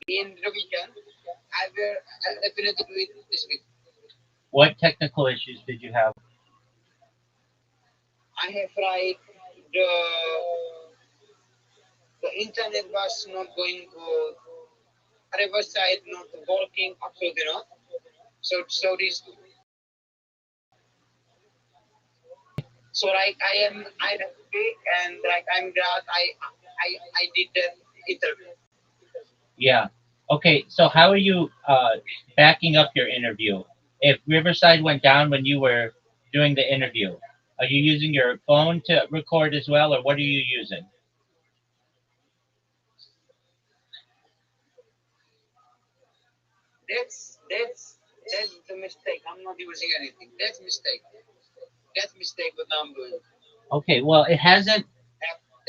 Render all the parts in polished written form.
in the weekend. I will definitely do it this week. What technical issues did you have? I have tried the the internet was not going good. Riverside not working absolutely not. So this so like I am happy and like I'm glad I did that interview. Yeah. Okay, so how are you backing up your interview? If Riverside went down when you were doing the interview, are you using your phone to record as well, or what are you using? That's the mistake. I'm not using anything. That's mistake. That's mistake what I'm doing. Okay, well, it hasn't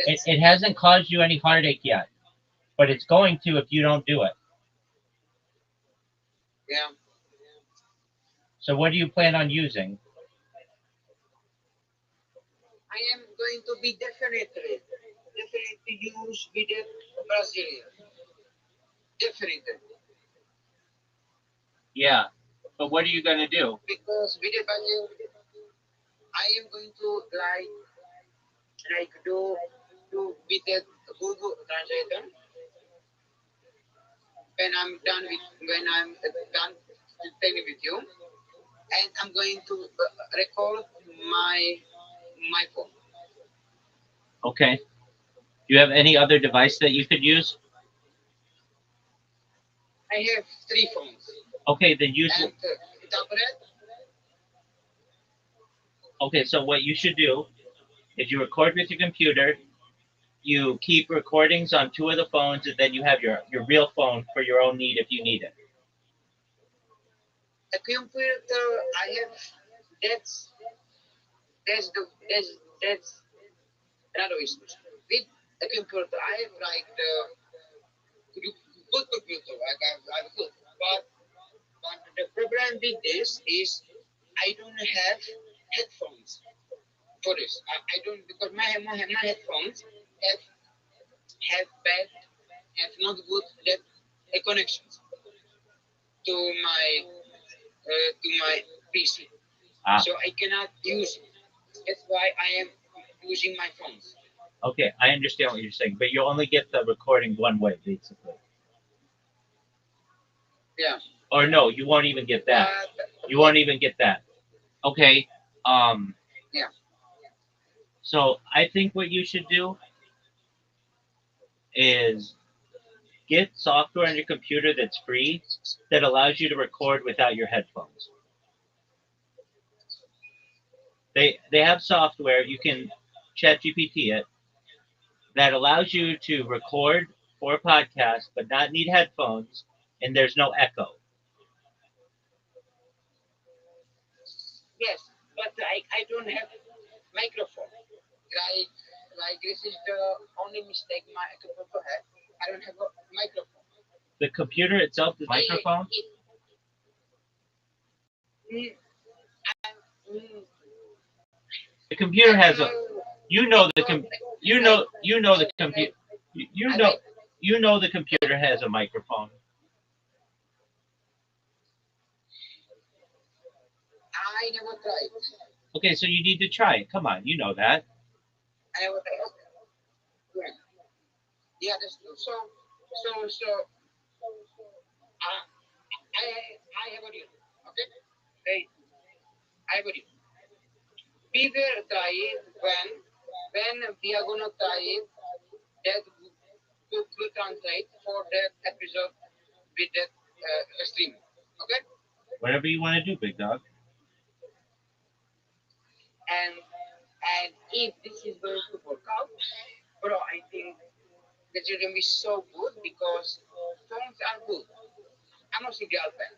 That's it hasn't caused you any heartache yet, but it's going to if you don't do it. yeah. So what do you plan on using? I am going to be definitely use with the Brazilian. Definitely. Yeah, but what are you gonna do? Because with the Brazilian I am going to like do with the Google translator when I'm done talking with you, and I'm going to record my my phone. Okay. Do you have any other device that you could use? I have three phones Okay, then use. and tablet. Okay, so what you should do is you record with your computer. You keep recordings on two of the phones, and then you have your real phone for your own need if you need it. A computer I have that's that's the that's another issue. With a computer I have like the good computer. I'm good, but the problem with this is I don't have headphones for this. I don't because my headphones have bad have not good that connections to my PC. Ah, So I cannot use it. That's why I am using my phones. okay, I understand what you're saying, but you only get the recording one way, basically. Yeah, Or no, you won't even get that. You but won't even get that. Okay. Um. yeah, So I think what you should do is get software on your computer that's free that allows you to record without your headphones. They have software you can chat GPT it that allows you to record for a podcast but not need headphones and there's no echo. yes, but I don't have microphone. Like this is the only mistake my computer had. I don't have a microphone. The computer itself is microphone. It, mm, mm, The computer I don't has a know you know the because com, you know you know the computer I like you know the computer has a microphone. I never tried. Okay, so you need to try it. Come on, you know that. I never tried. Okay. Yeah, yeah, that's true. So I have a deal. Okay, hey, I have a deal. We will try it when we are gonna try it. That Google Translate for that episode with that stream. Okay, Whatever you want to do, big dog. and if this is going to work out, bro, I think that you're gonna be so good because phones are good. I'm not saying they are bad.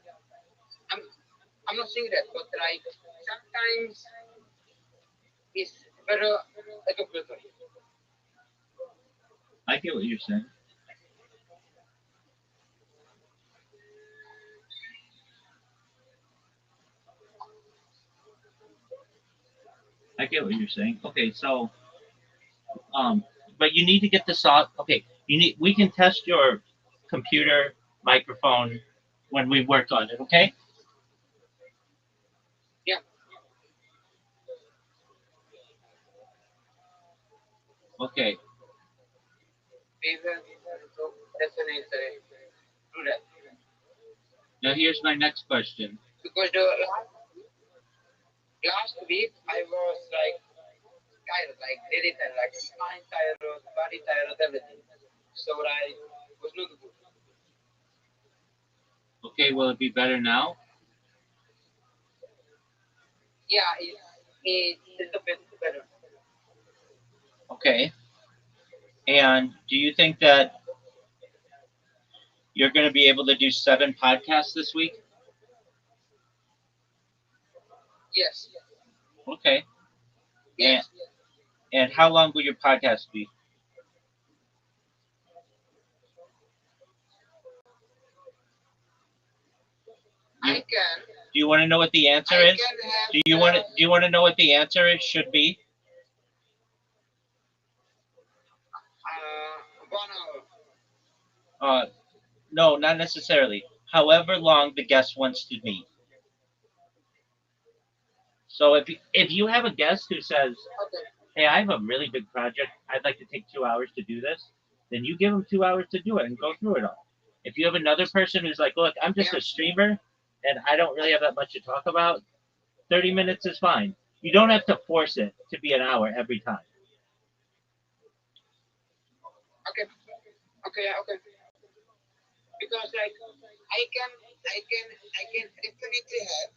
I'm I'm not saying that, but like sometimes it's better like a computer. I get what you're saying. I get what you're saying. Okay, so um, but you need to get the soft. Okay, you need. We can test your computer microphone when we work on it. Okay. Yeah, Okay. we will definitely do that. Now here's my next question. Because the last week I was like tired, like really tired, like mind tired, body tired, everything. So I was not good. Okay, will it be better now? Yeah, it's a little bit better. Okay. And do you think that you're going to be able to do 7 podcasts this week? Yes, Okay. And yes. and how long will your podcast be? I You can, do you want to know what the answer I is? can have Do you want to know what the answer is should be? 1 hour. Uh, no, not necessarily. However long the guest wants to meet. So if you have a guest who says, Okay, "Hey, I have a really big project. I'd like to take 2 hours to do this," then you give them 2 hours to do it and go through it all. If you have another person who's like, "Look, I'm just yeah. a streamer and I don't really have that much to talk about," 30 minutes is fine. You don't have to force it to be an hour every time. Okay, okay, yeah, okay. Because like I can, I can definitely have,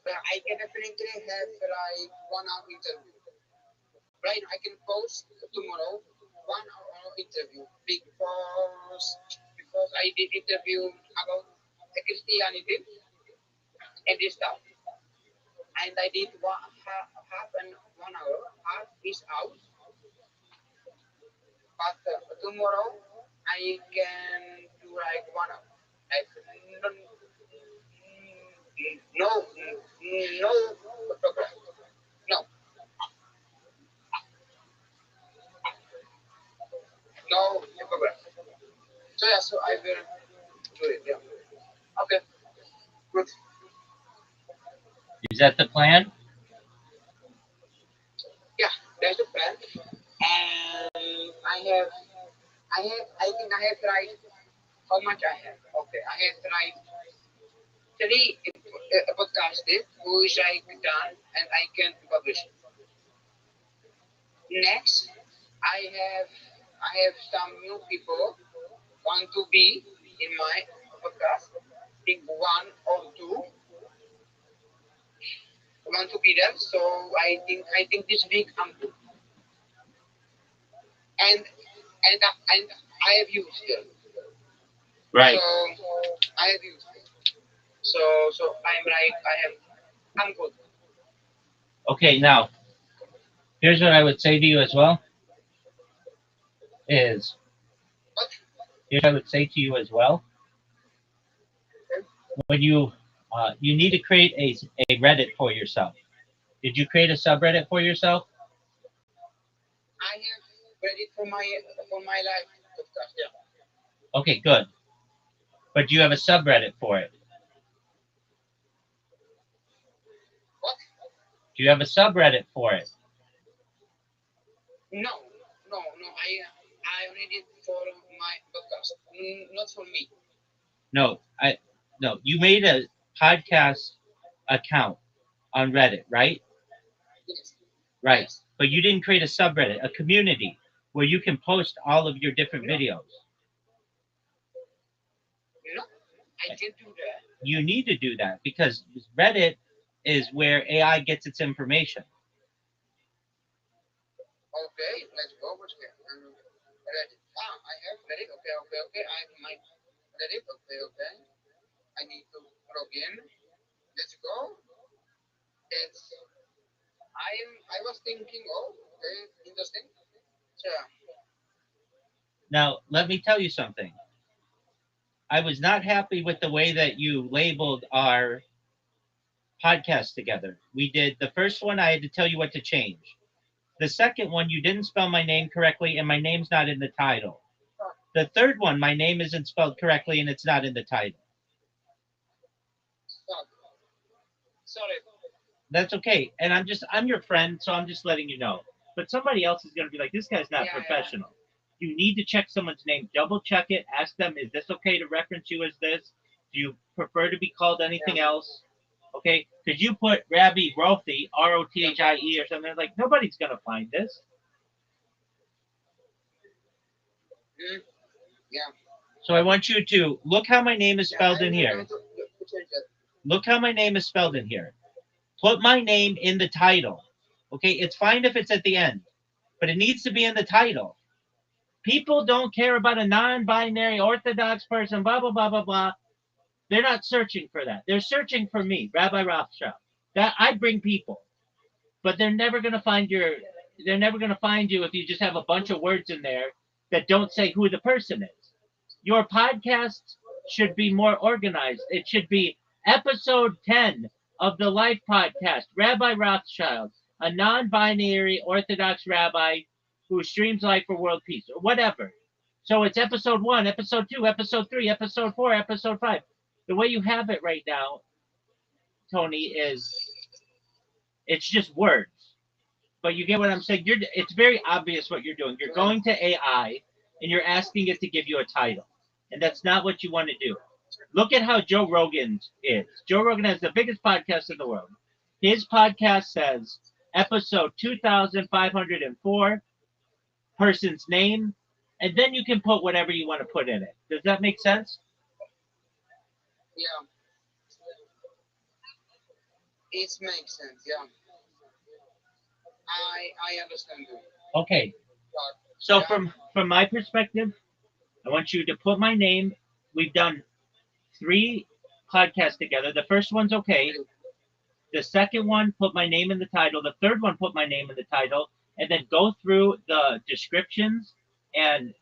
I can definitely have like 1 hour interview. Right, I can post tomorrow 1 hour interview because I did interview about the Christianity and this stuff, and I did half an 1 hour, half is out, but tomorrow I can do like 1 hour. Like no, no program, no, no program. So yeah, so I will do it. Yeah. Okay. Good. Is that the plan? Yeah, that's the plan. And I think I have tried how much I have. Okay, I have tried three podcasts which I done and I can publish. Next, I have some new people want to be in my podcast. I think one or two want to be there. So I think this week I'm good. And I have used them. So Right. I have used them. So I'm right. I'm good. Okay, now, here's what I would say to you as well is But here's what I would say to you as well. When you need to create a Reddit for yourself. Did you create a subreddit for yourself? I have read it for my life podcast. Yeah. Okay, good. But do you have a subreddit for it? What? Do you have a subreddit for it? No, no. I read it for my podcast, not for me. No, I no. You made a podcast account on Reddit, right? Yes, Right. yes. But you didn't create a subreddit, a community where you can post all of your different No, videos. no. I can't do that. You need to do that because Reddit is where AI gets its information. Okay, let's go. What's here? Read it. I have read it. Okay, okay, okay. I might read it. Okay, okay. I need to log in. Let's go. It's. I was thinking. Oh, okay, interesting. So Now, let me tell you something. I was not happy with the way that you labeled our podcast together. We did the first one, I had to tell you what to change. The second one, you didn't spell my name correctly, and my name's not in the title. The third one, my name isn't spelled correctly and it's not in the title. Fuck. Sorry. That's okay. And I'm your friend, so I'm just letting you know. But somebody else is going to be like, this guy's not Yeah, yeah, professional. You need to check someone's name, double check it, ask them, is this okay to reference you as this? Do you prefer to be called anything yeah, else? Okay, because you put Rabbi Rothie, yeah. Rothie, or something like nobody's gonna find this. Mm, yeah, So I want you to look how my name is yeah. spelled in I'm here. going to change that. Look how my name is spelled in here. Put my name in the title. Okay, it's fine if it's at the end, but it needs to be in the title. People don't care about a non-binary Orthodox person, blah blah blah blah blah. They're not searching for that. They're searching for me, Rabbi Rothschild. That I bring people, but they're never gonna find you if you just have a bunch of words in there that don't say who the person is. Your podcast should be more organized. It should be episode 10 of the Life Podcast, Rabbi Rothschild, a non-binary Orthodox rabbi who streams life for world peace, or whatever. So it's episode 1, episode 2, episode 3, episode 4, episode 5. The way you have it right now, Tony, is it's just words. But you get what I'm saying. It's very obvious what you're doing. You're Right. going to AI and you're asking it to give you a title, and that's not what you want to do. Look at how Joe Rogan is. Joe Rogan has the biggest podcast in the world. His podcast says episode 2504, person's name, and then you can put whatever you want to put in it. Does that make sense? Yeah, it makes sense. Yeah, I understand you. Okay. But So yeah, from my perspective, I want you to put my name. We've done 3 podcasts together. The first one's okay. The second one, put my name in the title. The third one, put my name in the title. And then go through the descriptions and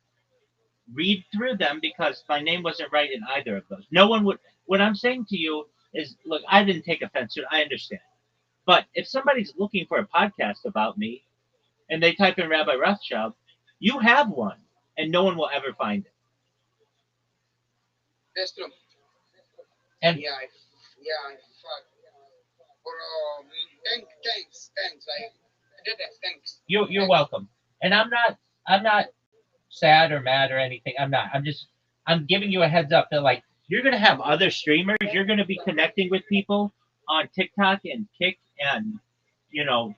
read through them because my name wasn't right in either of those. No one would. What I'm saying to you is, look, I didn't take offense to it. I understand. But if somebody's looking for a podcast about me and they type in Rabbi Rothschild, you have one, and no one will ever find it. that's true. And Yeah, yeah. Fuck. Bro, thanks. I did that. Thanks, you're thanks. welcome. And I'm not sad or mad or anything. I'm not. I'm giving you a heads up that like you're gonna have other streamers. You're gonna be connecting with people on TikTok and Kick and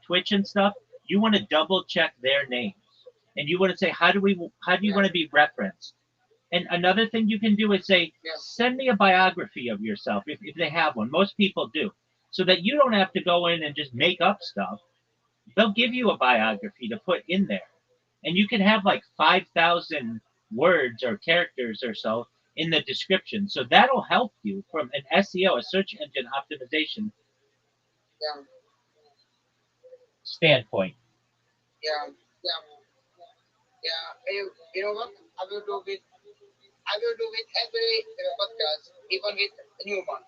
Twitch and stuff. You want to double check their names, and you want to say how do you Yeah, want to be referenced. And another thing you can do is say, yeah, send me a biography of yourself if they have one. Most people do, so that you don't have to go in and just make up stuff. They'll give you a biography to put in there, and you can have like 5,000 words or characters or so in the description. So that'll help you from an SEO, a search engine optimization yeah, standpoint. yeah, yeah, yeah. You know what? I will do with every podcast, even with a new one.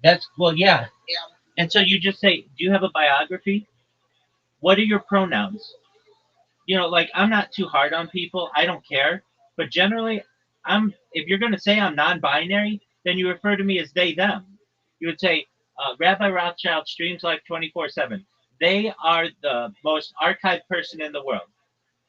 That's well, yeah. Yeah, And so you just say, do you have a biography? What are your pronouns? Like I'm not too hard on people. I don't care. But generally, if you're going to say I'm non-binary, then you refer to me as they, them. You would say, Rabbi Rothschild streams life 24/7. They are the most archived person in the world.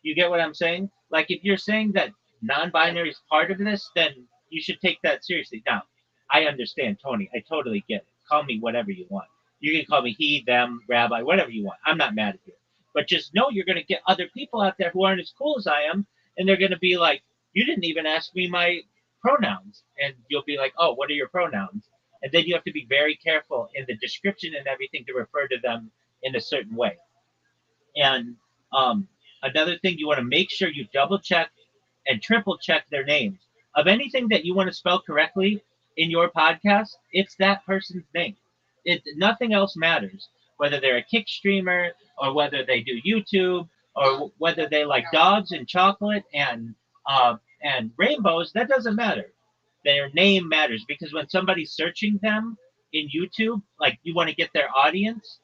You get what I'm saying? Like if you're saying that yeah, non-binary is part of this, then you should take that seriously. Now, I understand, Tony. I totally get it. Call me whatever you want. You can call me he, them, rabbi, whatever you want. I'm not mad at you. But just know you're going to get other people out there who aren't as cool as I am, and they're going to be like, you didn't even ask me my pronouns. And you'll be like, oh, what are your pronouns? And then you have to be very careful in the description and everything to refer to them in a certain way. And another thing, you want to make sure you double check and triple check their names. Of anything that you want to spell correctly in your podcast, it's that person's name. Nothing else matters. Whether they're a kick streamer or whether they do YouTube yeah, or whether they like yeah, dogs and chocolate and rainbows, that doesn't matter. Their name matters because when somebody's searching them in YouTube, like you want to get their audience,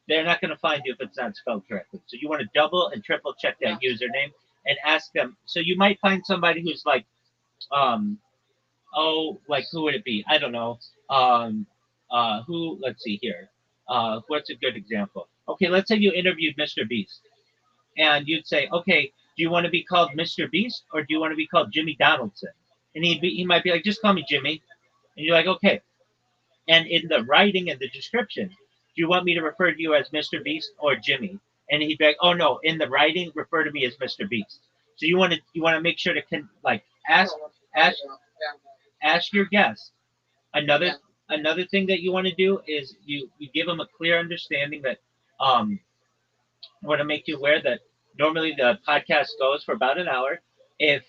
they're not going to find you if it's not spelled correctly. So you want to double and triple check yeah, that username. and ask them. So you might find somebody who's like, um, oh, like who would it be? I don't know. Who? Let's see here. What's a good example? Okay, let's say you interviewed Mr. Beast, and you'd say, okay, do you want to be called Mr. Beast or do you want to be called Jimmy Donaldson? And he might be like, just call me Jimmy. And you're like, okay. And in the writing and the description, do you want me to refer to you as Mr. Beast or Jimmy? And he'd be like, oh no, in the writing, refer to me as Mr. Beast. So you want to make sure to like ask ask your guest. Another yeah, another thing that you want to do is you give them a clear understanding that I want to make you aware that normally the podcast goes for about an hour. If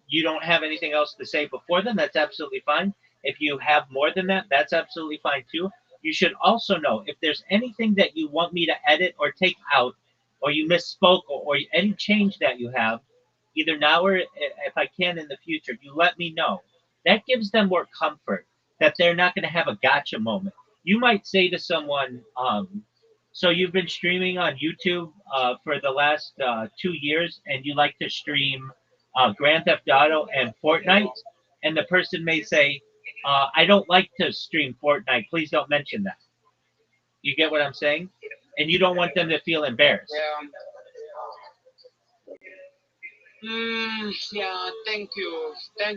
you don't have anything else to say before then, that's absolutely fine. If you have more than that, that's absolutely fine too. You should also know if there's anything that you want me to edit or take out, or you misspoke, or any change that you have, either now or if I can in the future, you let me know. That gives them more comfort that they're not going to have a gotcha moment. You might say to someone, so you've been streaming on YouTube for the last 2 years, and you like to stream Grand Theft Auto and Fortnite, and the person may say, "I don't like to stream Fortnite. Please don't mention that." You get what I'm saying? And you don't want them to feel embarrassed. yeah. Yeah, thank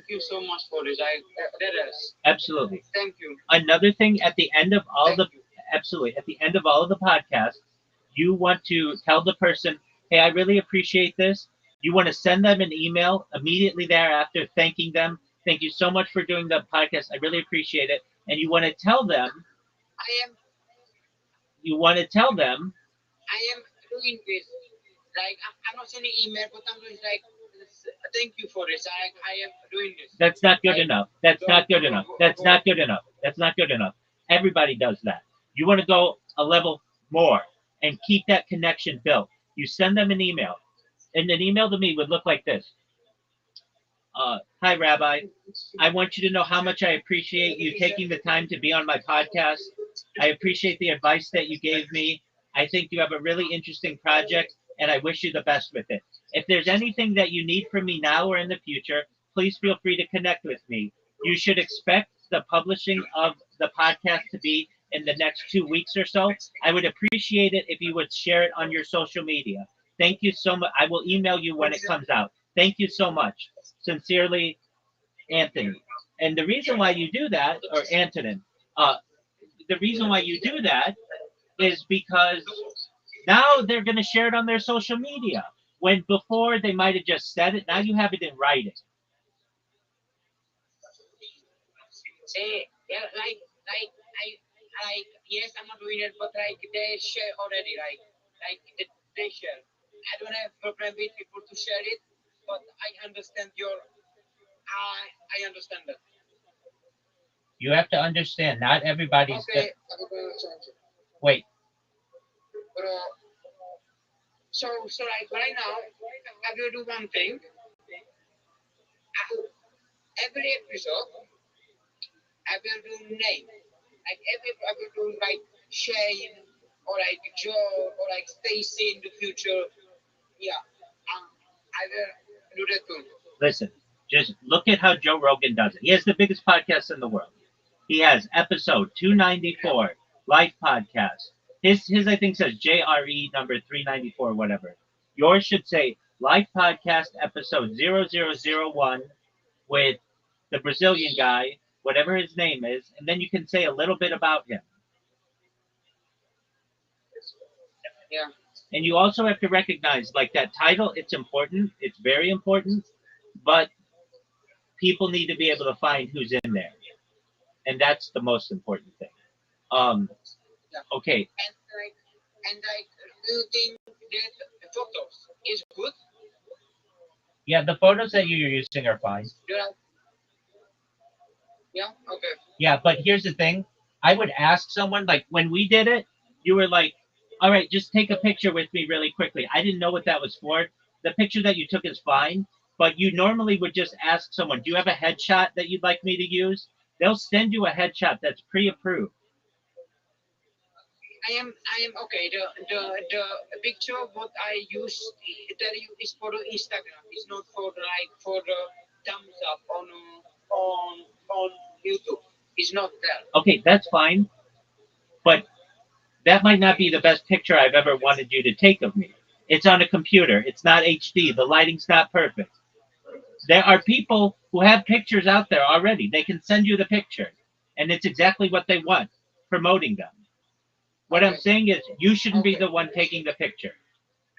you so much for this. That is, Absolutely. thank you, Another thing at the end of all thank the you. absolutely at the end of all of the podcasts, you want to tell the person, "Hey, I really appreciate this." You want to send them an email immediately thereafter, thanking them. Thank you so much for doing the podcast. I really appreciate it. And I am, you want to tell them I am doing this. Like I'm not sending email, but I'm doing like, thank you for this. I am doing this. that's not good Like, enough. That's go, not good enough. That's not good enough. That's not good enough. Everybody does that. You want to go a level more and keep that connection built. You send them an email, and an email to me would look like this: Hi, Rabbi. I want you to know how much I appreciate you taking the time to be on my podcast. I appreciate the advice that you gave me. I think you have a really interesting project, and I wish you the best with it. If there's anything that you need from me now or in the future, please feel free to connect with me. You should expect the publishing of the podcast to be in the next 2 weeks or so. I would appreciate it if you would share it on your social media. Thank you so much. I will email you when it comes out. Thank you so much. Sincerely, Anthony. And the reason why you do that, or Antonin, uh, the reason why you do that is because now they're going to share it on their social media. When before they might have just said it, now you have it in writing. yeah, like yes, I'm not doing it, but like they share already, like they share. I don't have problem with people to share it, but I understand I understand that. You have to understand, not everybody's Okay, good. Wait, but so like right now, I will do one thing. Every episode, I will do name. Like I will do like Shane or like Joe or like Stacy in the future. Yeah, I will do that too. listen, just look at how Joe Rogan does it. He has the biggest podcast in the world. He has episode Yeah, 294, Life Podcast. His I think says JRE number 394, whatever. Yours should say Life Podcast episode 0001 with the Brazilian guy, whatever his name is, and then you can say a little bit about him. yeah. And you also have to recognize, like that title, it's important, it's very important, but people need to be able to find who's in there, and that's the most important thing. Um, Yeah. okay, And like, do you think that the photos is good? yeah, the photos that you're using are fine. Do you like, yeah, okay. Yeah, but here's the thing. I would ask someone, like when we did it, you were like, all right, just take a picture with me really quickly. I didn't know what that was for. The picture that you took is fine, but you normally would just ask someone, do you have a headshot that you'd like me to use? They'll send you a headshot that's pre approved. I am okay. The picture what I use tell you is for the Instagram. It's not for the, like for the thumbs up on YouTube. It's not there. Okay, that's fine, but that might not be the best picture I've ever wanted you to take of me. It's on a computer. It's not HD. The lighting's not perfect. There are people who have pictures out there already. They can send you the picture, and it's exactly what they want, promoting them. What I'm Okay. saying is, you shouldn't be Okay. the one taking the picture.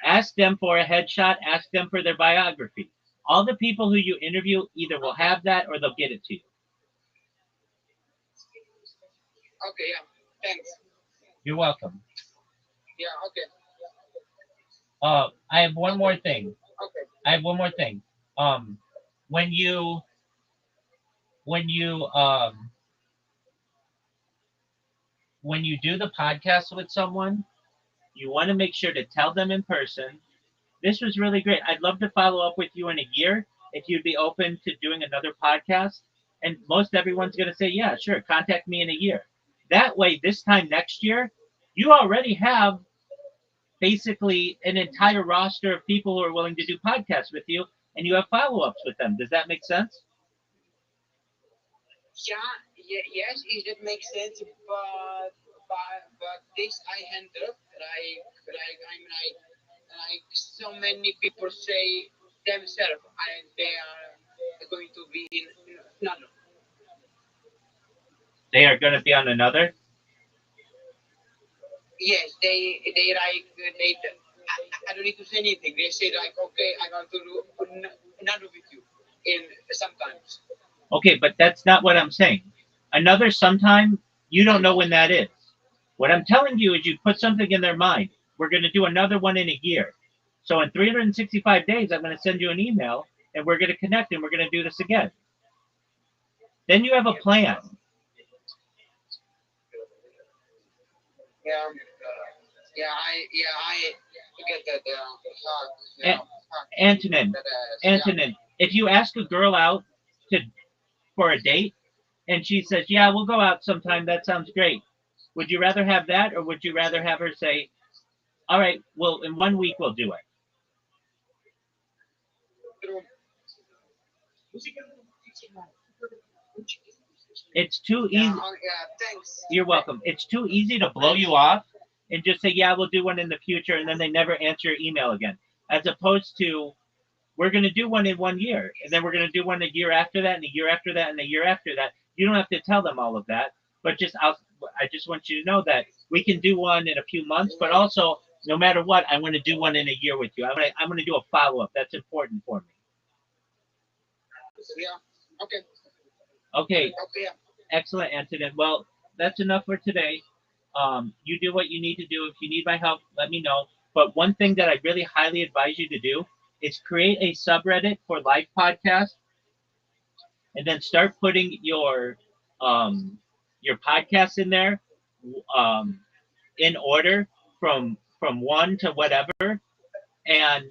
Ask them for a headshot, ask them for their biography. All the people who you interview either will Okay. have that or they'll get it to you. Okay. Yeah. Thanks. You're welcome. Yeah. Okay. I have one Okay. more thing. Okay. I have one more thing. Um, when you when you um when you do the podcast with someone, you want to make sure to tell them in person. This was really great. I'd love to follow up with you in a year if you'd be open to doing another podcast. And most everyone's going to say, yeah, sure, contact me in a year. That way, this time next year, you already have basically an entire roster of people who are willing to do podcasts with you, and you have follow ups with them. Does that make sense? Yeah. Yeah. Yes. It that makes sense. But this I handle like so many people say themselves they are going to be in no, no. They are going to be on another. Yes, they like I don't need to say anything. They say like, okay, I want to do another with you in sometimes. Okay, but that's not what I'm saying. Another sometime, you don't I know know. when that is. What I'm telling you is you put something in their mind. We're going to do another one in a year. So in 365 days, I'm going to send you an email and we're going to connect and we're going to do this again. Then you have a plan. Yeah, I get that. Fuck, A- fuck. Antonin, That yeah. Antonin, if you ask a girl out to for a date and she says, "Yeah, we'll go out sometime. That sounds great." Would you rather have that or would you rather have her say, "All right, well, in 1 week we'll do it"? True. It's too Yeah, easy. yeah. Thanks. You're welcome. It's too easy to blow you off and just say, "Yeah, we'll do one in the future," and then they never answer your email again. As opposed to, we're going to do one in 1 year, and then we're going to do one a year after that, and a year after that, and a year after that. You don't have to tell them all of that, but I just want you to know that we can do one in a few months, but also, no matter what, I want to do one in a year with you. I'm going to do a follow up. That's important for me. Yeah. Okay. Okay, Okay. Yeah. excellent, Antonin. Well, that's enough for today. You do what you need to do. If you need my help, let me know. But one thing that I really highly advise you to do is create a subreddit for live podcasts, and then start putting um, your podcasts in there, um, in order from one to whatever. And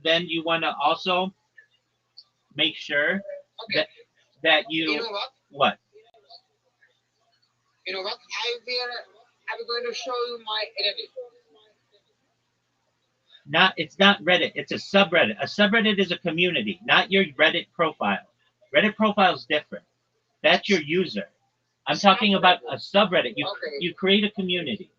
then you want to also make sure Okay. that that You you know what? what You know what? I'm going to show you my edit. not it's not Reddit. It's a subreddit. A subreddit is a community, not your Reddit profile. Reddit profile is different. That's your user. I'm talking about a subreddit. Okay. You create a community.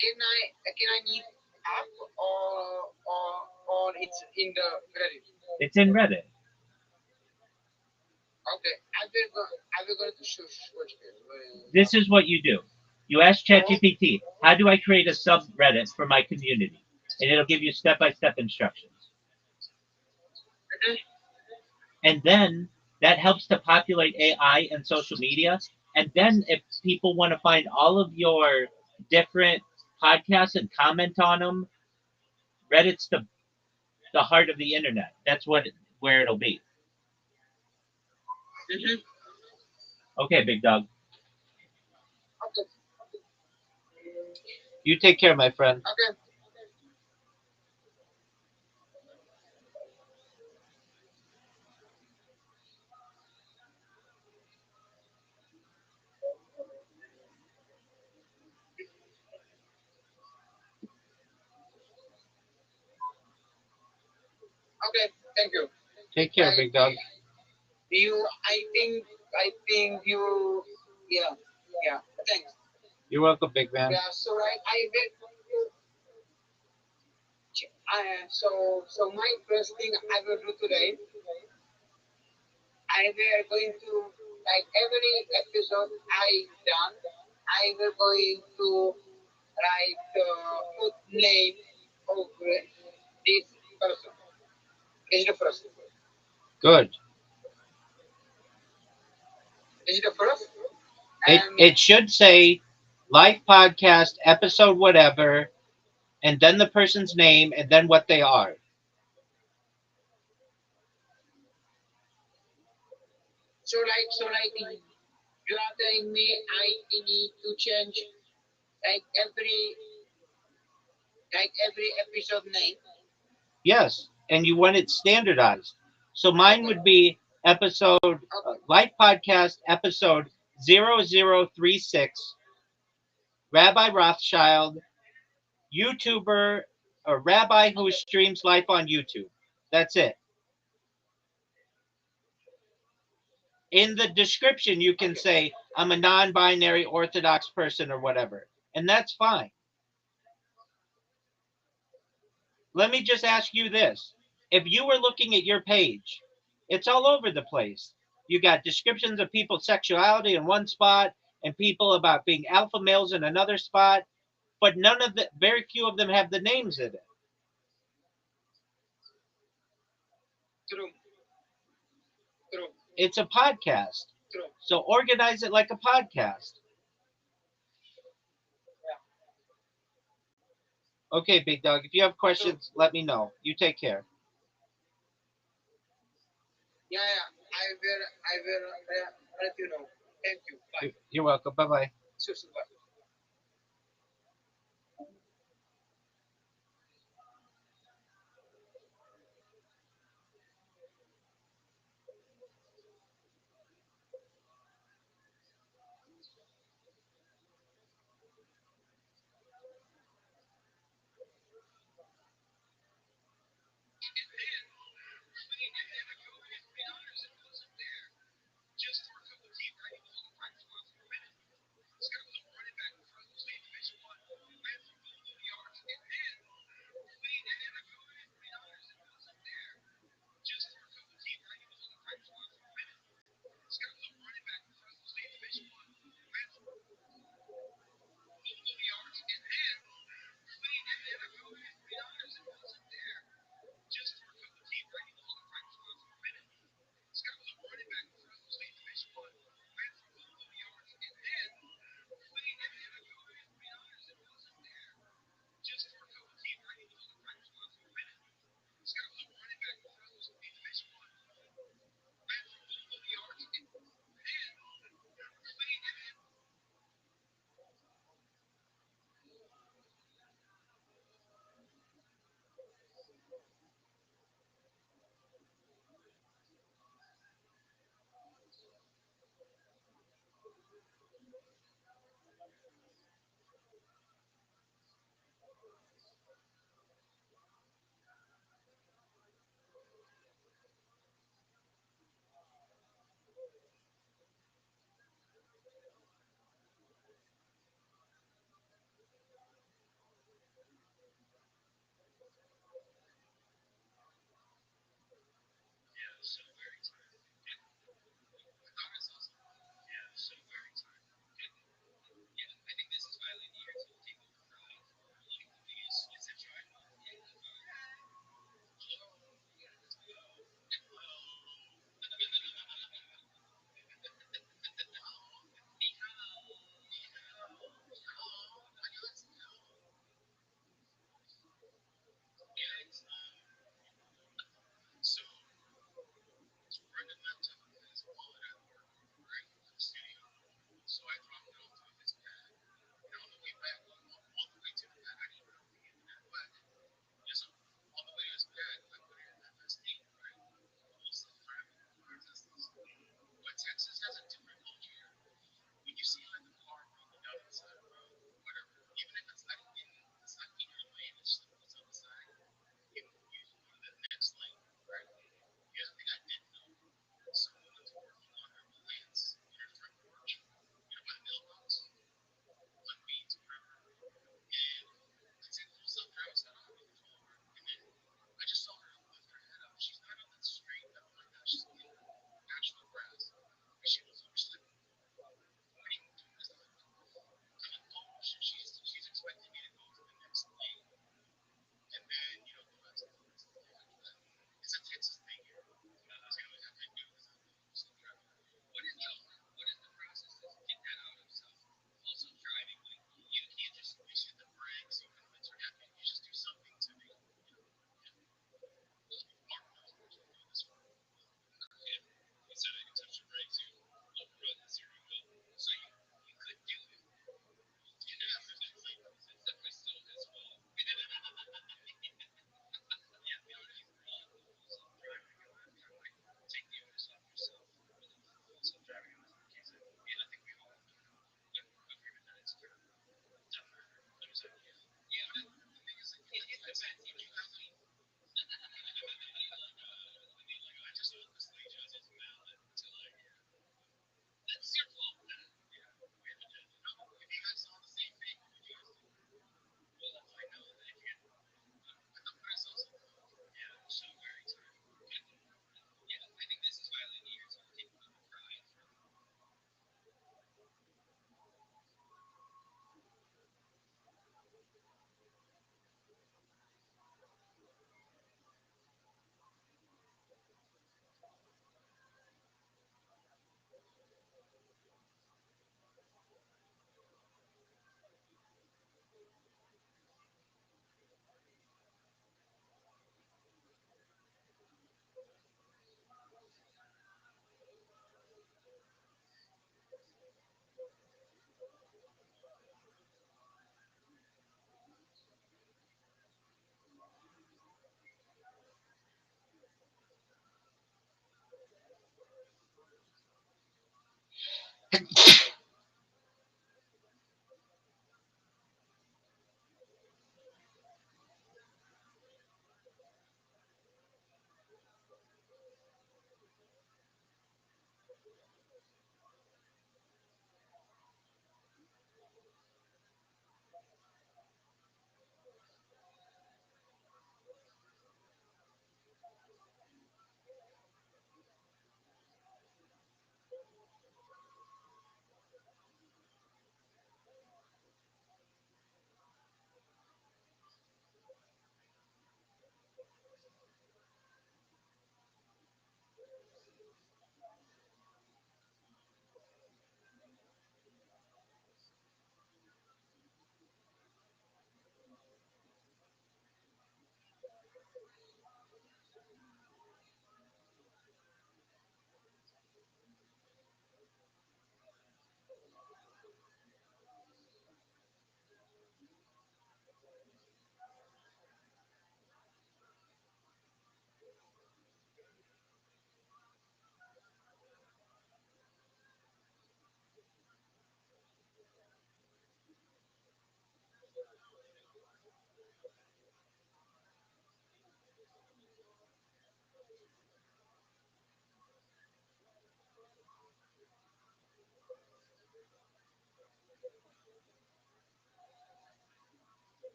Can I need app or it's in the Reddit? It's in Reddit. Okay. I will go to switch this. This is what you do. You ask ChatGPT, how do I create a subreddit for my community? And it'll give you step by step instructions. Okay. And then that helps to populate AI and social media. And then if people want to find all of your different podcasts and comment on them, Reddit's the heart of the internet. That's where it'll be. Mm-hmm. Okay, big dog. Okay. You take care, my friend. Okay. Okay, thank you. Take care, Like big dog. you, I think you, yeah, yeah. Thanks. You're welcome, big man. Yeah. So I will. So my first thing I will do today, I will going to like every episode I done, I will going to put name of this person. This is the first. Good. This is the first, It and it should say live podcast episode whatever, and then the person's name, and then what they are. so you are telling me I need to change like every every episode name. Yes, and you want it standardized. So mine Okay, would be episode okay, live podcast episode 0036 Rabbi Rothschild, YouTuber, a rabbi who okay, streams life on YouTube. That's it. In the description, you can okay. say, I'm a non binary Orthodox person or whatever. And that's fine. Let me just ask you this. If you were looking at your page, it's all over the place. You got descriptions of people's sexuality in one spot and people about being alpha males in another spot, but none of the, very few of them have the names in it. True, true, It's a podcast. true. So organize it like a podcast. Yeah, Okay, big dog. If you have true. questions, let me know. You take care. Yeah, yeah. I will let you know. Thank you. Bye. You're welcome. Bye bye. Super.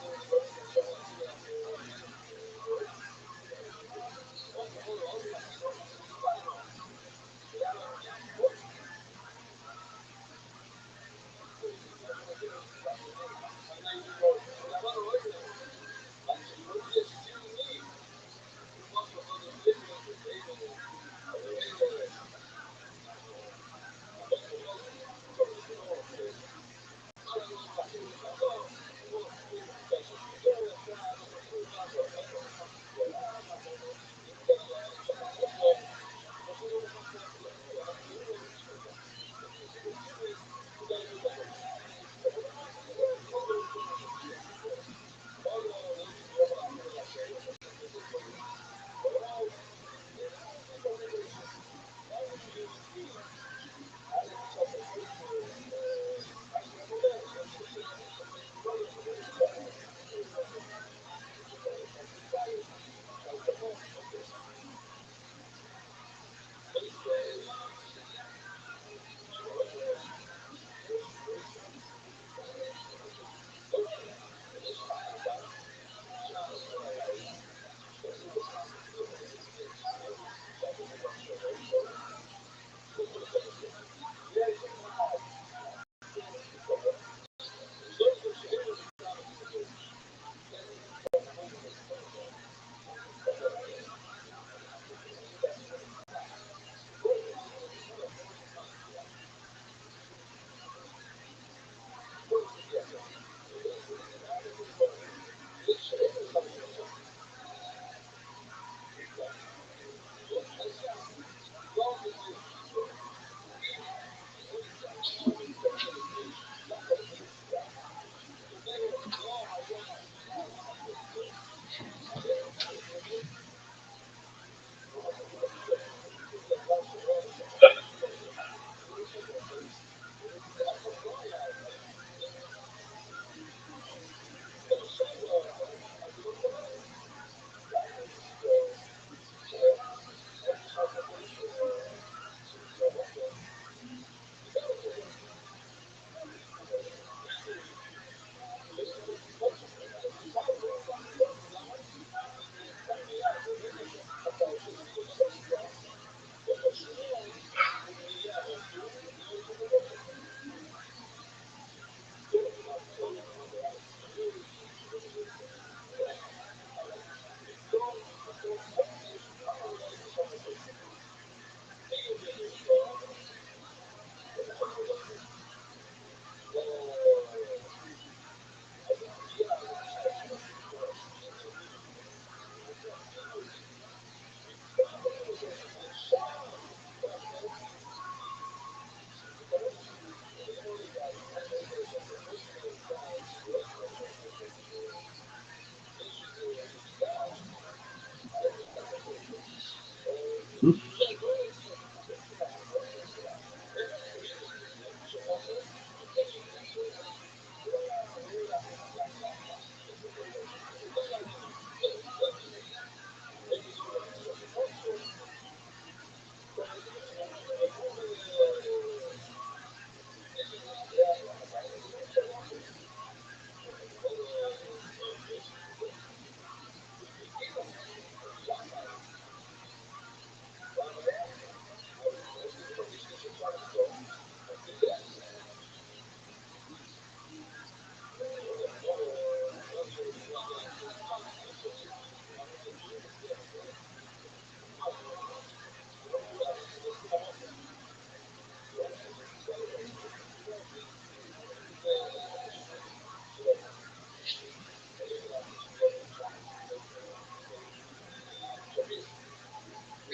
For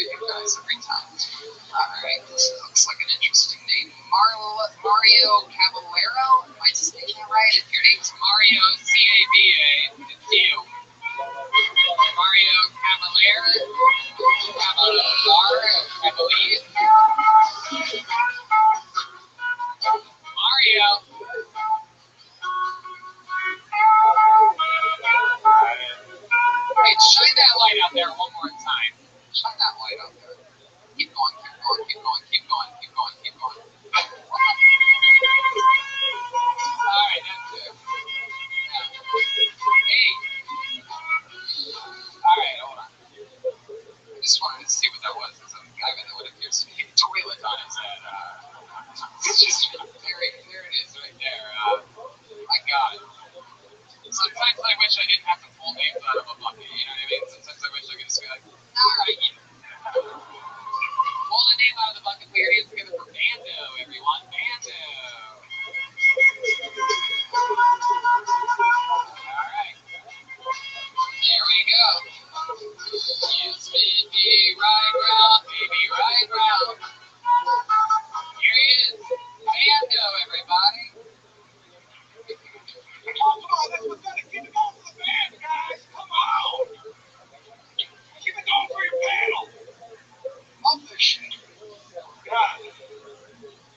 you guys every time. Alright, this looks like an interesting name. Mario Caballero? Am I saying that right? If your name's Mario CABA, it's you. Mario Caballero? Caballero, I believe. Mario! Hey, shine that light out there one more time. Shine that light out there. Keep going, keep going, keep going, keep going, keep going, keep going. Alright, that's good. Yeah. wish I didn't have to pull names out of a bucket. You know what I mean? Sometimes I wish I could just be like, all right, pull a name out of the bucket. Put your hands together for Bando, everyone. Bando. All right. There we go. You spin me right round, baby, right round. Here he is. Bando, everybody. Come on, that's pathetic. Keep it going for the band, guys. Come on. Keep it going for your panel. Love this shit. God.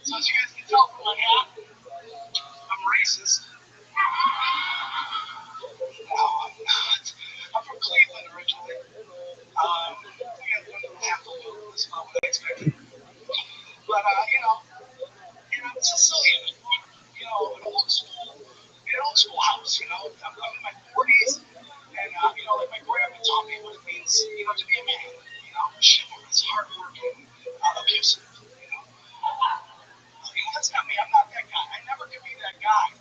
So as you guys can tell from my hat, I'm racist. No, I'm not. I'm from Cleveland originally. We had one and a half a little. That's not what I expected. But, I'm Sicilian. An old school house, I'm in my 40s. And, like my grandma taught me what it means, to be a man. Chivalrous, hardworking, abusive, that's not me. I'm not that guy. I never could be that guy.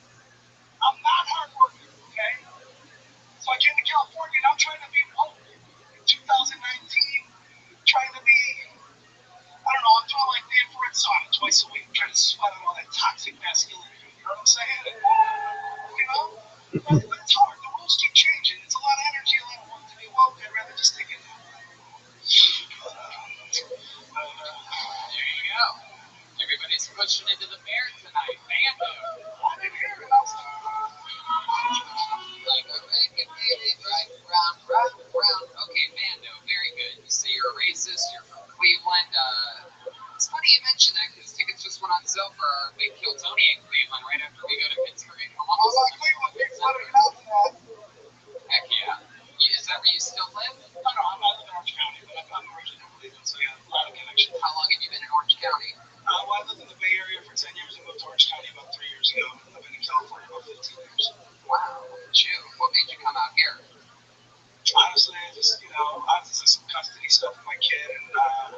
I'm not hardworking, okay? So I came to California and I'm trying to be woke in 2019, trying to be, I don't know, I'm doing like the infrared sauna twice a week, trying to sweat out all that toxic masculinity. You know what I'm saying? But it's hard. The rules keep changing. It's a lot of energy, a lot of work to be woke. I'd rather just take it. There you go. Everybody's pushing into the bear tonight. Bando. I didn't hear it. Like a record, baby, right round, round, round. Okay, Bando, very good. You say you're a racist. You're from Cleveland. It's funny you mention that because tickets just went on sale for our big Kill Tony in Cleveland right after we go to Pittsburgh and Columbus. Oh, like Cleveland, big funny enough for that. Heck yeah. Is that where you still live? No, I live in Orange County, but I'm originally from Cleveland, so yeah, a lot of connections. How long have you been in Orange County? Well, I lived in the Bay Area for 10 years and moved to Orange County about 3 years ago. I've been in California about 15 years. Wow, look at you. What made you come out here? Honestly, I was just some custody stuff with my kid, and I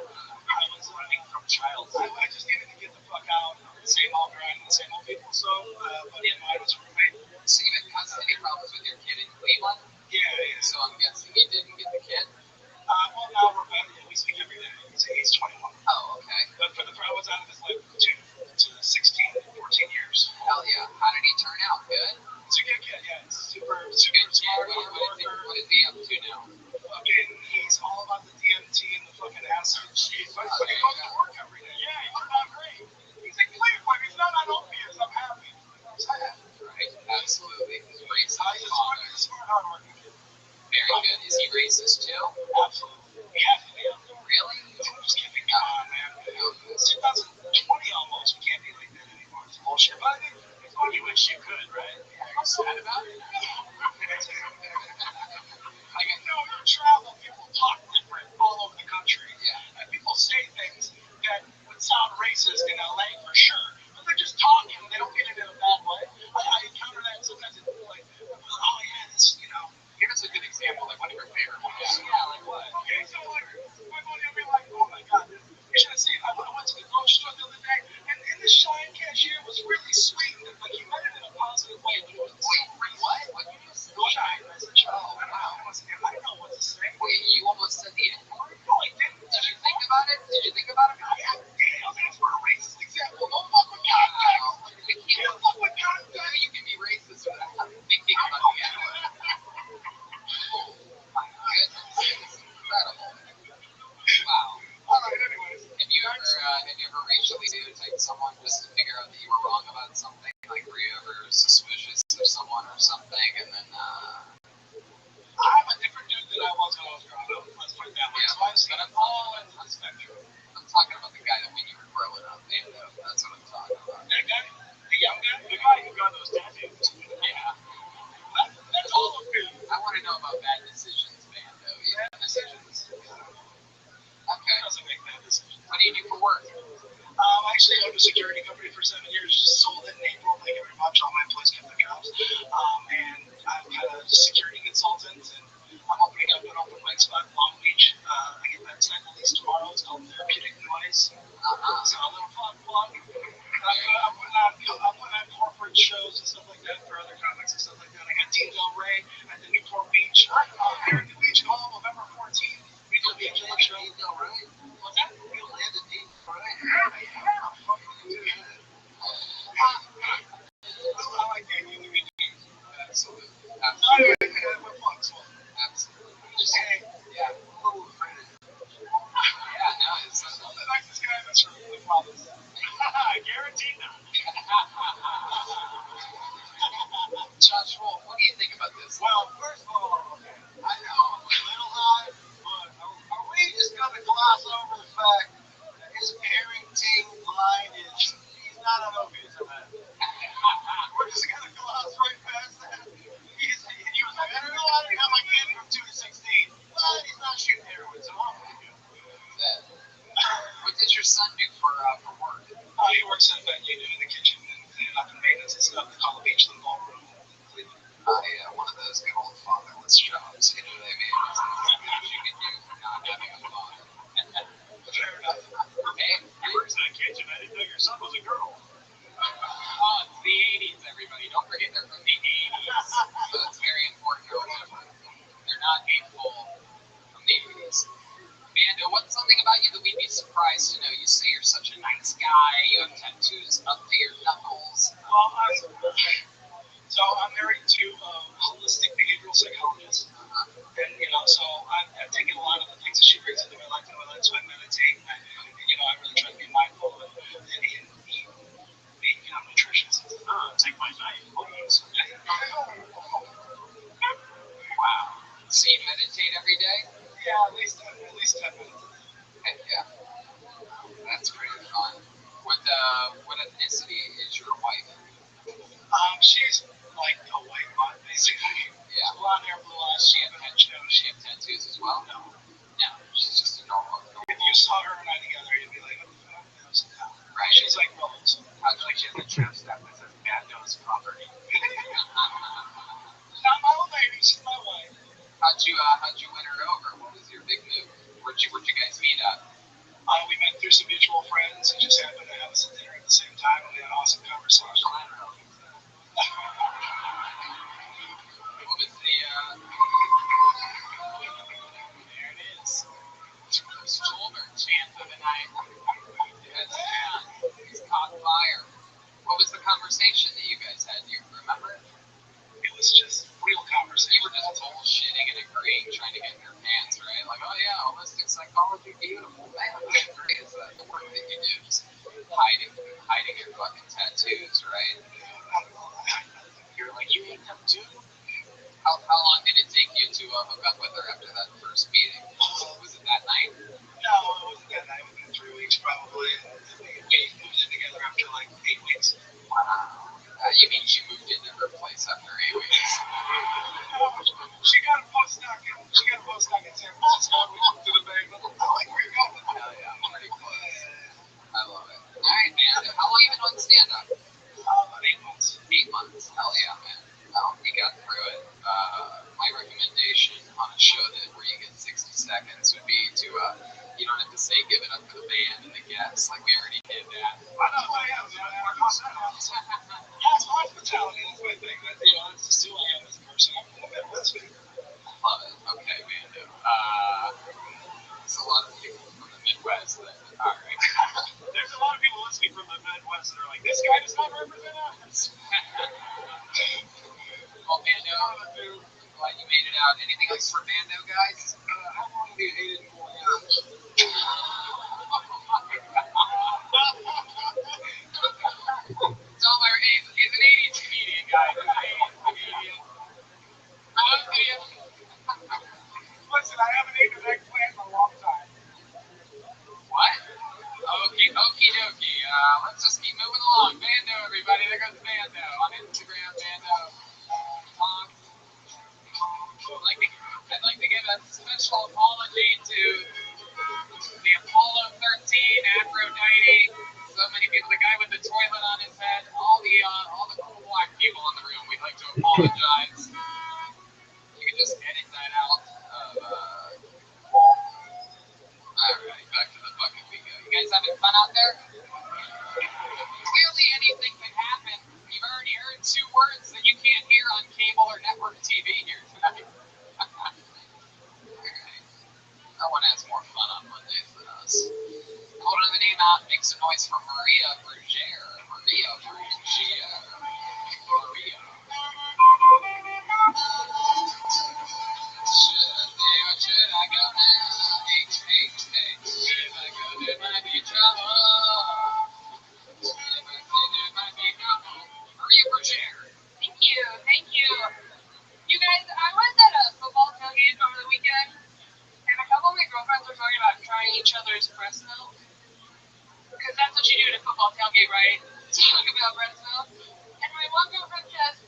was learning from child. I just needed to get the fuck out. Same old grind, same old people. So, buddy of mine was a roommate. So you had custody problems with your kid in Cleveland? Yeah. So I'm guessing you didn't get the kid? Well, now we're back. We speak every day. He's 21. Oh, okay. But I was out of his life for 16, 14 years. Hell yeah. How did he turn out? Good? He's a good kid, yeah. He's super smart. What is he up to now? Fucking, he's all about the DMT and the fucking acid. He goes to work every day. Yeah, he's not great. He's in Cleveland. He's not on opiates. I'm happy. Right, absolutely. He's racist. He's a smart, hardworking kid. Very good. Is he racist too? Absolutely. Yeah. Really? I'm just kidding. Come on, man. It's 2020 almost. We can't be like that anymore. It's bullshit. But I think it's what you wish you could, right? Are you sad about it? You travel, people talk different all over the country. Yeah. And people say things that would sound racist in LA for sure. But they're just talking. They don't mean it in a bad way. I encounter that sometimes in people like, oh yeah, this, Here's a good example, like one of your favorite ones. Yeah, like what? Okay, so like, my buddy will be like, oh my god, you should have seen, I went to the grocery store the other day, and this Shine cashier was really sweet, like he meant it in a positive way, but it was so racist. What? Shine. I said, oh, wow. I don't know what to say. Wait, you almost said the N-word? No, I didn't. Did you think about it? That's for a racist example. Don't fuck with context. You can't fuck with context. You can be racist without thinking about the N-word. Oh my goodness, it's incredible. Wow. Alright, anyways. Have you ever racially stereotyped someone just to figure out that you were wrong about something? Like, were you ever suspicious of someone or something, and then, I'm a different dude than I was when I was growing up. Let's put it that way. Yeah, so I've seen all ends of the spectrum. I'm talking about the guy that when you were growing up, Bando. That's what I'm talking about. That guy? The young guy? The guy who got those tattoos. Yeah. That's all of me. I want to know about bad decisions, Bando. Yeah, bad decisions. Okay. Doesn't make bad decisions. What do you do for work? I actually owned a security company for 7 years. Just sold it in April. Thank you very much. All my employees kept their jobs. And I'm kind of a security consultant. And I'm opening up an open mic spot in Long Beach. I get that tonight release tomorrow. It's called Therapeutic Noise. So a little fun plug. I'm putting on corporate shows and stuff like that for other comics and stuff like that. I got Dean Del Rey at the You know what I mean? It's as good as you can do for not having a father. Fair enough. Hey, You worked in a kitchen. I didn't know your son was a girl. oh, it's the 80s, everybody. Don't forget they're from the 80s. So it's very important to remember. They're not hateful from the 80s. Mando, what's something about you that we'd be surprised to know? You say you're such a nice guy. You have tattoos up to your knuckles. Well, I'm married to a holistic behavioral psychologist. And, so I've taken a lot of the things that she brings into my life. So I meditate. I really try to be mindful and eat nutritious. Take my diet. Wow. So you meditate every day? Yeah, at least 10 minutes. Heck yeah. That's pretty fun. What ethnicity is your wife? She's like a white bot, basically. Yeah. Blonde hair, blue eyes. She have tattoos as well? No. No, she's just a normal. If you saw her and I together, you'd be like, what the fuck? No. Right. She's like Rose. How'd you like she has a chest that was a bad nose property? Not my old lady, she's my wife. How'd you win her over? What was your big move? Where'd you guys meet at? We met through some mutual friends who just happened to have us at dinner at the same time, and we had an awesome conversation. What was the there it is. Shoulder chance of the night. Yes, man. He's caught fire. What was the conversation that you guys had? Do you remember? It was just real conversation. You were just bullshitting and agreeing, trying to get in your pants, right? Like, oh yeah, holistic psychology, beautiful. Man, that's great. It's the work that you do, just hiding your fucking tattoos, right? You're like, you hate them too? How long did it take you to hook up with her after that first meeting? Was it that night? No, it wasn't that night. Within 3 weeks, probably. We moved in together after like 8 weeks. Wow. You mean she moved into her place after 8 weeks? She got a postdoc in San Francisco. We moved to the Bay. I like where you're going with that. Hell yeah, pretty close. I love it. All right, man. How long you been on stand-up? About 8 months. 8 months. Hell yeah, man. Well, you got through it. My recommendation on a show where you get 60 seconds would be to, you don't have to say give it up for the band and the guests. Like, we already did that. I know, That's hospitality. That's my thing. That's just who I am as a person. I'm from the Midwest. Love it. Okay, man. There's a lot of people from the Midwest that, all right. There's a lot of people listening from the Midwest that are like, this guy does not represent us. Well, Mando, glad you made it out. Anything else for Mando, guys? How long have you hated for? He's an 80s comedian, guys. He's an 80s comedian. Listen, I haven't eaten an eggplant in a long time. What? Okie dokie. Let's just keep moving along. Mando, everybody. There goes Mando on Instagram. Mando. I'd like to give a special apology to the Apollo 13 Aphrodite. So many people. The guy with the toilet on his head. All the cool black people in the room. We'd like to apologize. You can just edit that out. Alright, back to the bucket we go. You guys having fun out there? Clearly anything can happen. You've already heard 2 words that you can't hear on cable or network TV here tonight. Alright. No one has more fun on Mondays than us. Hold another name out, make some noise for Maria Bergere. Maria Bergere. Maria. Should I go now? Hey. If I go, there might be trouble. If I say there might be trouble. Maria Bergere. Thank you. You guys, I was at a football tailgate over the weekend, and a couple of my girlfriends were talking about trying each other's breast milk. Because that's what you do at a football tailgate, right? Talk about breast milk. And my one girlfriend says,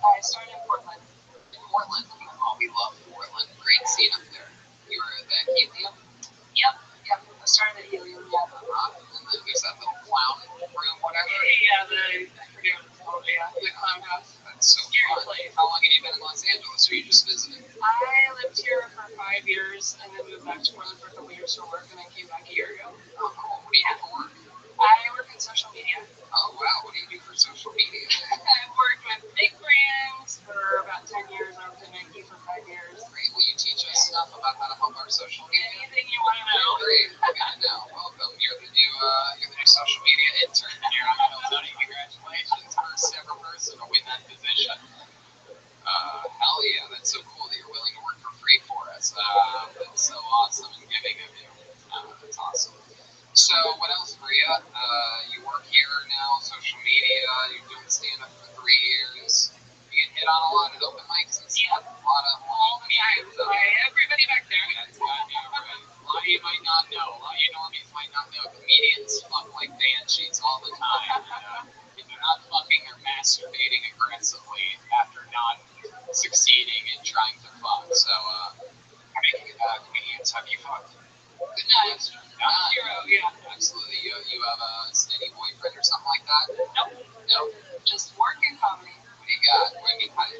I started in Portland. Portland. Oh, we love Portland. Great scene up there. You were at the Helium? Yep. I started at Helium, yeah. And then there's that little clown room, whatever. Yeah, I forget what it's called, yeah. The clown house. That's so fun. How long have you been in Los Angeles? Or you just visiting? I lived here for 5 years and then moved back to Portland for a couple years for work and then came back a year ago. Oh, cool. What do you do for work? I work in social media. Oh, wow. What do you do for social media? I've worked with big brands for about 10 years. I was at Nike for 5 years. Great. Will you teach us stuff about how to help our social media? Anything you want to know. Great. Good to know. Welcome. You're the new social media intern here on Minnesota. Congratulations. First ever person to win that position. Hell yeah. That's so cool that you're willing to work for free for us. That's so awesome and giving of you. That's awesome. So, what else, Maria? You work here now, social media, you're doing stand-up for 3 years. You get hit on a lot at open mics and stuff. A lot of all the time. Everybody back there. That's goddamn right. A lot of you might not know. A lot of you normies might not know. Comedians fuck like banshees all the time. If they're not fucking, they're masturbating aggressively after not succeeding in trying to fuck. So, how many comedians have you fucked? Good question. Zero, yeah. Absolutely. You have a steady boyfriend or something like that? Nope. No? Just work and comedy. What do you got? Okay. I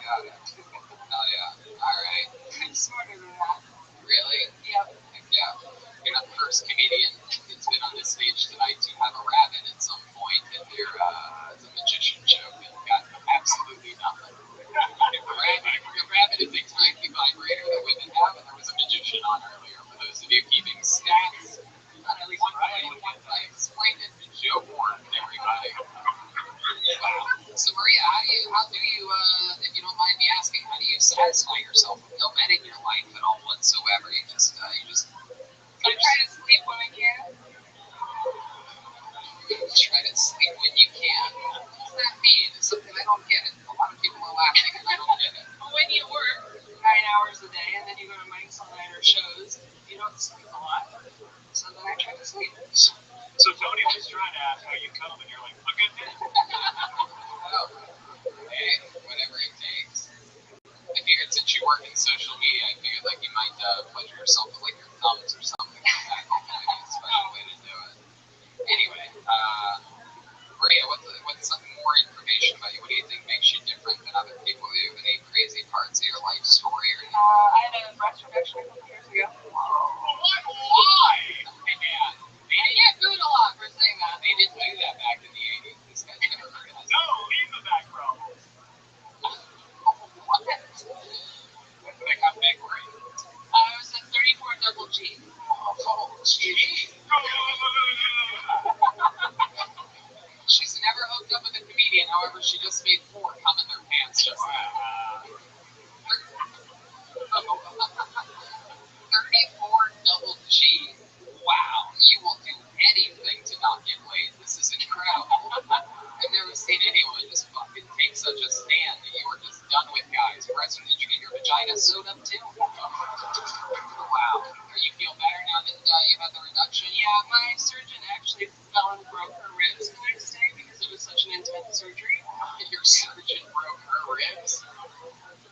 got it. Oh, yeah. All right. I'm smarter than that. Really? Yep. Heck yeah. You're not the first comedian that's been on this stage tonight to have a rabbit at some point in their it's a magician joke and got absolutely nothing. If the rabbit is a timely vibrator that women have, and there was a magician on earlier, for those of you keeping stats, at least one point I explained it in joke form to everybody. Wow. So Maria, how do you, if you don't mind me asking, how do you satisfy yourself with no men in your life at all whatsoever? You just I try to sleep when I can. try to sleep when you can. What does that mean? It's something I don't get it. A lot of people are laughing and I don't get it. When you work 9 hours a day and then you go to mics all night or shows, you don't sleep a lot. So then I try to sleep. So Tony was trying to ask how you come, and you're like, a good day. Well, hey, whatever it takes. I figured since you work in social media, I figured like you might pleasure yourself with like your thumbs or something like that. It's a special way to do it. Anyway, Maria, what's some more information about you? What do you think makes you different than other people? Do you have any crazy parts of your life story or anything? I had a breast reduction a couple years ago. Why? Man, I get booed a lot for saying that. they didn't do that back in the 80s. This guy's never heard of this. No, leave the back row. What? Like how big were you? I was a 34 double G. Oh, gee. She's never hooked up with a comedian, however, she just made 4 come in their pants just now. 34 double G. Wow, you will do anything to not get laid. This is incredible. I've never seen anyone just fucking take such a stand that you were just done with guys. Professor, did you get your vagina sewed up too? Wow. You feel better now that you had the reduction? Yeah, my surgeon actually fell and broke her ribs the next day because it was such an intense surgery. Your surgeon broke her ribs?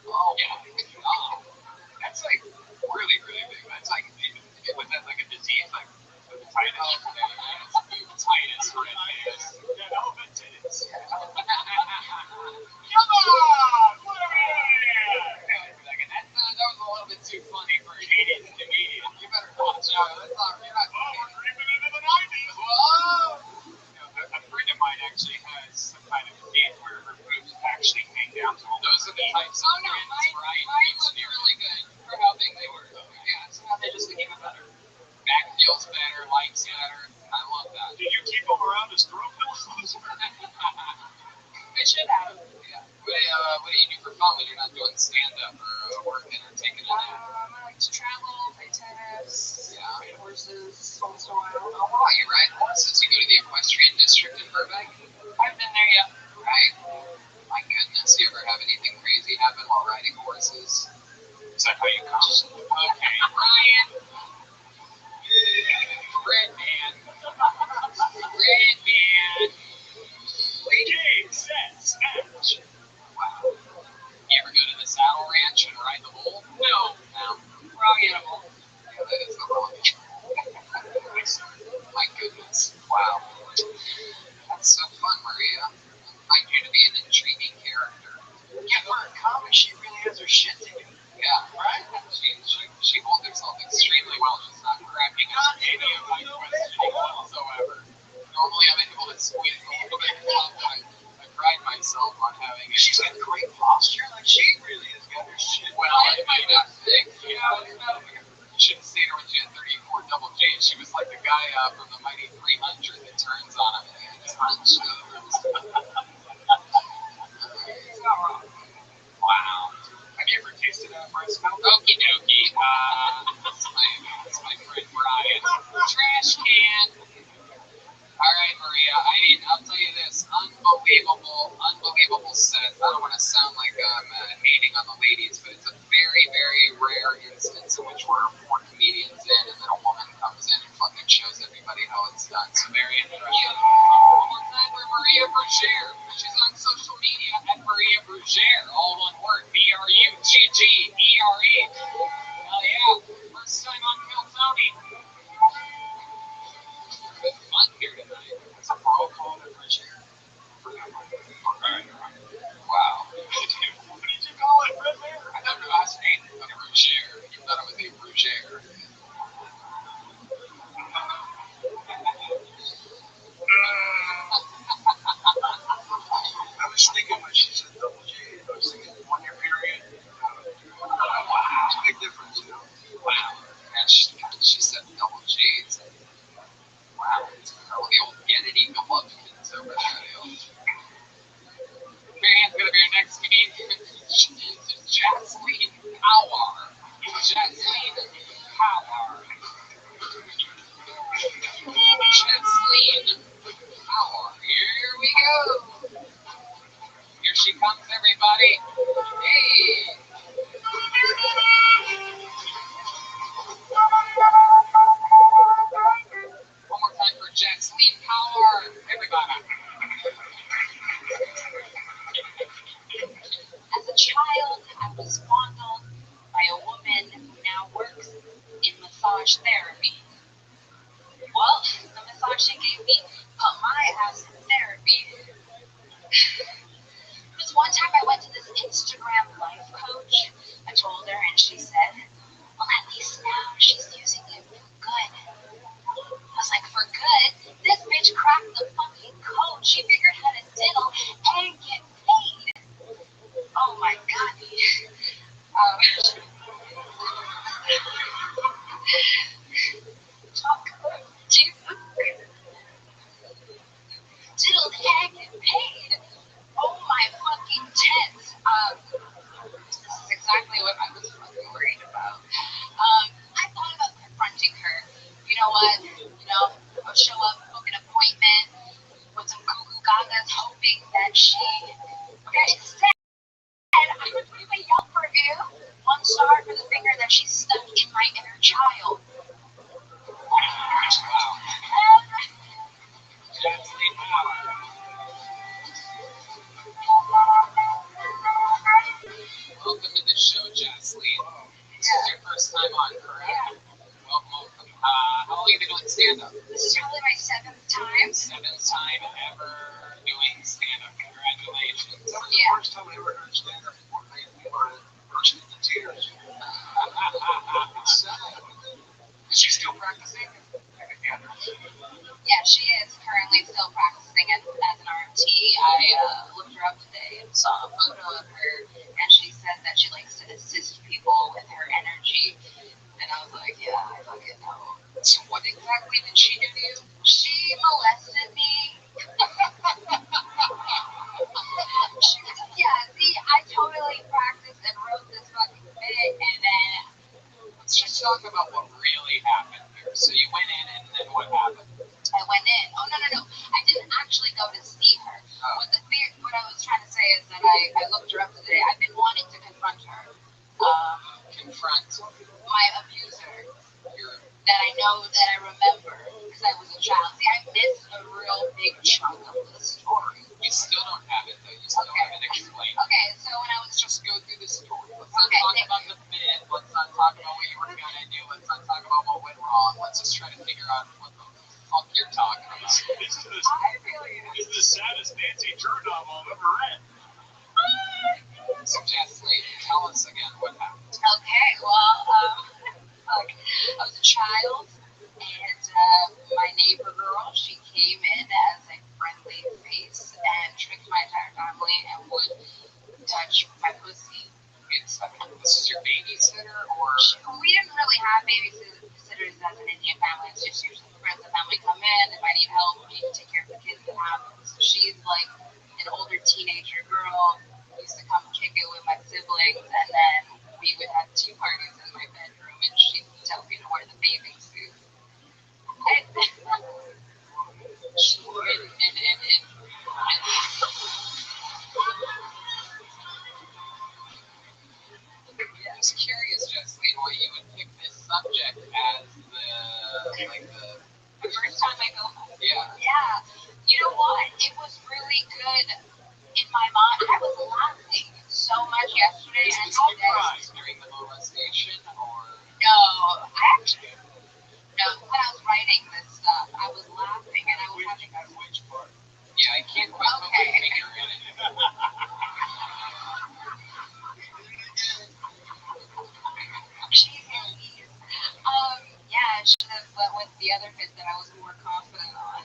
Oh, yeah. Oh, that's like really, really big. That's like, was that like a disease? Like hepatitis? Hepatitis rib. Yeah, elephantitis. Come on! What are we doing here? That was a little bit too funny for an 80s comedian. You better watch out. That's not, you're not. Oh, we're creeping into the 90s. Whoa! A friend of mine actually has some kind of disease where her boobs actually hang down. So Those are the types of Oh no, friends, right? mine looked really good for how big they were. Yeah, so now they just look even better. Back feels better, lights better. I love that. did you keep them around as throw pillows? I should have. Yeah. What do you do for fun when you're not doing stand-up or working or taking a nap? I like to travel, play tennis, Yeah. ride horses once in a while. Oh, wow, you ride horses. You go to the equestrian district in Burbank? I've been there, yeah. Right? My goodness, you ever have anything crazy happen while riding horses? Is that how you come? Okay, Ryan. Red man. Red man. Game, set, smash. Wow. squeeze a little bit more. I pride myself on having. She's got great posture. Like she really is good. Well, I might not think. You shouldn't see her when she had 34 double J's. She was like the guy from the Mighty 300 that turns on him and just hunches. Wow. Have you ever tasted a breast milk? Okie dokie. That's my friend Brian. Trash can. All right, Maria. I mean, I'll tell you this: unbelievable set. I don't want to sound like I'm hating on the ladies, but it's a very, very rare instance in which we're four comedians in, and then a woman comes in and fucking shows everybody how it's done. So very impressive. One more time for Maria Berger. She's on social media at Maria Berger, all one word: BRUGGERE. Hell yeah! First time on Kill Tony. It's fun here tonight. It's a bro called a Berger. Wow. What did you call it, Berger? I never asked me a Berger. You thought it was a Berger. I was thinking when she said double J, I was thinking 1 year period. Wow. It's a big difference, you know? Wow. And she said double J's. Wow. Oh, the old Kennedy Golovkins over there. Marianne's going to be our next comedian. Jasleen Power. Jasleen Power. Jasleen Power. Here we go. Here she comes, everybody. Hey. One more time for Jasleen Power. Everybody. As a child, I was fondled by a woman who now works in massage therapy. Well, the massage she gave me put my ass in therapy. This one time I went to this Instagram life coach. I told her and she said, well, at least now she's using it for good. I was like, for good? This bitch cracked the fucking code. She figured how to diddle and get paid. Oh my god. Jesus. Diddled and get paid. Oh my fucking tits. This is exactly what I was fucking worried about. I thought about confronting her. You know what? I would show up, book an appointment with some goo gagas, hoping that instead, I would leave a Yelp review. 1 star for the finger that she stuck in my inner child. Wow. Jasleen Power. Welcome to the show, Jasleen. This is your first time on, correct? Yeah. Welcome. How long have you been doing stand-up? This is probably my 7th time. 7th time ever doing stand-up. Congratulations. That was Yeah. the first time I ever heard stand-up before. We were bursting into tears. It's sad. Is she still practicing? Yeah, she is currently still practicing as an RMT. I looked her up today and saw a photo of her, and she said that she likes to assist people with her energy. And I was like, yeah, I fucking know. So what exactly did she do to you? She molested me. Yeah, see, I totally practiced and wrote this fucking bit, and then Let's just talk about what really happened here. So you went in, and then what happened? I went in. Oh, no. I didn't actually go to see her. Oh. What I was trying to say is that I looked her up today. I've been wanting to confront her. Confront My abuser. your. That I know, that I remember, because I was a child. See, I missed a real big chunk of the story. You still don't have it, though. You still haven't explained. Okay, so when I was Let's just go through the story. Let's not Okay, talk about the bit. Let's not talk about what you were gonna do. Let's not talk about what went wrong. Let's just try to figure out what the fuck you're talking about. I really This is the saddest Nancy Drew novel I've ever read. So, Jasleen, tell us again what happened. Okay, well, I was a child, and my neighbor girl, she came in as a friend babysitters as an Indian family. It's just usually friends of the family come in. If I need help, I need to take care of the kids that happen. So she's like an older teenager girl. Used to come kick it with my siblings, and then we would have tea parties in my bedroom, and she'd tell me to wear the bathing suit. And, I'm just curious, Jesslyn, why you would pick this subject as the first time I go home. Yeah. Yeah. You know what? It was really good in my mind. I was laughing so much yesterday and today. During the molestation, or No, I actually no. When I was writing this stuff, I was laughing and I was having. which part? Yeah, I can't quite put my finger in it. Jeez. Yeah, I should have went with the other bit that I was more confident on.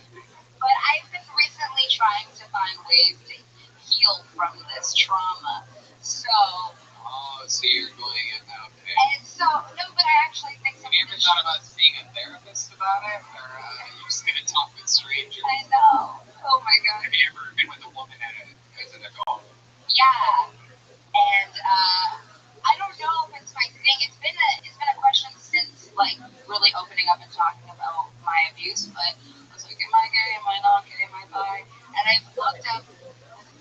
But I've been recently trying to find ways to heal from this trauma. So. Oh, so you're going okay. And so, no, but I actually think Have you ever thought about seeing a therapist about it, or you're just gonna talk with strangers? I know. Oh my god. Have you ever been with a woman as an adult? Yeah. And I don't know if it's my thing. It's been a question since like really opening up and talking about my abuse, but I was like, am I gay? Am I not gay? Am I bi? And I've looked up a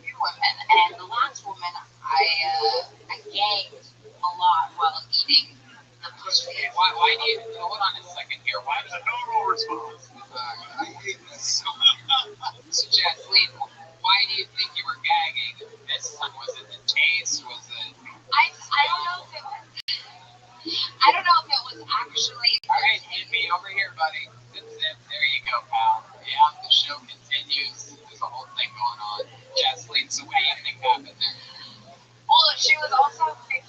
few women, and the last woman I gained a lot while eating the pussy. Why do you hold on a second here? Why does a normal response? I hate this. So Jesslyn, why do you think you were gagging this time? Was it the taste? Was it? I don't know if it was. I don't know if it was actually. All right, hit me over here, buddy. Zip, zip. There you go, pal. Yeah, the show continues. There's a whole thing going on. Jesslyn, so what do you think happened there? Well, she was also 51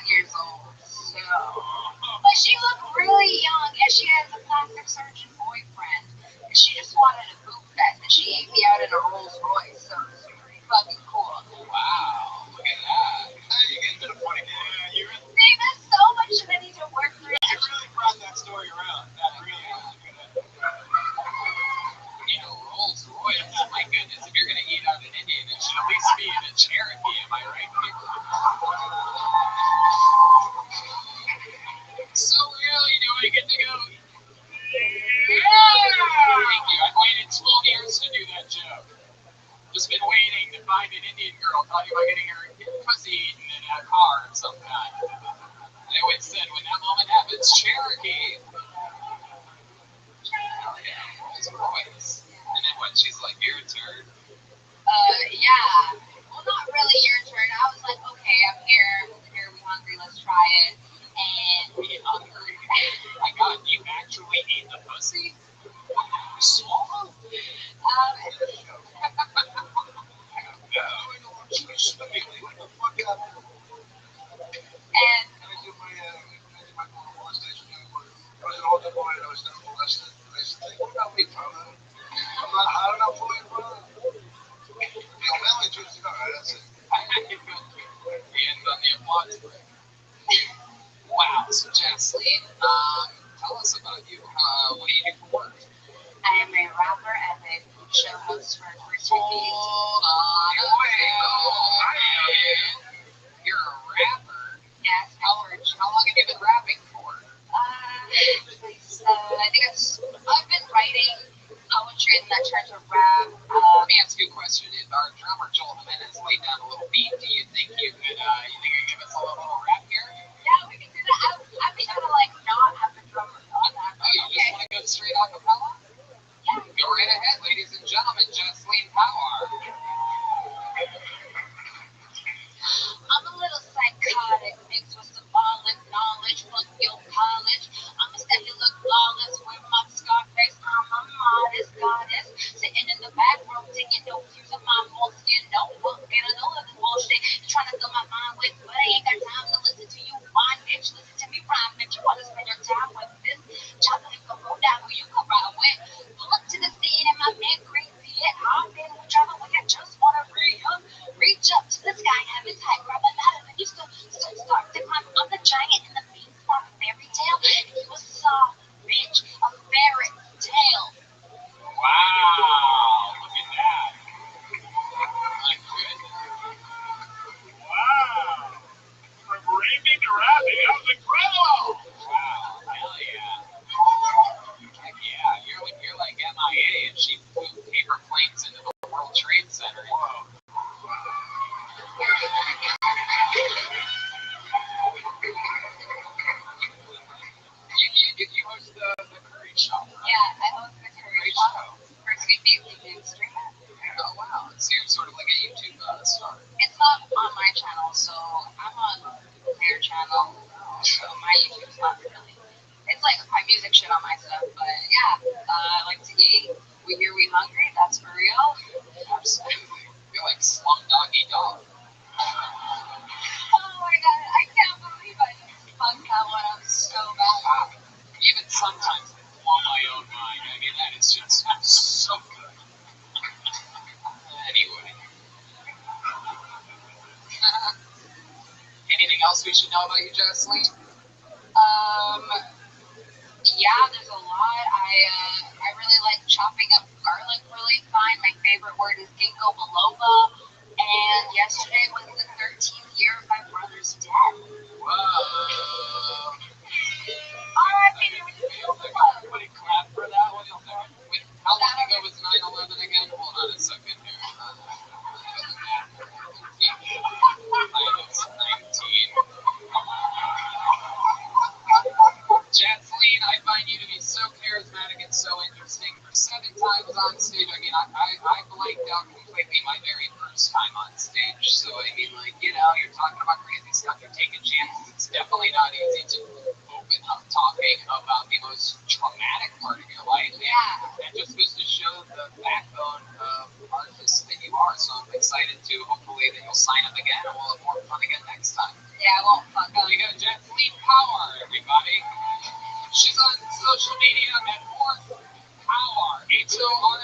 years old, so. But she looked really young, and she has a plastic surgeon boyfriend. And she just wanted a boob fest, and she ate me out in a Rolls Royce, so it was pretty fucking cool. Wow, look at that. You get to the point again. Yeah, you're See, there's so much that I need to work through. You really brought that story around. That really is good. You know, Rolls Royce, my goodness, if you're going to eat out an Indian, it should at least be in a Cherokee, am I right, people? So really, do I get to go? Thank you. I've waited 12 years to do that joke. Just been waiting to find an Indian girl talking about getting her pussy eaten in a car of some kind. I always said, when that moment happens, Cherokee. Hell yeah, Rolls Royce. And then what? She's like, your turn. Yeah. Well, not really your turn. I was like, okay, I'm here. We hungry. Let's try it. And We hungry. My God, you actually ate the pussy? You swallowed? And Wow, so Jesslyn, tell us about you. What do you do for work? I am a rapper and a show host for First Reviews. Hold on. You're a rapper? Yes, How long have you been rapping for? I think I've been writing poetry and that turned to rap. Let me ask you a question. If our drummer Joel Jimenez laid down a little beat, do you think you could give us a little rap here? Yeah, we can do that. I'd be able to like not have the drummer on that. Oh, you just want to go straight a cappella? Yeah. Go right ahead, ladies and gentlemen. Jesslyn Power. I'm a little psychotic, mixed with symbolic knowledge. Fuck your college. I'm a step you look flawless with my scar face. I'm a modest goddess, sitting in the back room taking notes, using my moleskin notebook. And I know this bullshit. You're trying to fill my mind with the Curry Show. Right? Yeah, I host the Curry Great Show show. for Sweet Baby and stream it. Oh wow! So you're sort of like a YouTube star. It's not on my channel, so I'm on their channel. So my YouTube's not really. It's like my music shit on my stuff, but yeah, I like to eat. We hear we hungry. That's for real. Absolutely. You're like Slumdoggy Dog. Oh my god, I can't believe I just fucked that one up so bad. Even sometimes they blow my own mind. I mean, that is just so good. Anyway. Anything else we should know about you, Jocelyn? Yeah, there's a lot. I really like chopping up garlic really fine. My favorite word is ginkgo biloba. And yesterday was the 13th year of my brother's death. Whoa. R.I.P. to the club. Everybody clap for that one. Wait, how long ago was 9/11 again? Hold on a second here. Jacqueline, I find you to be so charismatic and so interesting. For 7 times on stage, I mean, I blanked out completely my very first time on stage. So, I mean, like, you know, you're talking about crazy stuff, you're taking chances. It's definitely not easy to open up talking about the most traumatic part of your life. Yeah. That just goes to show the backbone of artist that you are. So I'm excited to hopefully that you'll sign up again and we'll have more fun again next time. Yeah, I won't fuck up. We got Jacqueline Power, everybody. She's on social media at Horth Power. HORTHPOWAR.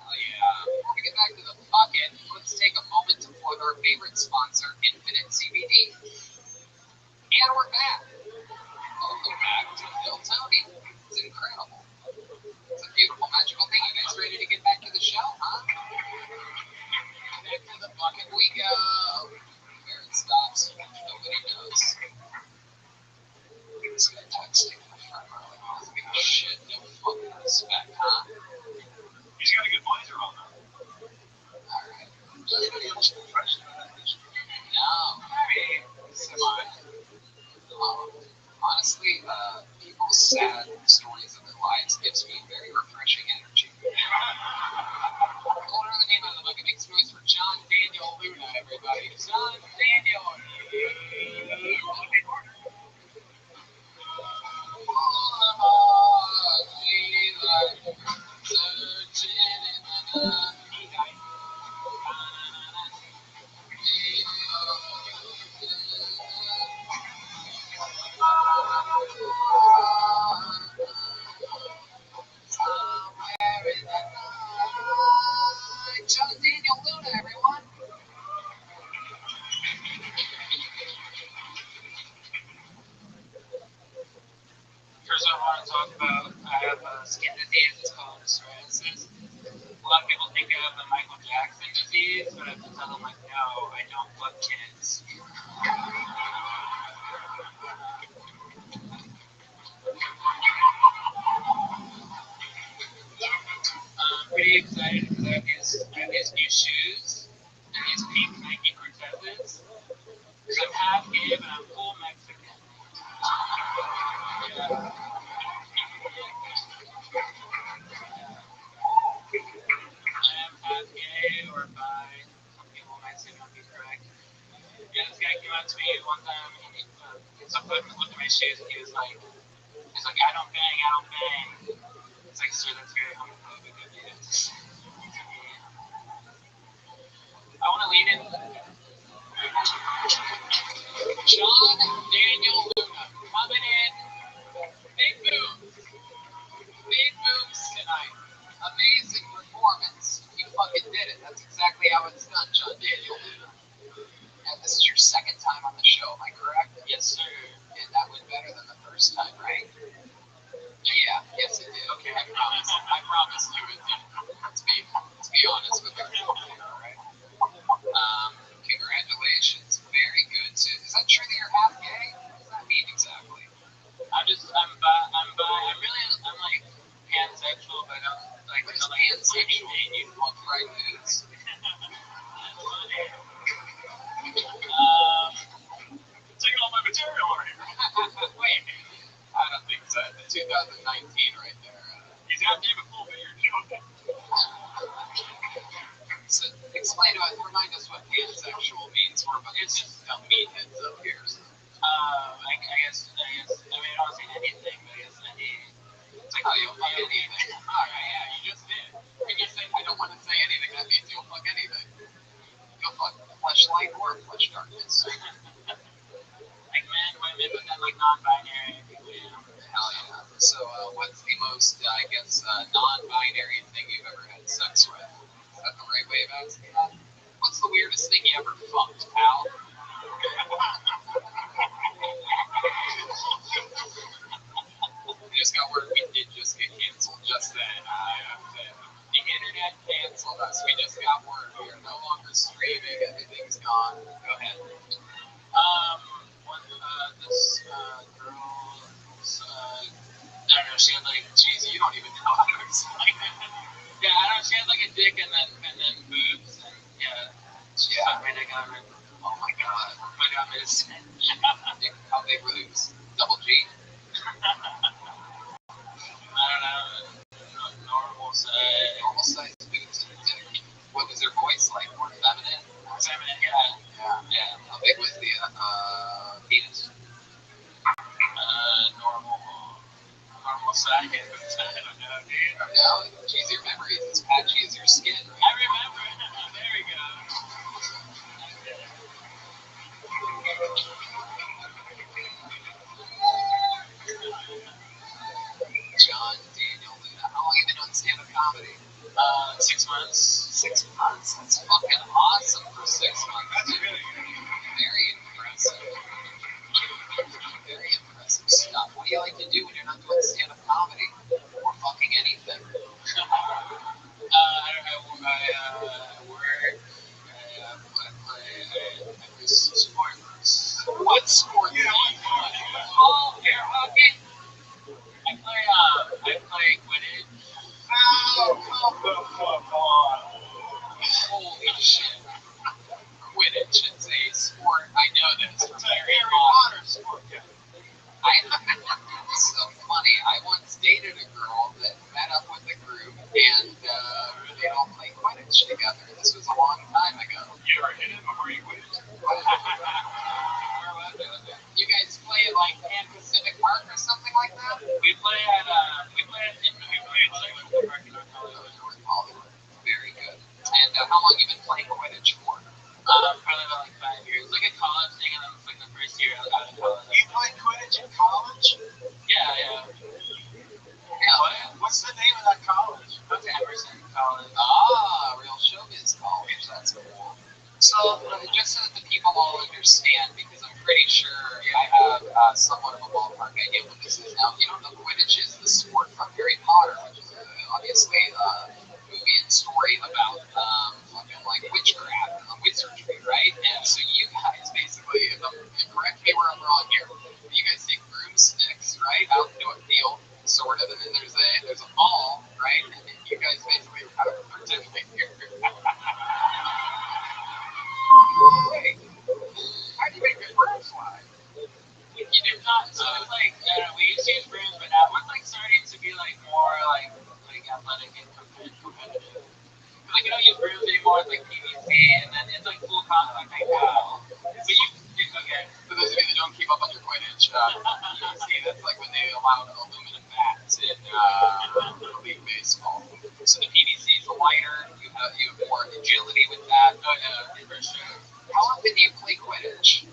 Oh yeah. Before we get back to the bucket, let's take a moment to plug our favorite sponsor, Infinite CBD. And we're back. Welcome back to Bill Tony. It's incredible. It's a beautiful, magical thing. You guys ready to get back to the show, huh? Back to the bucket we go. Where it stops, nobody knows. This guy texting my friend early on. Give a shit, no fucking respect, huh? He's got a good blazer on, though. Alright. Does anybody else professional in that dish? No. I mean, semi. Honestly, people's sad stories of their lives gives me very refreshing energy. What are the name of the bucket? Makes noise for John Daniel Luna, everybody. John Daniel. John Daniel Luna, everyone. First, I want to talk about I have a skin disease. It's called psoriasis. A lot of people think I have the Michael Jackson disease, but I have to tell them, like, no, I don't love kids. I'm pretty excited because I have these new shoes and these pink Nike Cortezes. Because I'm half gay, but I'm full Mexican. Yeah. I am half gay or bi. Some people might say not be correct. Yeah, this guy came up to me one time and he looked at my shoes and he was like, I don't bang, I don't bang. It's like, sir, that's very homophobic of you. I want to lead in. John Daniel Luna coming in. Big moves. Big moves tonight. Amazing performance. You fucking did it. That's exactly how it's done, John Daniel Luna. And this is your second time on the show, am I correct? Yes, sir. And that went better than the first time, right? Yeah, yes it did. Okay, I promise you it did. Let's be honest with everybody, alright? Congratulations. Very good. So, is that true that you're half gay? What does that mean exactly? I'm like pansexual, but I don't like. What is pansexual? you want fried foods? Taking all my material over here. Wait, I don't think so. The 2019 right there. He's got to give a full beard. So explain to us, remind us what pansexual means. We're a bunch of dumb meatheads up here. So. I guess, I mean, I don't say anything, but I guess any. It's like, oh, you'll fuck anything. Alright, yeah, you just did. When you said, I don't want to say anything, that means you'll fuck anything. You'll fuck flesh light or flesh darkness. Like men, women, but then like non-binary people, you know. Hell yeah. So, what's the most, I guess, non-binary thing you've ever had sex with? Is that the right way of asking that? What's the weirdest thing you ever fucked, pal? We just got word we did just get canceled just then. The internet canceled us. We just got word we are no longer streaming. Everything's gone. Go ahead. This girl, I don't know, she had like, Jeez, you don't even know how to explain it. yeah, I don't know, she had like a dick and then boobs, and yeah, she sucked my dick out of her. Oh my god. My god, miss. How big were these? Double G? I don't know, normal size. Normal size boobs and a dick. What was her voice like? More feminine? Feminine, yeah. Yeah. How big was the penis? Normal size. I don't know, dude. No, geez, your memory is as patchy as your skin. Right? I remember. There we go. John Daniel Luna. How long have you been on stand-up comedy? 6 months. 6 months. That's fucking awesome for 6 months. That's really good. Very impressive. Very impressive stuff. What do you like to do when you're not doing stand-up comedy? Or fucking anything? I work. I play sports. What sport do you play? Oh, air hockey. I play Quidditch. Oh, come the fuck on. Holy shit. Quidditch, it's a sport. I know this. It's a Harry Potter sport. Yeah. It's so funny. I once dated a girl that met up with a group and they all played Quidditch together. This was a long time ago. You ever hit him before you quit? You guys play at like Pan Pacific Park or something like that? We play at North Park in North Hollywood. Very good. And how long you been playing Quidditch for? Probably about like 5 years. It's like a college thing, and then it's like the first year out of college. You played Quidditch in college? Yeah. What's the name of that college? What's Emerson College? Ah, real showbiz college. That's cool. So, just so that the people all understand, because I'm pretty sure I have somewhat of a ballpark idea what this is. Now, if you don't know, Quidditch is the sport from Harry Potter, which is obviously a movie and story about fucking like witchcraft and wizardry, right? And so you guys basically, correct me where I'm wrong here, you guys take broomsticks, right, out into a field, sort of, and then there's a ball, right? And then you guys basically are pretending here. Wait, how do you make your broom fly? You do not. So it's like we used to use brooms, but now it's like starting to be like more like athletic and competitive. Like you don't use brooms anymore. It's like PVC, and then it's like full contact. Like wow. But okay. For those of you that don't keep up on your Quidditch, PVC, that's like when they allowed aluminum bats in league baseball. So the PVC is lighter. You have more agility with that. For sure. How often do you play Quidditch?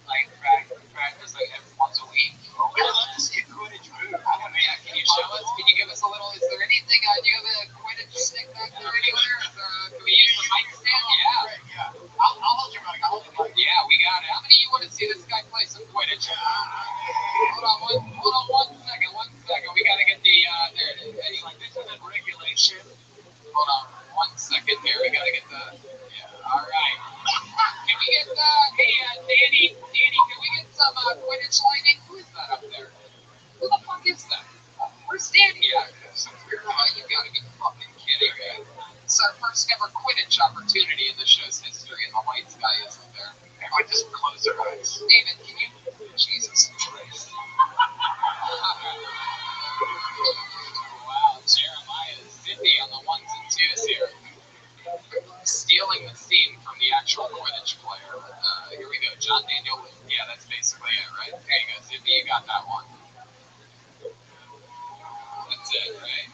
Like practice like once a week. Oh, I'd love to see a Quidditch move. I don't know. Yeah, can you show us? Can you give us a little? Is there anything? Do you have a Quidditch stick back there anywhere? Can we use the mic stand? Yeah. I'll hold your mic. Yeah, we got it. How many of you want to see this guy play some Quidditch? Hold on one second. We gotta get the there it is. Hey, like this is a regulation. Hold on 1 second here. We gotta get the all right. Can we get Danny, can we get some Quidditch lighting? Who is that up there? Who the fuck is that? Where's Danny at? You gotta be fucking first ever Quidditch opportunity in the show's history, and the lights guy isn't there. Everyone just close their eyes. David, can you? Jesus Christ. Wow, Jeremiah is zippy on the ones and twos here. Stealing the scene from the actual Quidditch player. Here we go. John Daniel. Yeah, that's basically it, right? There you go. Zippy, you got that one. That's it, right?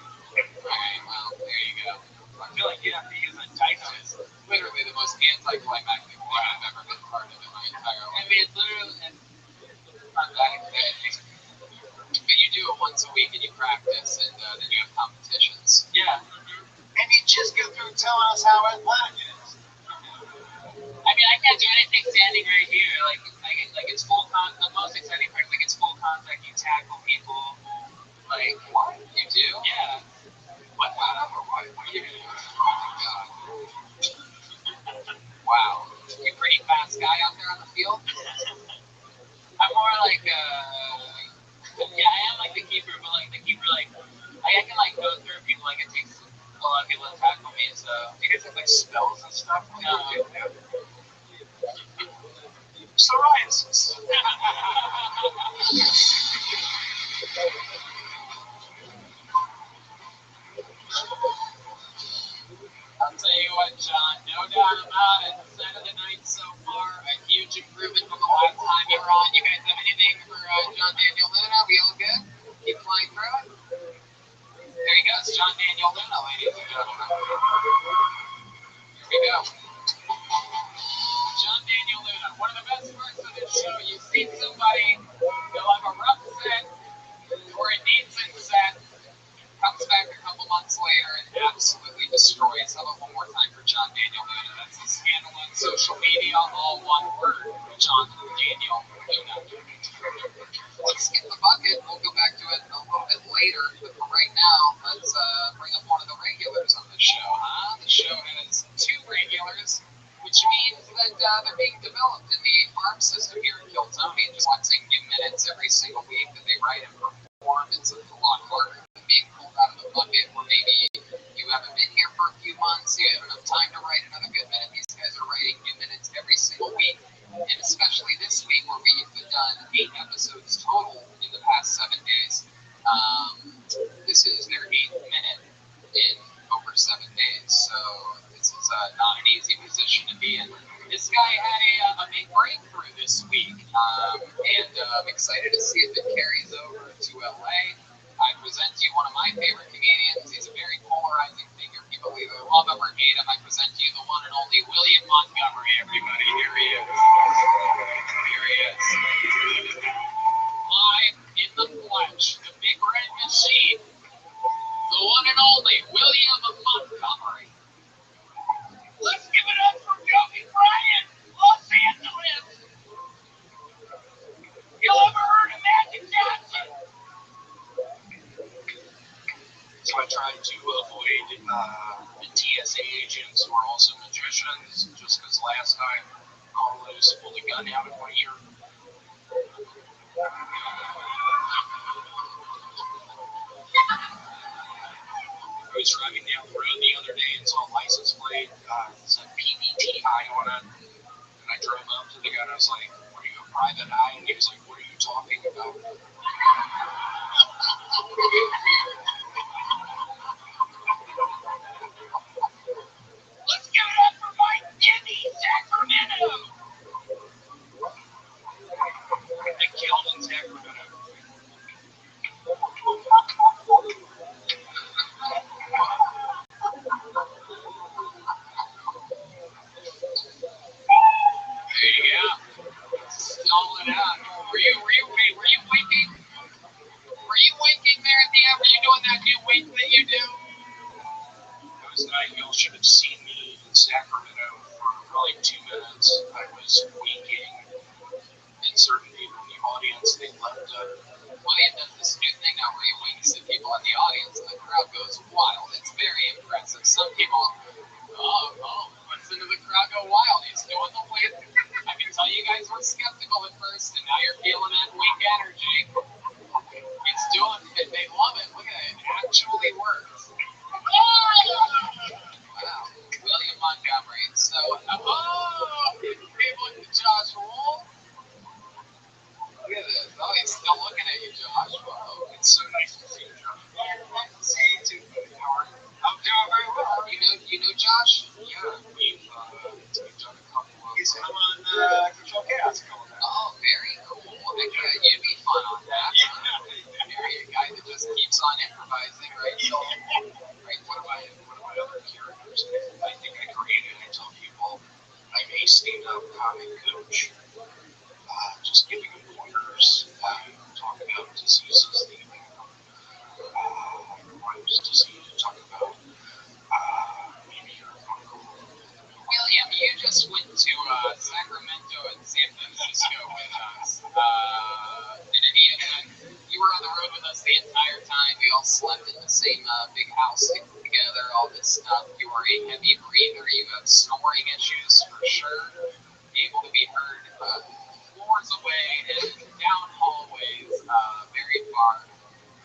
Alright, well, there you go. I feel like you have to use a dynamo. It's literally the most anticlimactic thing I've ever been part of in my entire life. I mean, it's literally Not that exciting. But you do it once a week and you practice, and then you have competitions. yeah. And you just get through telling us how athletic it is. I mean, I can't do anything standing right here. Like it's full contact. The most exciting part is like it's full contact. You tackle people. Like, what? You do? Yeah. What? What do you do? Oh my god. Wow. You a pretty fast guy out there on the field? I'm more like yeah, I am like the keeper, but like the keeper I can like go through people. Like it takes a lot of people to tackle me. So You guys have like spells and stuff. no. Psoriasis. I'll tell you what, John, no doubt about it. Set of the night so far, a huge improvement from the last time you were on. You guys have anything for John Daniel Luna? We all good? Keep flying through it? There he goes, John Daniel Luna, ladies and gentlemen. Here we go. John Daniel Luna, one of the best parts of this show, you see somebody, they'll have a rough set or a decent set, comes back a couple months later and absolutely destroys. How about one more time for John Daniel Luna? That's his handle on social media, all one word, John Daniel Luna. Let's skip the bucket. We'll go back to it a little bit later, but for right now, let's bring up one of the regulars on the show. The show has two regulars, which means that they're being developed in the farm system here in Kiltony, just watching new minutes every single week that they write and perform. It's a lot harder than being pulled out of the bucket, or maybe you haven't been here for a few months, you have enough time to write another good minute. These guys are writing new minutes every single week, and especially this week where we've done 8 episodes total in the past 7 days. This is their 8th minute in over 7 days, so this is not an easy position to be in. This guy had a big breakthrough this week, and I'm excited to see if it carries over to LA. I present to you one of my favorite comedians. He's a very polarizing figure. People either love him or hate him. I present to you the one and only William Montgomery, everybody. Here he is. Here he is. Live in the flesh, the big red machine, the one and only William Montgomery. Let's give it up for Kobe Bryant, Los Angeles. You ever heard of Magic Johnson? So I tried to avoid the TSA agents who are also magicians, just because last time Carlos pulled a gun out of my ear. I was driving down the road the other day and saw a license plate, said PBTI on it, and I drove up to the guy and I was like, "What are you, a private eye?" And he was like, "What are you talking about?" Let's give it up for Mike Indy, Sacramento. They killed in Sacramento. There you go. Stalling out. Were you winking? Were you winking there at the end? Were you doing that new wink that you do? I was not, y'all should have seen me in Sacramento for probably 2 minutes. I was winking at certain people in the audience. They left William does this new thing now where he winks at people in the audience and the crowd goes wild. It's very impressive. Some people, listen to the crowd go wild. He's doing the wink. I can tell you guys were skeptical at first, and now you're feeling that wink energy. It's doing it. They love it. Look at it. It actually works. Wow. stuff. You are a heavy breather. You have snoring issues for sure. Able to be heard floors away and down hallways, very far.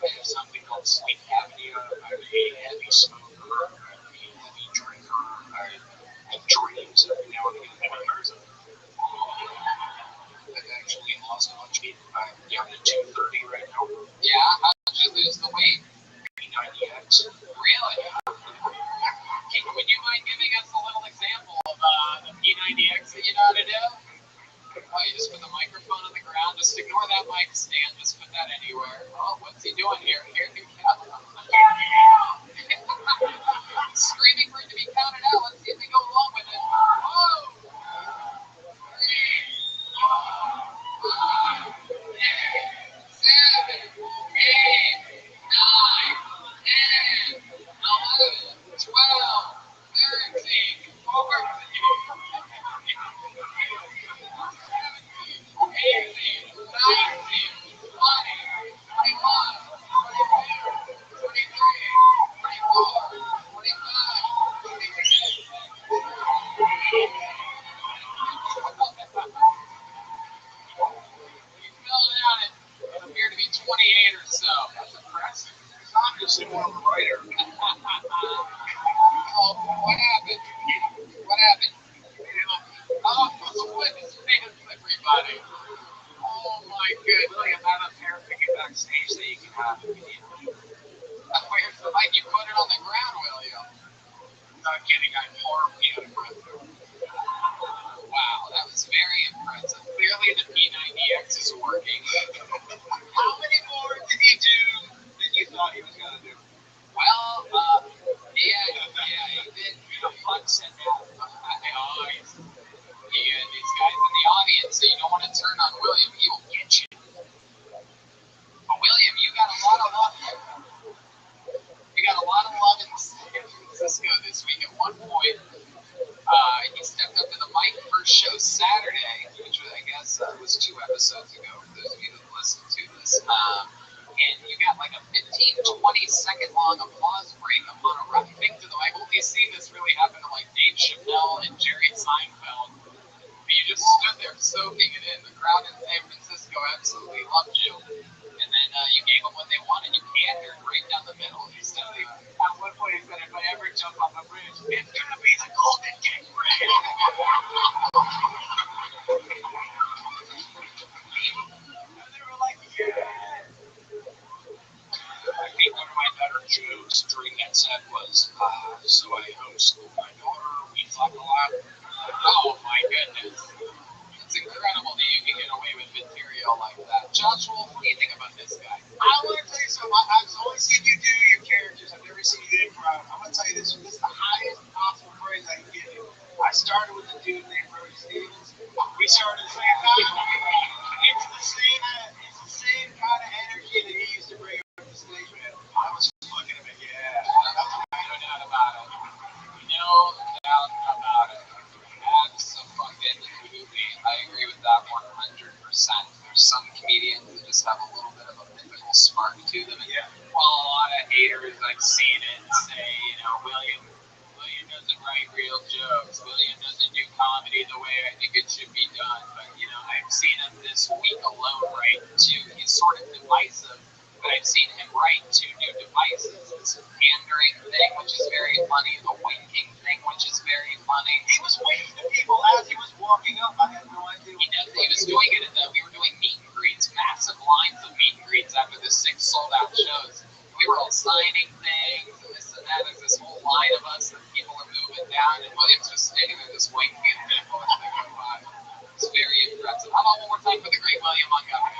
I have something called sleep apnea. I'm a heavy smoker. I'm a heavy drinker. I have dreams every now and again. I've actually lost a bunch of weight. I'm down to 230 right now. Yeah, how did you lose the weight? P90X. Really? Would you mind giving us a little example of the P90X that you know how to do? Oh, you just put the microphone on the ground. Just ignore that mic stand. Just put that anywhere. Oh, what's he doing here? Here he comes. Screaming for it to be counted out. Let's see if they go along with it. Whoa! 7, 8, 9, 10, 11, 12, 13, 28 or so. That's impressive. It's obviously more of a writer. Oh, what happened? What happened? Oh, what is this, everybody? Oh my goodness. Really, I'm not a pair of backstage that you can have if you need one. Where's the mic? You put it on the ground, William. Not kidding, I'm horribly out of breath. Wow, that was very impressive. Clearly the P90X is working. How many more did he do than you thought he was going to do? Well, he did a punch and these guys in the audience, so you don't want to turn on William. He will get you. But William, you got a lot of love. You got a lot of love in San Francisco this week. At one point, he stepped up to the mic first show Saturday, which I guess was 2 episodes ago, for those of you that listened to this. And you got like a 15-20 second long applause break upon a rushing to the mic. I've only seen this really happen to like Dave Chappelle and Jerry Seinfeld. But you just stood there soaking it in. The crowd in San Francisco absolutely loved you. And then you gave them what they wanted. You pandered right down the middle. You said, at one point he said, if I ever jump off a bridge, it's going to be the Golden Gate Bridge. And they were like, yeah. I think one of my better jokes during that set was, so I homeschooled my daughter, we fuck a lot. Oh my goodness. It's incredible that you can get away with material like that. Josh Wolf, what do you think about this guy? I want to tell you something. I've only seen you do your characters. I've never seen you improv. I'm going to tell you this. This is the highest possible praise I can give you. I started with a dude named Brody Stevens. We started at the same time. It's the same kind of energy that he used to bring up the stage, man. I was looking at him, yeah. No doubt about it. No doubt about it. Absolutely. I agree with that 100%. There's some comedians that just have a little bit of a mythical spark to them. And while a lot of haters, I've seen it say, William doesn't write real jokes. William doesn't do comedy the way I think it should be done. But, I've seen him this week alone write two. He's sort of divisive, but I've seen him write 2 new devices. This pandering thing, which is very funny. The winking thing, which is very funny. He was winking to people as he was walking up. I had no idea. He was doing it we were doing meet and greets, massive lines of meet and greets after the 6 sold out shows. We were all signing things and this and that. There's this whole line of us and people are moving down and William's just standing there just winking at people as they go by. It's very impressive. How about one more time for the great William Montgomery?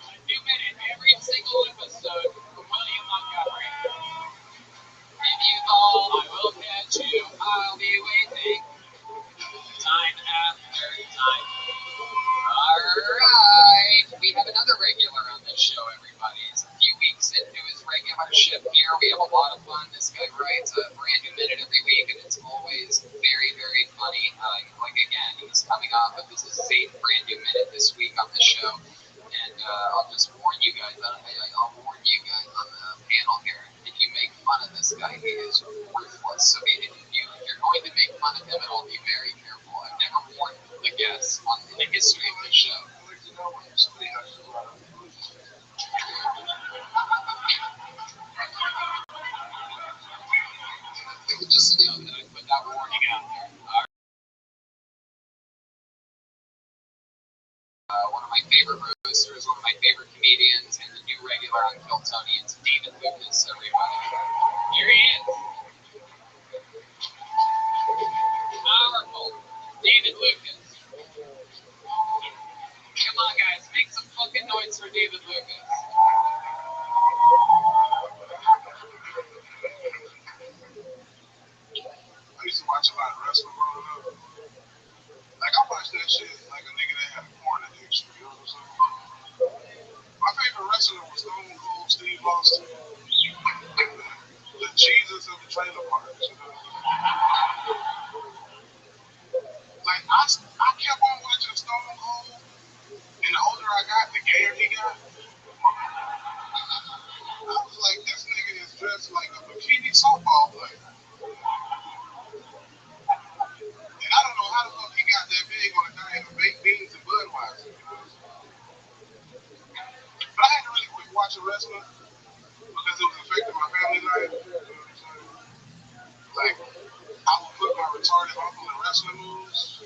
A new minute every single episode from William Montgomery. If you call, I will catch you. I'll be waiting. Time after time. Alright. We have another regular on this show, everybody. He's a few weeks into his regular shift here. We have a lot of fun. This guy writes a brand new minute every week, and it's always very, very funny. Again, he's coming off of his 8th brand new minute this week on the show. And I'll just warn you guys, I'll warn you guys on just know that I put that warning out there. One of my favorite roasters, one of my favorite comedians, and the new regular on Kill Tony. It's David Lucas, everybody. Here he is. Powerful. David Lucas. Come on, guys. Make some fucking noise for David Lucas. I used to watch a lot of wrestling growing up. Like, I watched that shit like a nigga that had a porn addiction, you know what I'm saying? My favorite wrestler was Stone Cold Steve Austin. The Jesus of the trailer parks, you know? Like, I kept on watching Stone Cold, and the older I got, the gayer he got. I was like, this nigga is dressed like a bikini softball player. And I don't know how the fuck he got that big on a diet of baked beans and Budweiser, you know? But I had to really quit watching wrestling because it was affecting my family life. You know what I'm saying? Like, I would put my retarded uncle in wrestling moves.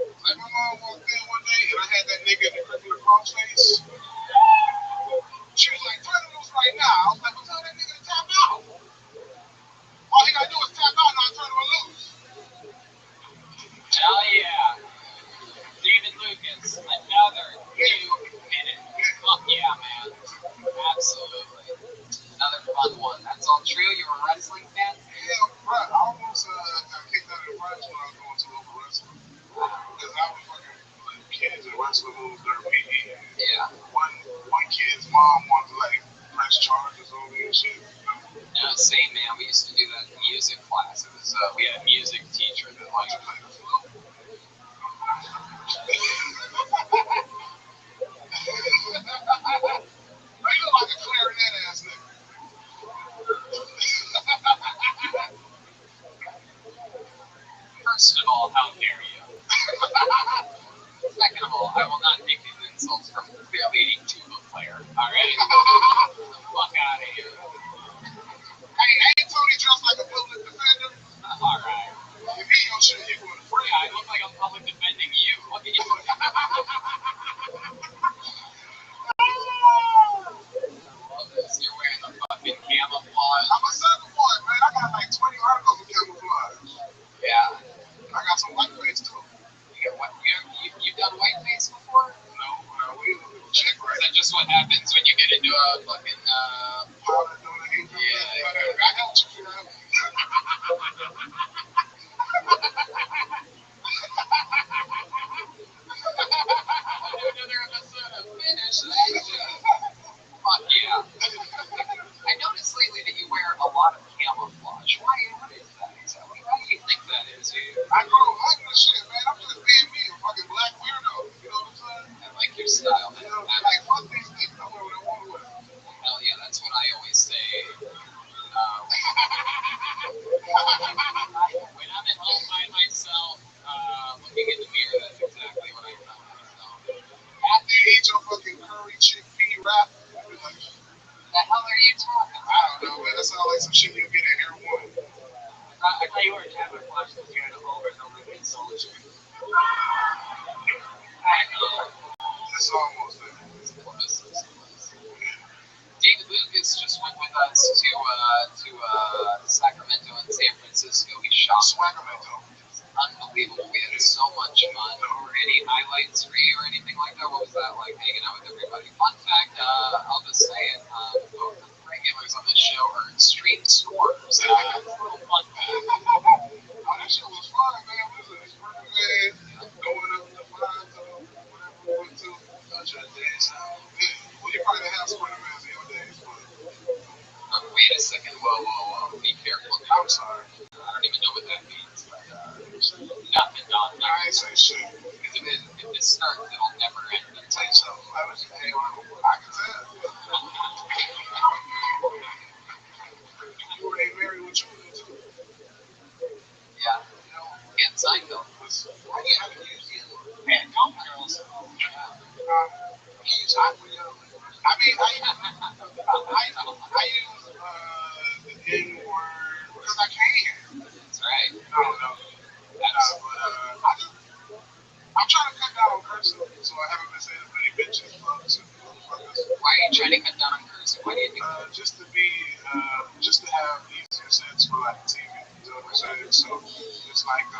Like, my mom walked in one day and I had that nigga in the crippler crossface. She was like, turn him loose right now. I was like, well, tell that nigga to tap out. All he gotta do is tap out and I'll turn him loose. Hell yeah. David Lucas, another new minute. Fuck yeah, man. Absolutely. Another fun one. That's all true. You're a wrestling fan? Yeah, bro. I almost got kicked out of the fights when I was going to local wrestling. Because I was fucking putting kids in wrestling moves during PE. Yeah. One kid's mom wanted to, like, press charges on me and shit. No, same, man. We used to do that in music class. It was, we had a music teacher that, like, You look like a clarinet ass nigga. first of all, how dare you? Second of all, I will not take these insults from a clearly a tuba player. Alright? Get the fuck out of here. Hey, ain't Tony dressed like a public defender? Alright. If he don't shit, he going to free. Yeah, I look like I'm public defending you. Look at you. You're wearing the fucking camouflage. I'm a sucker for it, man. I got like 20 articles of camouflage. Yeah. I got some whiteface too. You've done whiteface before? No, we check right. Is that just what happens when you get into a fucking powder doing the heat? Yeah. I helped you, you know. Another episode of Finish Action. Fuck yeah. I noticed lately that you wear a lot of camouflage. What is that exactly? Why do you think that is? I grow up this shit, man. I'm just being me, a fucking black weirdo. You know what I'm saying? I like your style, man. You know, like, fuck these niggas. I wear what I want to wear. Hell yeah, that's what I always say. When I'm at home by myself, looking in the mirror, that's exactly what I tell myself. After you eat your fucking curry chickpea wrap, you'll be like, The hell are you talking about? I don't know, man. That sounds like some shit you'll get at Air One. I thought you were a camouflage because you're in a over and over again soldier. I know. It's almost there. It's close. David Lucas just went with us to Sacramento and San Francisco. He shot Swagamento. unbelievable. We had so much fun. Or any highlights for you or anything like that? What was that like, hanging out with everybody? Fun fact, I'll just say it, both of the regulars on this show are extreme scorers. It's a little fun. Oh, that shit was fun, man. We was in the spring, man. Going up the five to whatever we went to. Touch your days out. Well, you probably didn't have Spider-Man in your days, but. Wait a second. Whoa. Be careful. Dude. I'm sorry. I don't even know what that means. But, nothing, dog. I ain't say shit. Because if this starts, it'll never end. Let me tell you something. I can tell. You already married with you, too. Yeah. Get psycho. Why do you have to use the N-word? Man, come girls. He's hot with you. I mean, I I haven't been saying as many bitches, fucks, and motherfuckers. Why are you trying to cut down on cursing? Why do you think? Just to have easier sense for like TV. You know what I'm saying? So it's like the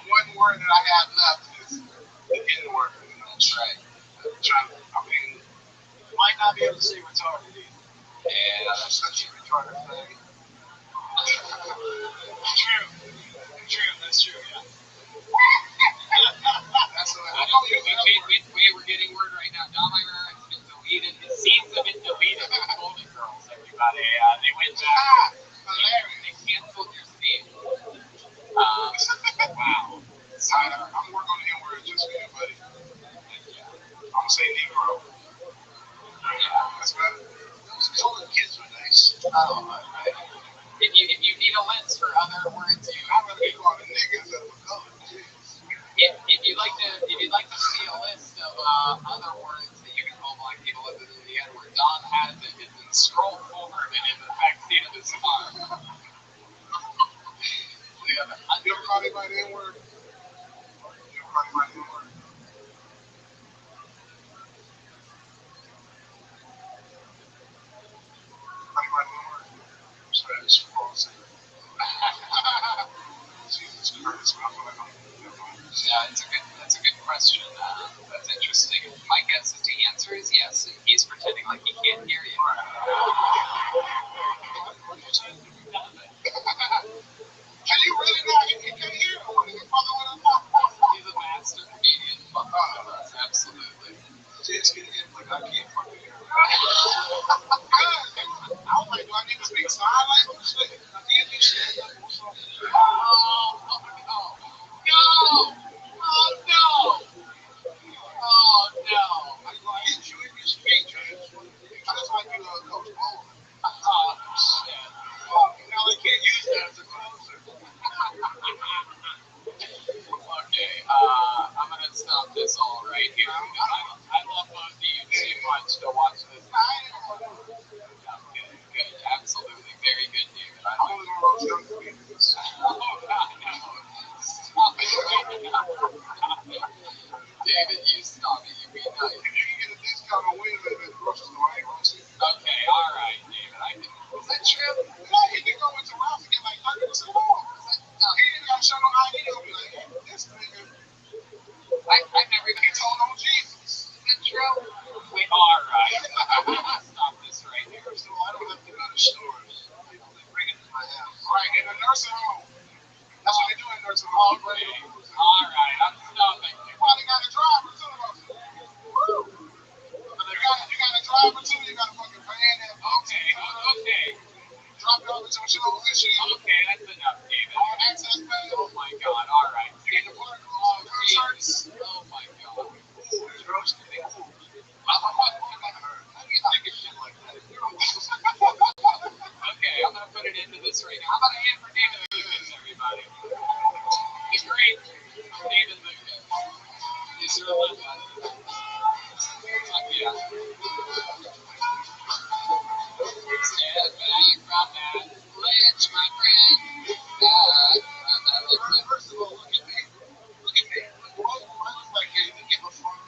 one word that I have left is the N word. You know, That's right. I mean, you might not be able to say retarded either. Yeah, That's such a retarded thing. True, that's true, yeah. That's what I know you. Wait, we're getting word right now. Dahmer has been deleted. The scenes have been deleted from Golden Girls, everybody. They went back. They canceled your scene. Wow. I'm working on the N word just for you, buddy. Yeah. I'm gonna say Negro. That's better. Those colored kids were nice. Oh, right. If you need a list for other words, I'd rather be called a nigga instead of a colored. if you'd like to see a list of other words that you can call black people other than the N word, Don has it. It's in scroll folder and in the backseat of his car. You ever call anybody the N word? You ever call anybody the N word? Anybody the N word? Spanish for all Jesus Christ, I feel like I'm. Yeah, that's a good question. That's interesting. My guess is the answer is yes, and he's pretending like he can't hear you. Can you really not? You can't hear him when he's fucking with us. He's a master comedian. Fucking with us, absolutely. Just get him like I can't fucking hear him. I was like, do I need to speak sign language? Shit. I can't do shit. Oh no! I get you in your speech, man. I just like you Coach Bowler. Oh shit! Now they can't use that as a closer. Okay, I'm gonna stop this all right here. I love both of you too much to watch this. Good, absolutely, very good, David. I'm only gonna roast young comedians. Oh God, no! Stop it right now! David, you stop it. You be nice. If you can get a discount on wings at the grocery store, I ain't roasting. Okay, all right, David. Is that true? Yeah, he can go into Ralph and get like 30% off. No, He ain't gotta show no ID. He'll be like, hey, this nigga, I've never he told on Jesus. Is that true? Wait, all right. Stop this right here. So I don't have to go to stores. People they bring it to my house. Right, in a nursing home. That's what they do in nursing homes. Okay, all right. I'm stopping. You probably got a driver too. You got a driver too. You got a fucking van that. Okay. Drop it off at your shows and shit. Okay, that's enough, David. All access pay. Oh my God! All right. You get the park concerts. Oh my God. It's roasted. Okay, I'm gonna put it into this right now. How about a hand for David Lucas, everybody? The great David Lucas. He's really good. Yeah. Stand back from that ledge, my friend. First of all, look at me. Look at me. Why look like you even give a fuck?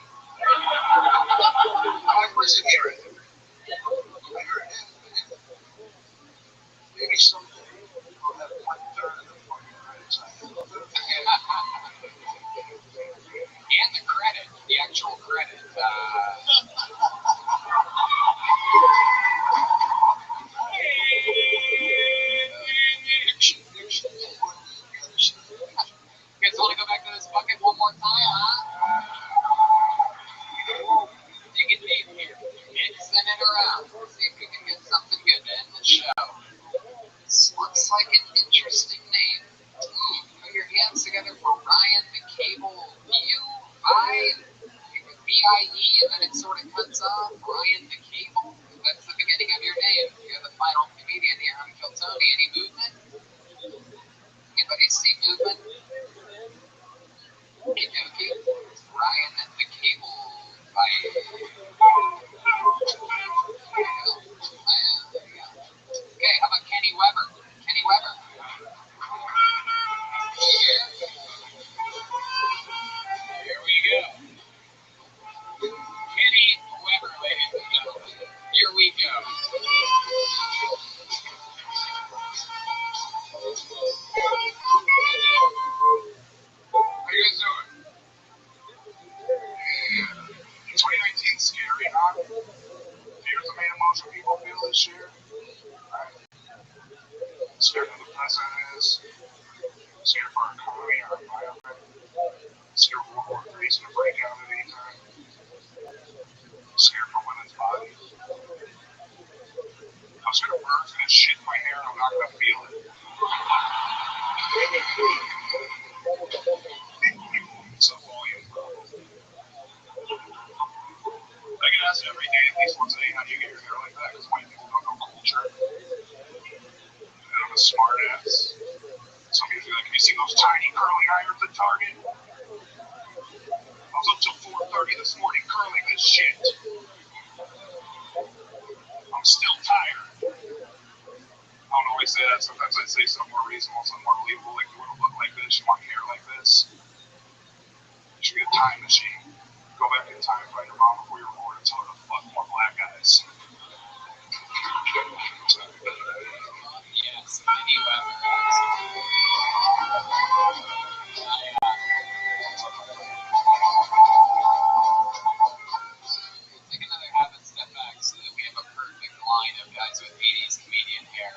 I'm a person here. I heard him. Maybe someday I'll have 1/3 of the fucking credits I have. And the credit, the actual credit. You guys want to go back to this bucket one more time, huh? You can leave here. Mixing it around. See if we can get something good to end the show. This looks like an interesting name. Put your hands together for Ryan McCable. B-I-E, and then it sort of cuts off. Ryan McCable. That's the beginning of your name. You're the final comedian here on Kill Tony. Any movement? Anybody see movement? Okey-dokey. Ryan McCable. Okay, how about Kenny Weber? Kenny Weber. emotion people feel this year. Right? Scared of the president is. Scared for our economy, our environment. Scared World War III is going to break out at any time. Scared for women's bodies. I'm scared a bird's going to shit in my hair and I'm not going to feel it. It's a volume problem. I get asked every day, at least once a day, how do you get your hair like that? Because white people don't know culture. And I'm a smart ass. Some people be like, have you seen those tiny curly irons at Target? I was up till 4:30 this morning curling this shit. I'm still tired. I don't always say that. Sometimes I say something more reasonable, something more believable, like you want to look like this, you want hair like this. You should get a time machine. Go back in time, find your mom before you were born and tell her to fuck more black guys. Yes, anyway. Take another half a step back so that we have a perfect line of guys with 80s comedian hair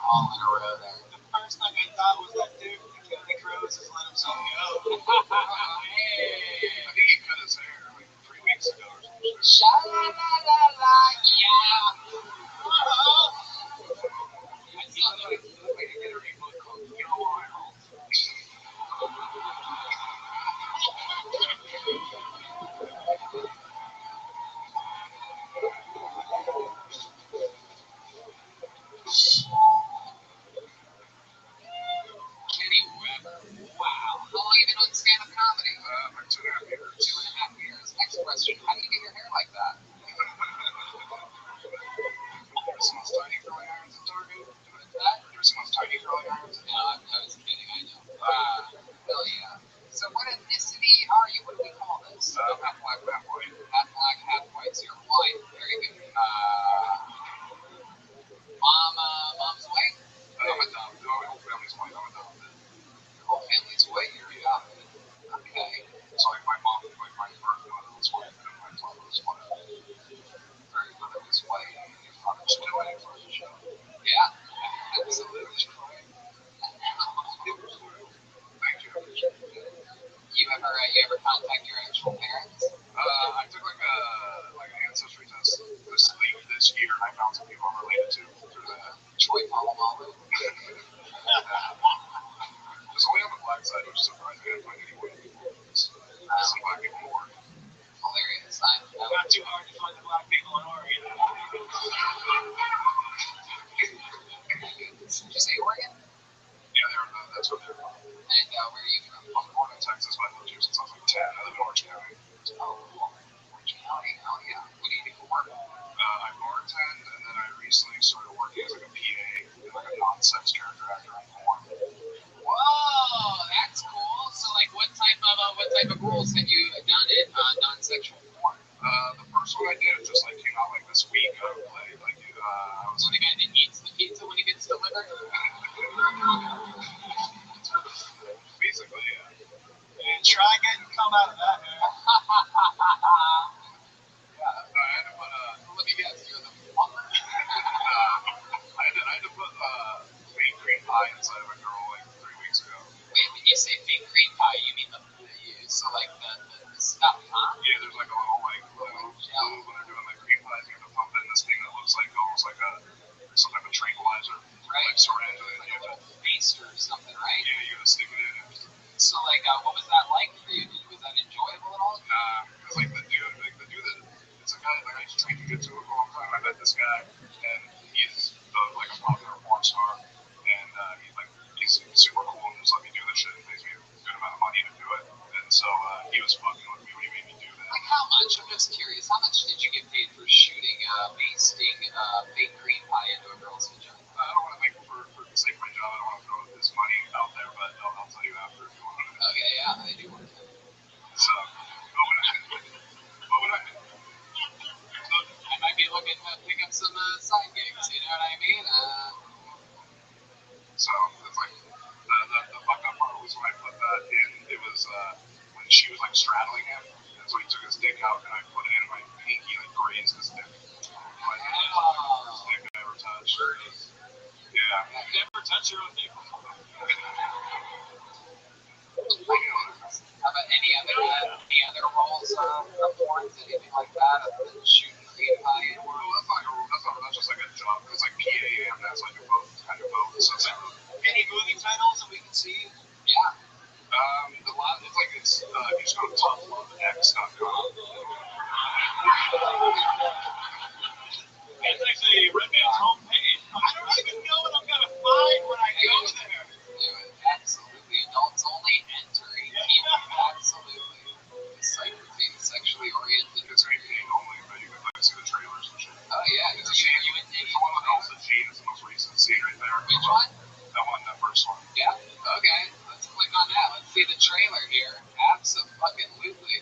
all in a row there. The first thing I thought was that dude from the County Crows has let himself go. I think he cut his hair like 3 weeks ago or something. Sha-la-la-la-la, yeah. I saw that like a interview book called You're Wild. Kenny Webber. Wow. How long have you been on stand-up comedy? Like 2.5 years. 2.5 years. Next question. How do you get your hair like that? Ever seen those tiny curling irons at Target? That? Ever seen those tiny curling irons? No, I was kidding. I know. Hell yeah. So what ethnicity are you? What do we call this? Half black, half white. Half black, half white. So you're white. Very good. Mom's white? I'm adopted. My whole family's white. I'm adopted. Your whole family's white. You're adopted. Okay. So like my mom, like my birth mother was white, and my father was white. Very mother was white. And your father was Still white. waiting for the show. Yeah. Absolutely. Thank you. I appreciate it. You ever contact your actual parents? I took like an ancestry test this year, and I found some people I'm related to through that. Troy Polamalu. There's only on the black side, which is surprising. I didn't find any white people. Some black people in Oregon. Hilarious. Not too hard to find the black people in Oregon. Did you say Oregon? Yeah, that's what they're from. And where are you from? I'm born in Texas, but I lived here since I was like 10. I live in Orange County. Oh, Orange County. Oh, yeah. What do you do for work? I bartend, and then I recently started working as like a PA and like a non-sex character actor on porn. Whoa, that's cool. So, like, what type of roles have you done in non-sexual porn? The first one I did just like came out like this week. I played like I was So the guy that eats the pizza when it gets delivered? basically, yeah. And try getting come out of that hair. Yeah. I had to put Let me guess, you're the plumber? I had to put fake cream pie inside of a girl like 3 weeks ago. Wait, when you say fake cream pie, you mean the stuff, huh? Yeah, there's like a little like glue when they're doing like cream pies. You have to pump in this thing that looks like almost like some type of tranquilizer, Right. like syringe. Like a little paste or something, right? Yeah, you gotta stick it in. So, like, what was that like for you? Was that enjoyable at all? Because like the dude that it's a guy that I used to train jiu-jitsu with for a long time. I met this guy, and he's like a popular porn star, and he's super cool and just let me do this shit and pays me a good amount of money to do it. And so he was fucking with me when he made me do that. Like, how much? I'm just curious. How much did you get paid for shooting, pasting fake cream pie into a girl's vagina? I don't want to make for the sake of my job. I don't want to throw this money out there, but I'll tell you after if you want to. Okay, yeah, I do want to. So, I might be looking to pick up some side gigs, you know what I mean? So it's like the fucked up part was when I put that in. It was when she was like straddling him, and And so he took his dick out and I put it in my pinky, like grazed his dick. Like, his dick I never touched. Yeah. Never touch your own dick. How about any other roles of porns, anything like that, other than shooting cream pie? Well, that's just like a job. It's like PAM, that's like a boat, kind of boat. So it's like, Any movie titles that we can see? Yeah. the lot, it's like it's, you just go to toughlovex.com. It's actually Redman's homepage. I don't even know what I'm gonna find when I go there. Absolutely. Adults only enter 18. Absolutely. This site contains sexually oriented. It's 18 only, but you can like see the trailers and shit. Oh, yeah. It's a scene. It's the one with Elsa G. It's the most recent scene right there. Which one? That one, that first one. Yeah. Okay. Let's click on that. Let's see the trailer here. Absolutely.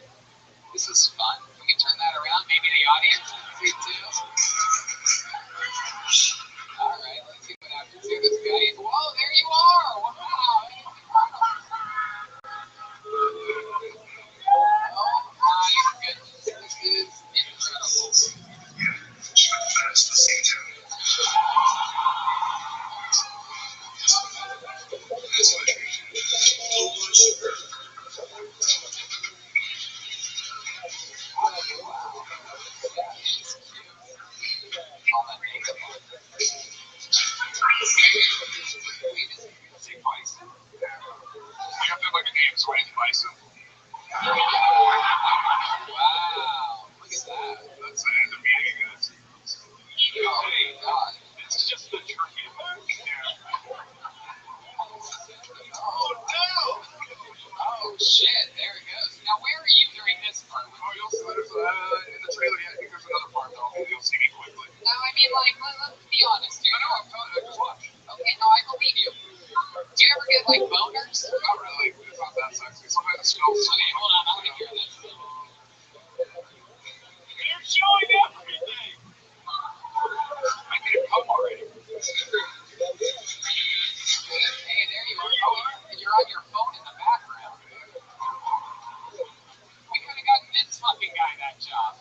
This is fun. Can we turn that around? Maybe the audience can see too. All right. Let's see what happens here. This guy. Whoa, there you are. Wow. Oh my goodness. This is incredible. That's the scene too. I have to have like a name, so I need Bison. Wow, look at that. That's the end of meeting, guys. Oh my god. This is just the turkey part. Oh no! Oh shit, there it goes. Now where are you during this part? Oh, you'll see there's in the trailer, yeah, I think there's another part though. You'll see me quickly. No, I mean like, let's be honest here. I know, I'm telling you, I just watched. Okay, no, I believe you. Do you ever get like boners? Not really, it's not that sexy. Sometimes it smells. Okay, hold on, I want to hear this. You're showing everything. I need to come already. Hey, there you are. Oh, you're on your phone in the background. We could have gotten this fucking guy that job.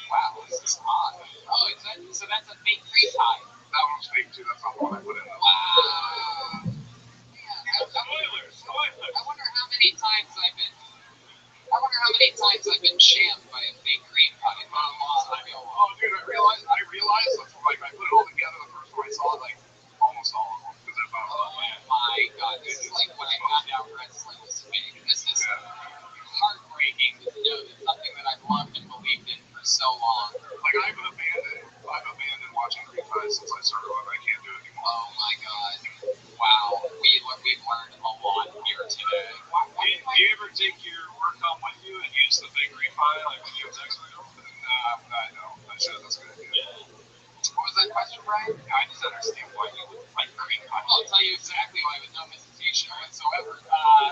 Wow, this is hot. Oh, so that's a fake cream pie. That one's fake too, that's not the one I put in though. Wow. Spoilers. I wonder how many times I've been shammed by a fake cream pie. Oh, dude, I realized like I put it all together the first time I saw it, like almost all of them. Oh my god, this is like when I found out wrestling was fake. This is heartbreaking to know that something that I've loved and believed in for so long. Like I've abandoned watching cream pies since I started it. I can't do it anymore. Oh my god. Wow. We've learned a lot here today. Do you ever take your work home with you and use the fake cream pie like when you have sex with a girl? I know. That's a good idea. What was that question, Brian? I just understand why you would like cream pie. I'll tell you exactly why with no hesitation whatsoever.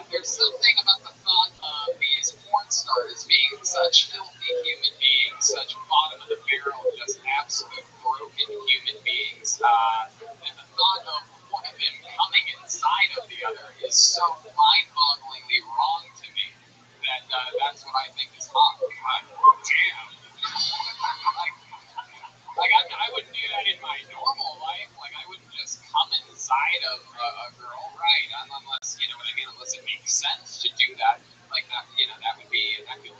There's something about the thought of these porn stars being such filthy human beings, such bottom of the barrel, just absolute broken human beings. And the thought of one of them coming inside of the other is so mind-bogglingly wrong to me that that's what I think is hot. Damn. Like I wouldn't do that in my normal life. Like I wouldn't just come inside of a girl, right? Unless, you know what I mean, unless it makes sense to do that. Like that, you know, that could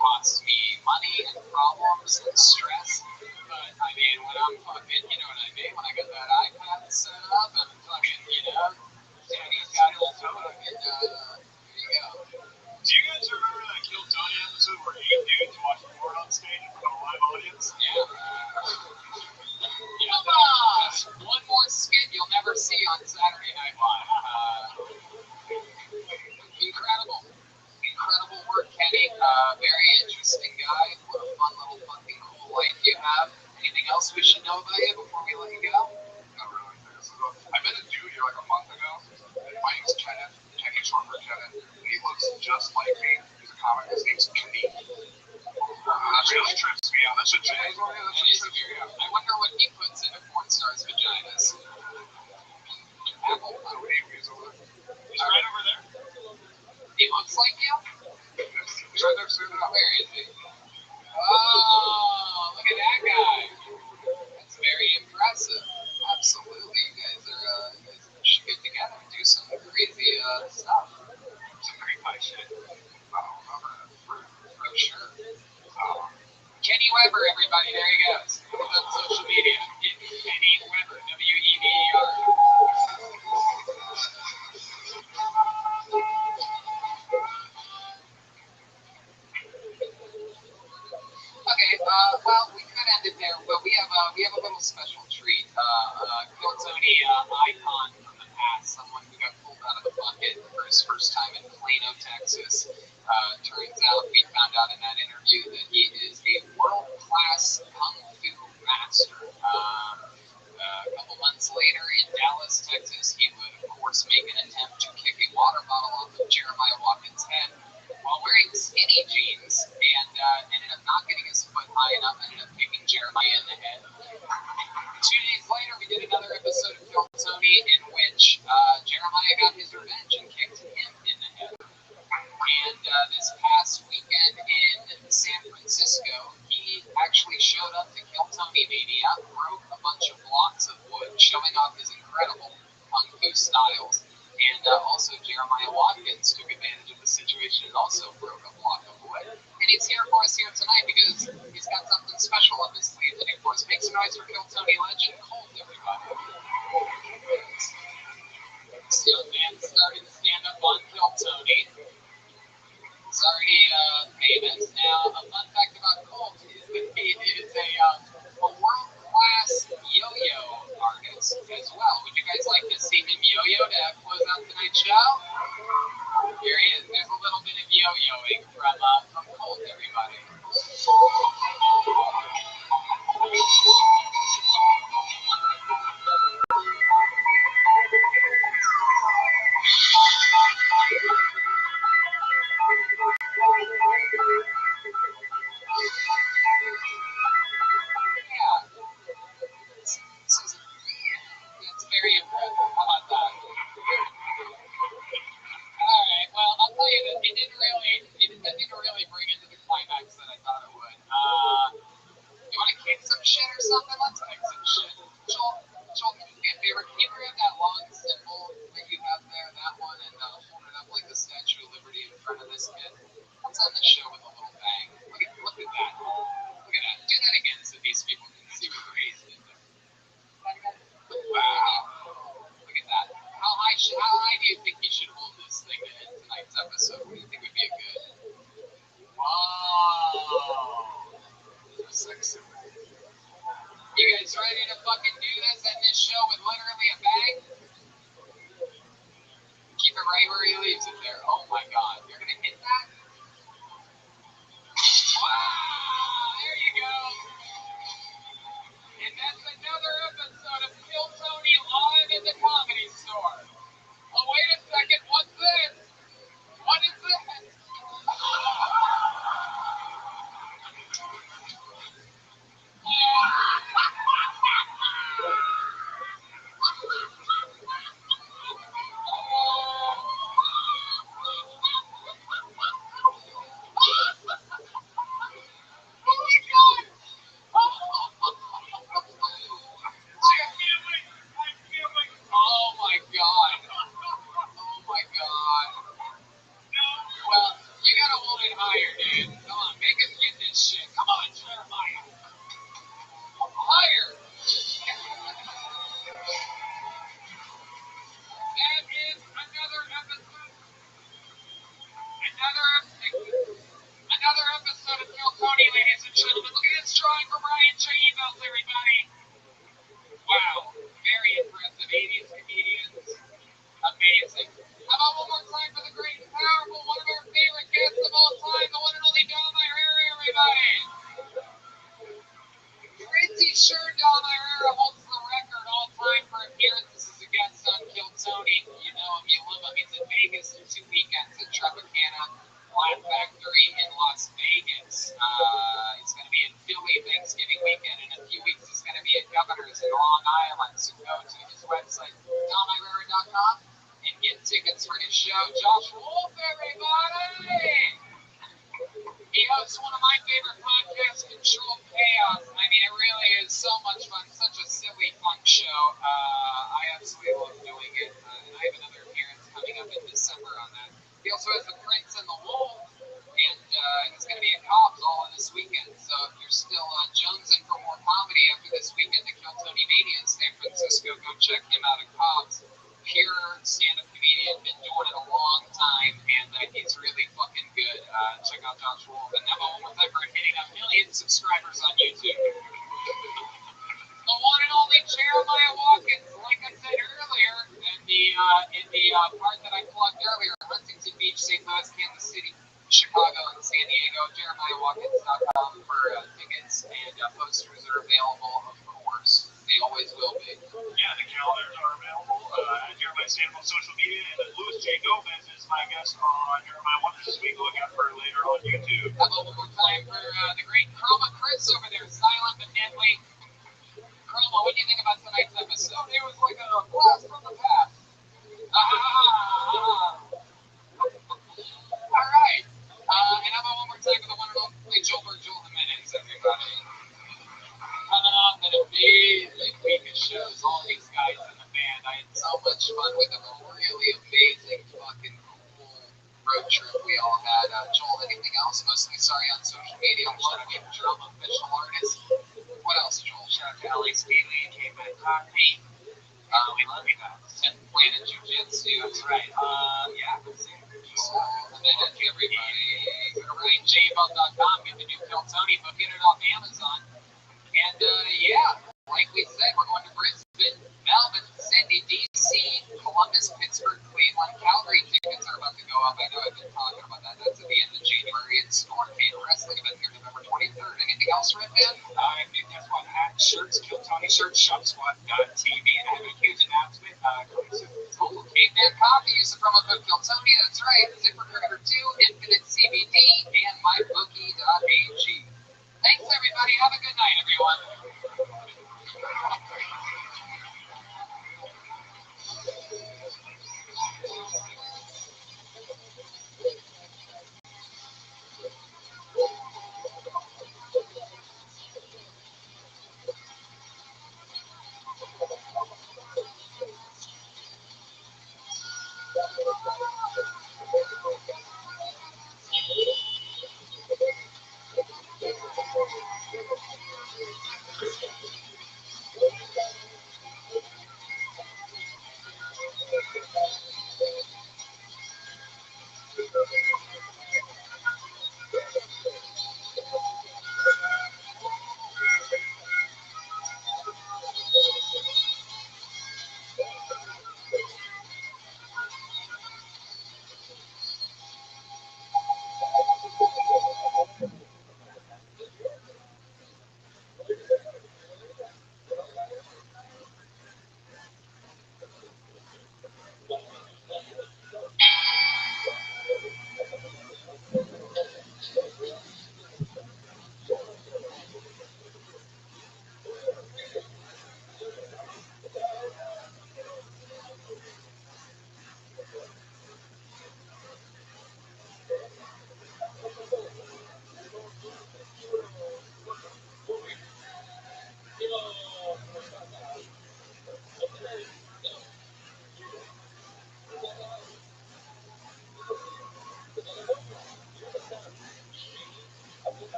cost me money and problems and stress. But I mean, when I'm fucking, you know what I mean? When I got that iPad set up and fucking, you know, Danny's got his fucking, there you go. Do you guys remember that Kill Tony episode where 8 dudes watched porn on stage in front of a live audience? Yeah. Come on! Just one more skit you'll never see on Saturday Night Live. Incredible work, Kenny. Very interesting guy. What a fun little fucking cool life you have. Anything else we should know about you before we let you go? Not really. I met a dude here like a month ago. My name's Kenneth. Kenny short for Kenneth. And he looks just like me. He's a comic. His name's Kenny. That just trips me out. That should trips me out. I wonder what he puts into porn stars' vaginas. Apple. He's over there. He's right over there. He looks like you? I've never seen that. Where is he? Oh, look at that guy. That's very impressive. Absolutely. You guys should get together and do some crazy stuff. Some great pie shit. For sure. Kenny Weber, everybody, there he goes. On social media. Kenny Weber, W-E-B-E-R. Okay, well, we could end it there, but we have a little special treat. Bill Tony icon from the past, someone who got pulled out of the bucket for his first time in Plano, Texas. Turns out we found out in that interview that he is a world-class kung fu master. A couple months later in Dallas, Texas, he would, of course, make an attempt to kick a water bottle off of Jeremiah Watkins' head while wearing skinny jeans and ended up not getting his foot high enough, ended up kicking Jeremiah in the head. 2 days later, we did another episode of Kill Tony in which Jeremiah got his revenge and kicked him in the head. And this past weekend in San Francisco, he actually showed up to Kill Tony Mania, broke a bunch of blocks of wood, showing off his incredible kung fu styles. And also, Jeremiah Watkins took advantage of the situation and also broke a block of wood. And he's here for us here tonight because he's got something special up his sleeve today for us. Make some noise for Kill Tony legend Colt, everybody. This young man started to stand up on Kill Tony. It's already famous. Now, a fun fact about Colt is that he is a world-class yo-yo artist as well. Would you guys like to see him yo-yo to close out tonight's show? Here he is. There's a little bit of yo-yoing from Colt, everybody. Yeah, it's very impressive. How about that? Alright, well, I'll tell you that it didn't really bring it to the climax that I thought it would. You want to kick some shit or something? Let's kick some shit. Joel, can you do me a favor? Can you grab that long symbol that you have there, that one, and hold it up like the Statue of Liberty in front of this kid? Let's end the show with a little bang. Look at that. Look at that. Do that again so these people can see what Grace did there. Wow. Look at that. How high do you think you should hold this thing to end tonight's episode? What do you think would be a good? Wow. So sexy. You guys ready to fucking do this? End this show with literally a bang? Keep it right where he leaves it there. Oh my god. You're gonna hit that? Wow! There you go. And that's another episode of Kill Tony live in the Comedy Store. Oh, wait a second. What's this? What is this? Oh my god. Oh my god. Well, you gotta hold it higher, dude. Come on, make us get this shit. Come on, Jeremiah. Higher. That is another episode. Another episode of Kill Tony, ladies and gentlemen. Look at this drawing from Ryan J. Emails, everybody. Wow. Very impressive. 80s comedians. Amazing. How about one more time for the great and powerful, one of our favorite guests of all time, the one and only Dom Herrera, everybody. Pretty sure Dom Herrera holds the record all time for appearances as a guest on Kill Tony. You know him, you love him. He's in Vegas for 2 weekends at Tropicana Laugh Factory in Las Vegas. He's going to be in Philly Thanksgiving weekend. In a few weeks, he's going to be at Governor's in Long Island. So go to his website, domherrera.com, and get tickets for his show. Josh Wolf, everybody! It's one of my favorite podcasts, Controlled Chaos. I mean, it really is so much fun. Such a silly, fun show. I absolutely love doing it. And I have another appearance coming up in December on that. He also has The Prince and the Wolf. And he's going to be at Cobb's all in this weekend. So if you're still jonesing for more comedy after this weekend at Kill Tony Mania in San Francisco, go check him out at Cobb's. Pure stand-up comedian, been doing it a long time, and he's really fucking good. Check out Josh Wolf and Emma one more time for hitting a million subscribers on YouTube. The one and only Jeremiah Watkins, like I said earlier, in the part that I plugged earlier, Huntington Beach, St. Louis, Kansas City, Chicago, and San Diego. JeremiahWatkins.com for tickets, and posters are available, of course. They always will be. Yeah, the calendars are available. Jeremiah Stand on social media, and then Louis J. Gomez is my guest on Jeremiah Wonders this week. Look out for her later on YouTube. How about one more time for the great Chroma Chris over there, silent but deadly. Chroma, what do you think about tonight's episode? It was like a blast from the past. All right. And how about one more time for the one and only Joel Jimenez, everybody. Coming off an amazing week of shows, all these guys in the band. I had so much fun with them. A really amazing, fucking cool road trip we all had. Joel, anything else? Mostly sorry on social media. Shout out to Drum official artist. What else, Joel? Shout out to LA Steely, Caveman Cockney. We love you guys. And Planet Jiu-Jitsu. That's right. Yeah, that's it. So, thank you, everybody. Go to RyanJabel.com. Get the new Kill Tony book. Get it off Amazon. And yeah, like we said, we're going to Brisbane, Melbourne, Sydney, DC, Columbus, Pittsburgh, Cleveland, Calgary. Tickets are about to go up. I know I've been talking about that. That's at the end of January. It's Stormgate Wrestling event here November 23rd. Anything else, Red Man? I think that's what at shirts, Kill Tony shirts, shopsquad.tv. And I have a huge announcement coming soon. Cool. Caveman Coffee. Use the promo code Kill Tony. That's right. ZipRecruiter 2, Infinite CBD, and MyBookie.ag. Thanks, everybody. Have a good night, everyone.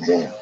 Yeah.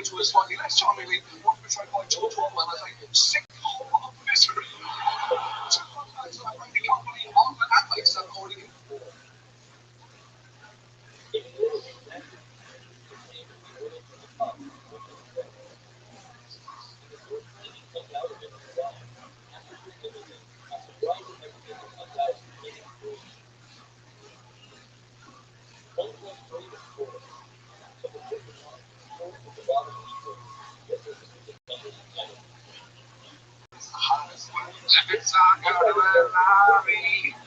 to his fucking, that's telling me they work between like 2 to 12. I was like, sick of misery. So I bring the company on, but I like stuff going to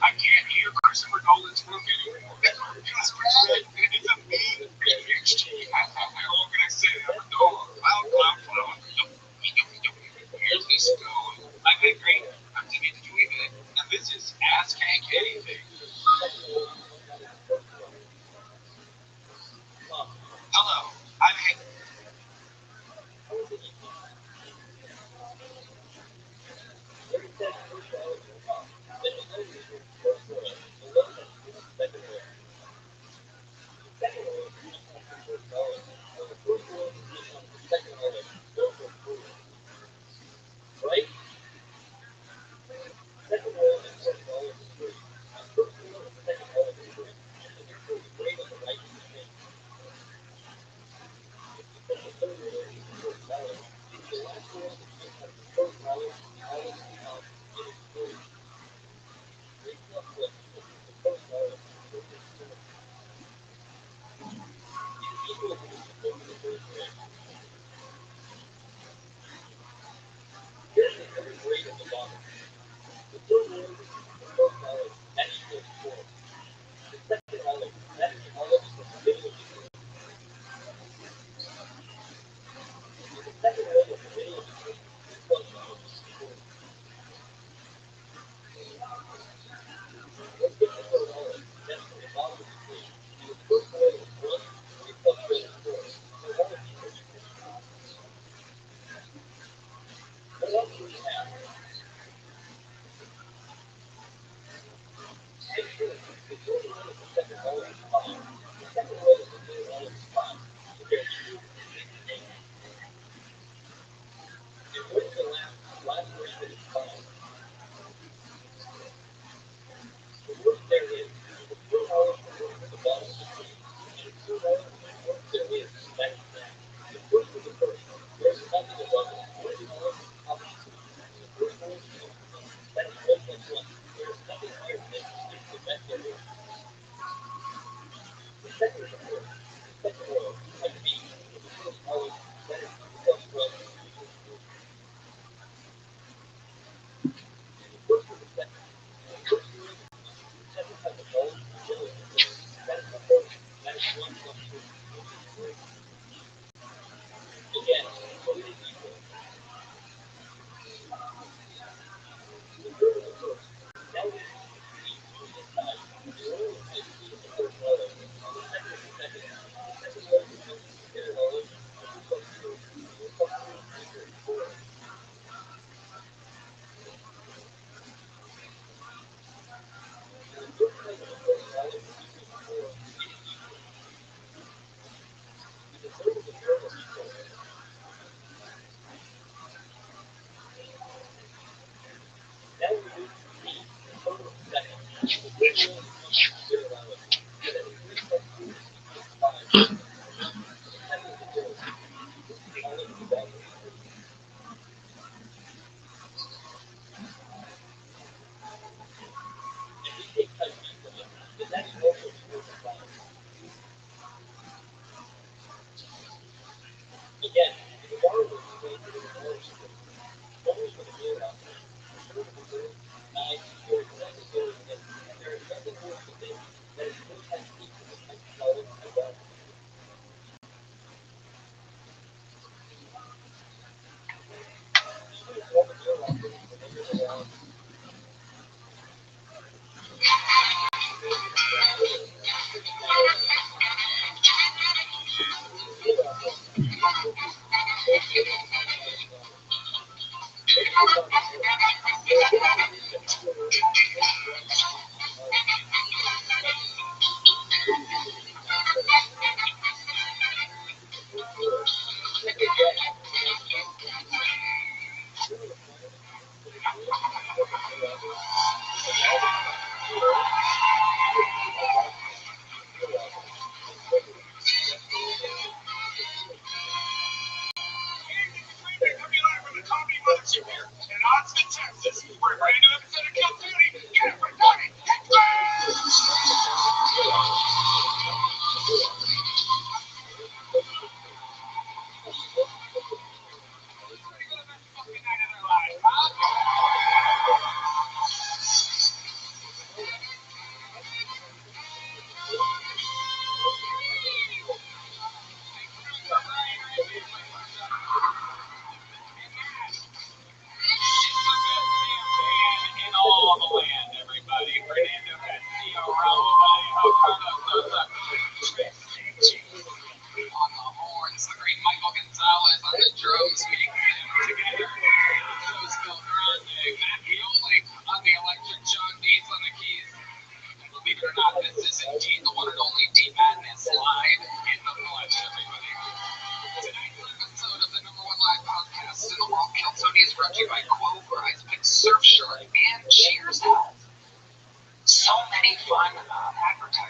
I can't hear Christopher Nolan's movie anymore. It's a mean bitch. What can I say? I'm a dog. Clown. Here's this going. I agree. I'm thinking to do it. And this is Ask Hank Anything. Hello. I'm Hank.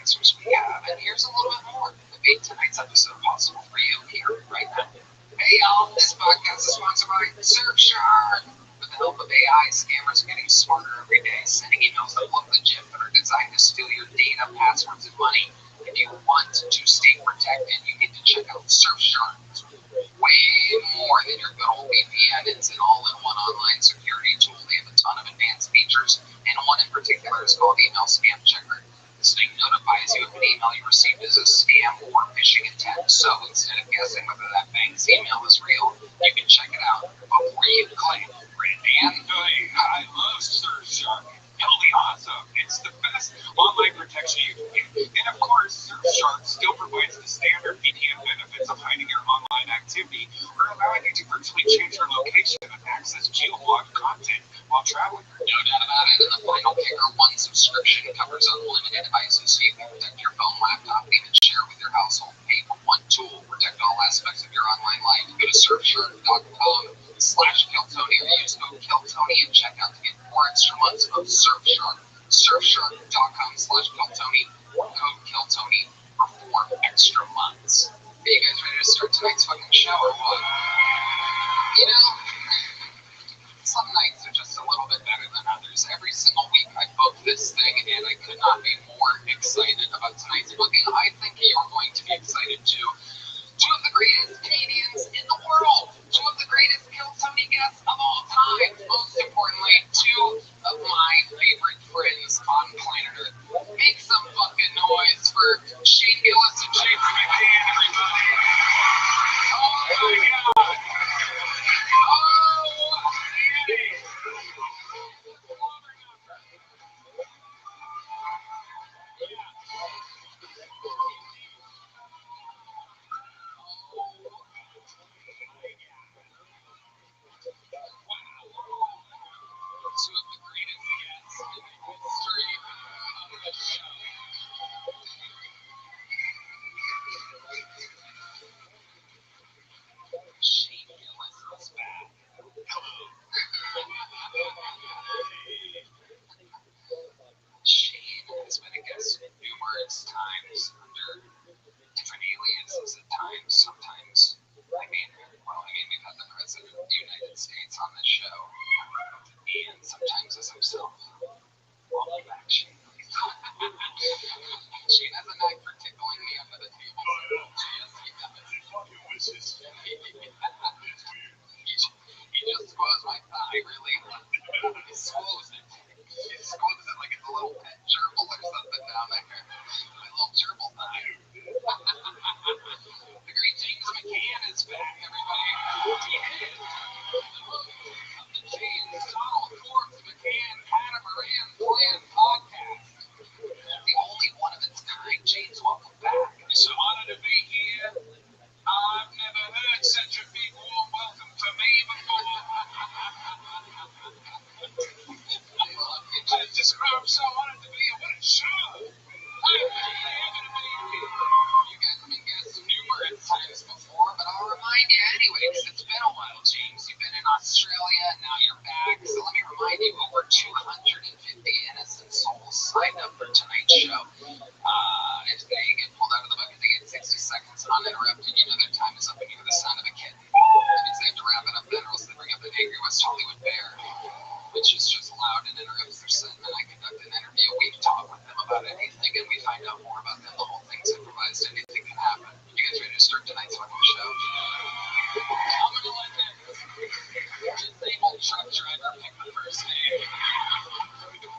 answers we have. And here's a little bit more that made tonight's episode possible for you here right now. Hey y'all, this podcast is sponsored by Surfshark. With the help of AI, scammers are getting smarter every day, sending emails that look legit but are designed to steal your data, passwords, and money. If you want to stay protected, you need to check out Surfshark. It's way more than your good old VPN. It's an all-in-one online security tool. They have a ton of advanced features, and one in particular is called Email Scam Checker. This thing notifies you if an email you received is a scam or phishing intent. So instead of guessing whether that bank's email is real, you can check it out before you claim. And I love Surfshark. It'll be awesome. It's the best online protection you can get. And of course, Surfshark still provides the standard VPN benefits of hiding your online activity or allowing you to virtually change your location and access geoblocked content while traveling. No doubt about it. And the final kicker, one subscription covers unlimited devices so you can protect your phone, laptop, and even share with your household. Pay for one tool, protect all aspects of your online life. Go to surfshark.com/Keltoni or use code Keltoni at checkout to get 4 extra months of Surfshark. Surfshark.com/Keltoni or code Keltoni for 4 extra months. Are you guys ready to start tonight's fucking show or what? You know, some nights are just a little bit better than others. Every single week I book this thing, and I could not be more excited about tonight's booking. I think you're going to be excited too. Two of the greatest comedians in the world. Two of the greatest Keltoni guests of all time. Most importantly, two of my favorite friends on planet Earth. Make some fucking noise for Shane Gillis and James McCann, everybody. Oh my God. Two of the greatest guests in the history of the show. Shane Gillis is back. Hello. Shane has been a guest numerous times under different aliases at times. Sometimes, we've had the President of the United States on this show, and sometimes as himself. Welcome back, Shane. Shane has a knack for tickling me under the table. Yes, he does. He just squoze my thigh, really. He squoze it. He squoze it like it's a little pet gerbil or something down there. My little gerbil thigh. The great James McCann is back, everybody. The James Donald Forbes McCann Catamaran Plan podcast. The only one of its kind. James, welcome back. It's an honor to be here. I've never heard such a big warm welcome for me before. I'm so honored to be here. What a show! You guys have been guests numerous times before, but I'll remind you anyway, because it's been a while, James. You've been in Australia, now you're back. So let me remind you, over 250 innocent souls signed up for tonight's show. If they get pulled out of the bucket, they get 60 seconds uninterrupted. You know their time is up and you hear the sound of a kitten. That means they have to wrap it up then, or else they bring up an angry West Hollywood bear, which is just loud and interrupts their set. And then I conduct an interview. We talk with them about anything, and we find out more about them. The whole thing's improvised. Anything can happen. You guys ready to start tonight's fucking show? I'm gonna let that disabled truck driver pick the first name. There you go.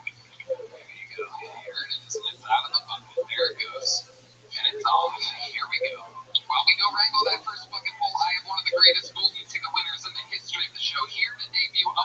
Here it is. It's out of the bucket. There it goes. And it's off. Here we go. While we go wrangle that first bucket full, I have one of the greatest golden ticket winners in the history of the show here to debut a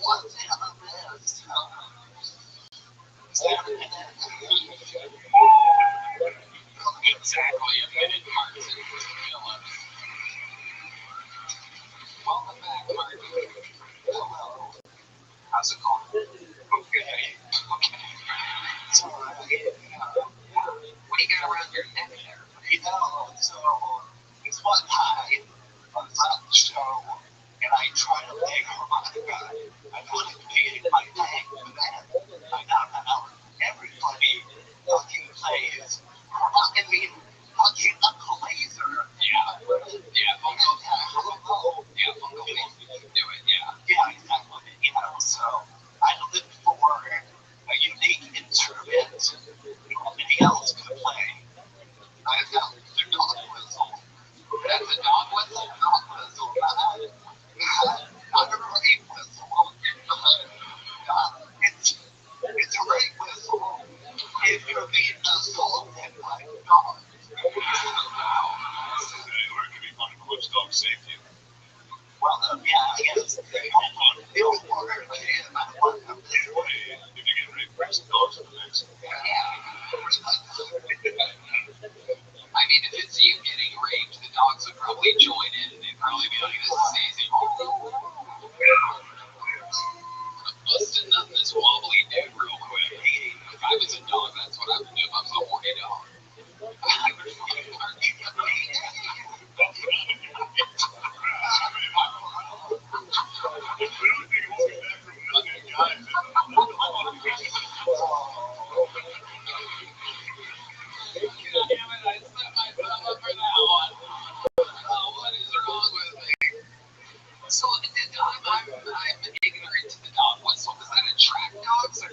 what's in a mess? Exactly, a minute marks and Phillips. Welcome back, Mark. Hello. How's it going? Okay. So, what do you got around your neck there? So it's one time I was at the show and I tried to play harmonica. I couldn't beat my neck, but then I got out. Everybody fucking plays harmonica. I mean, fucking Uncle Laser. Yeah, Bungo. Yeah, Bungo makes me do it, yeah. Yeah, exactly. So I looked for a unique instrument nobody else could play. I found the dog whistle. That's a dog whistle? Dog whistle, not a rain whistle. It's a rain whistle. If you're being assaulted by a dog. Or it could be fun for much dog safety. Well, yeah, I guess. The old word is, I want to play. If you get raped, bring some dogs in the mix. I mean, if it's you getting raped, the dogs would probably join in and they'd probably be like, this is easy. Bust a nut in this wobbly dude real quick. If I was a dog, that's what I would do if I was a horny dog. I would fucking mark you. Damn it, I set myself up for that one. Oh, what is wrong with me? So I'm ignorant to the dog whistle. Does that attract dogs or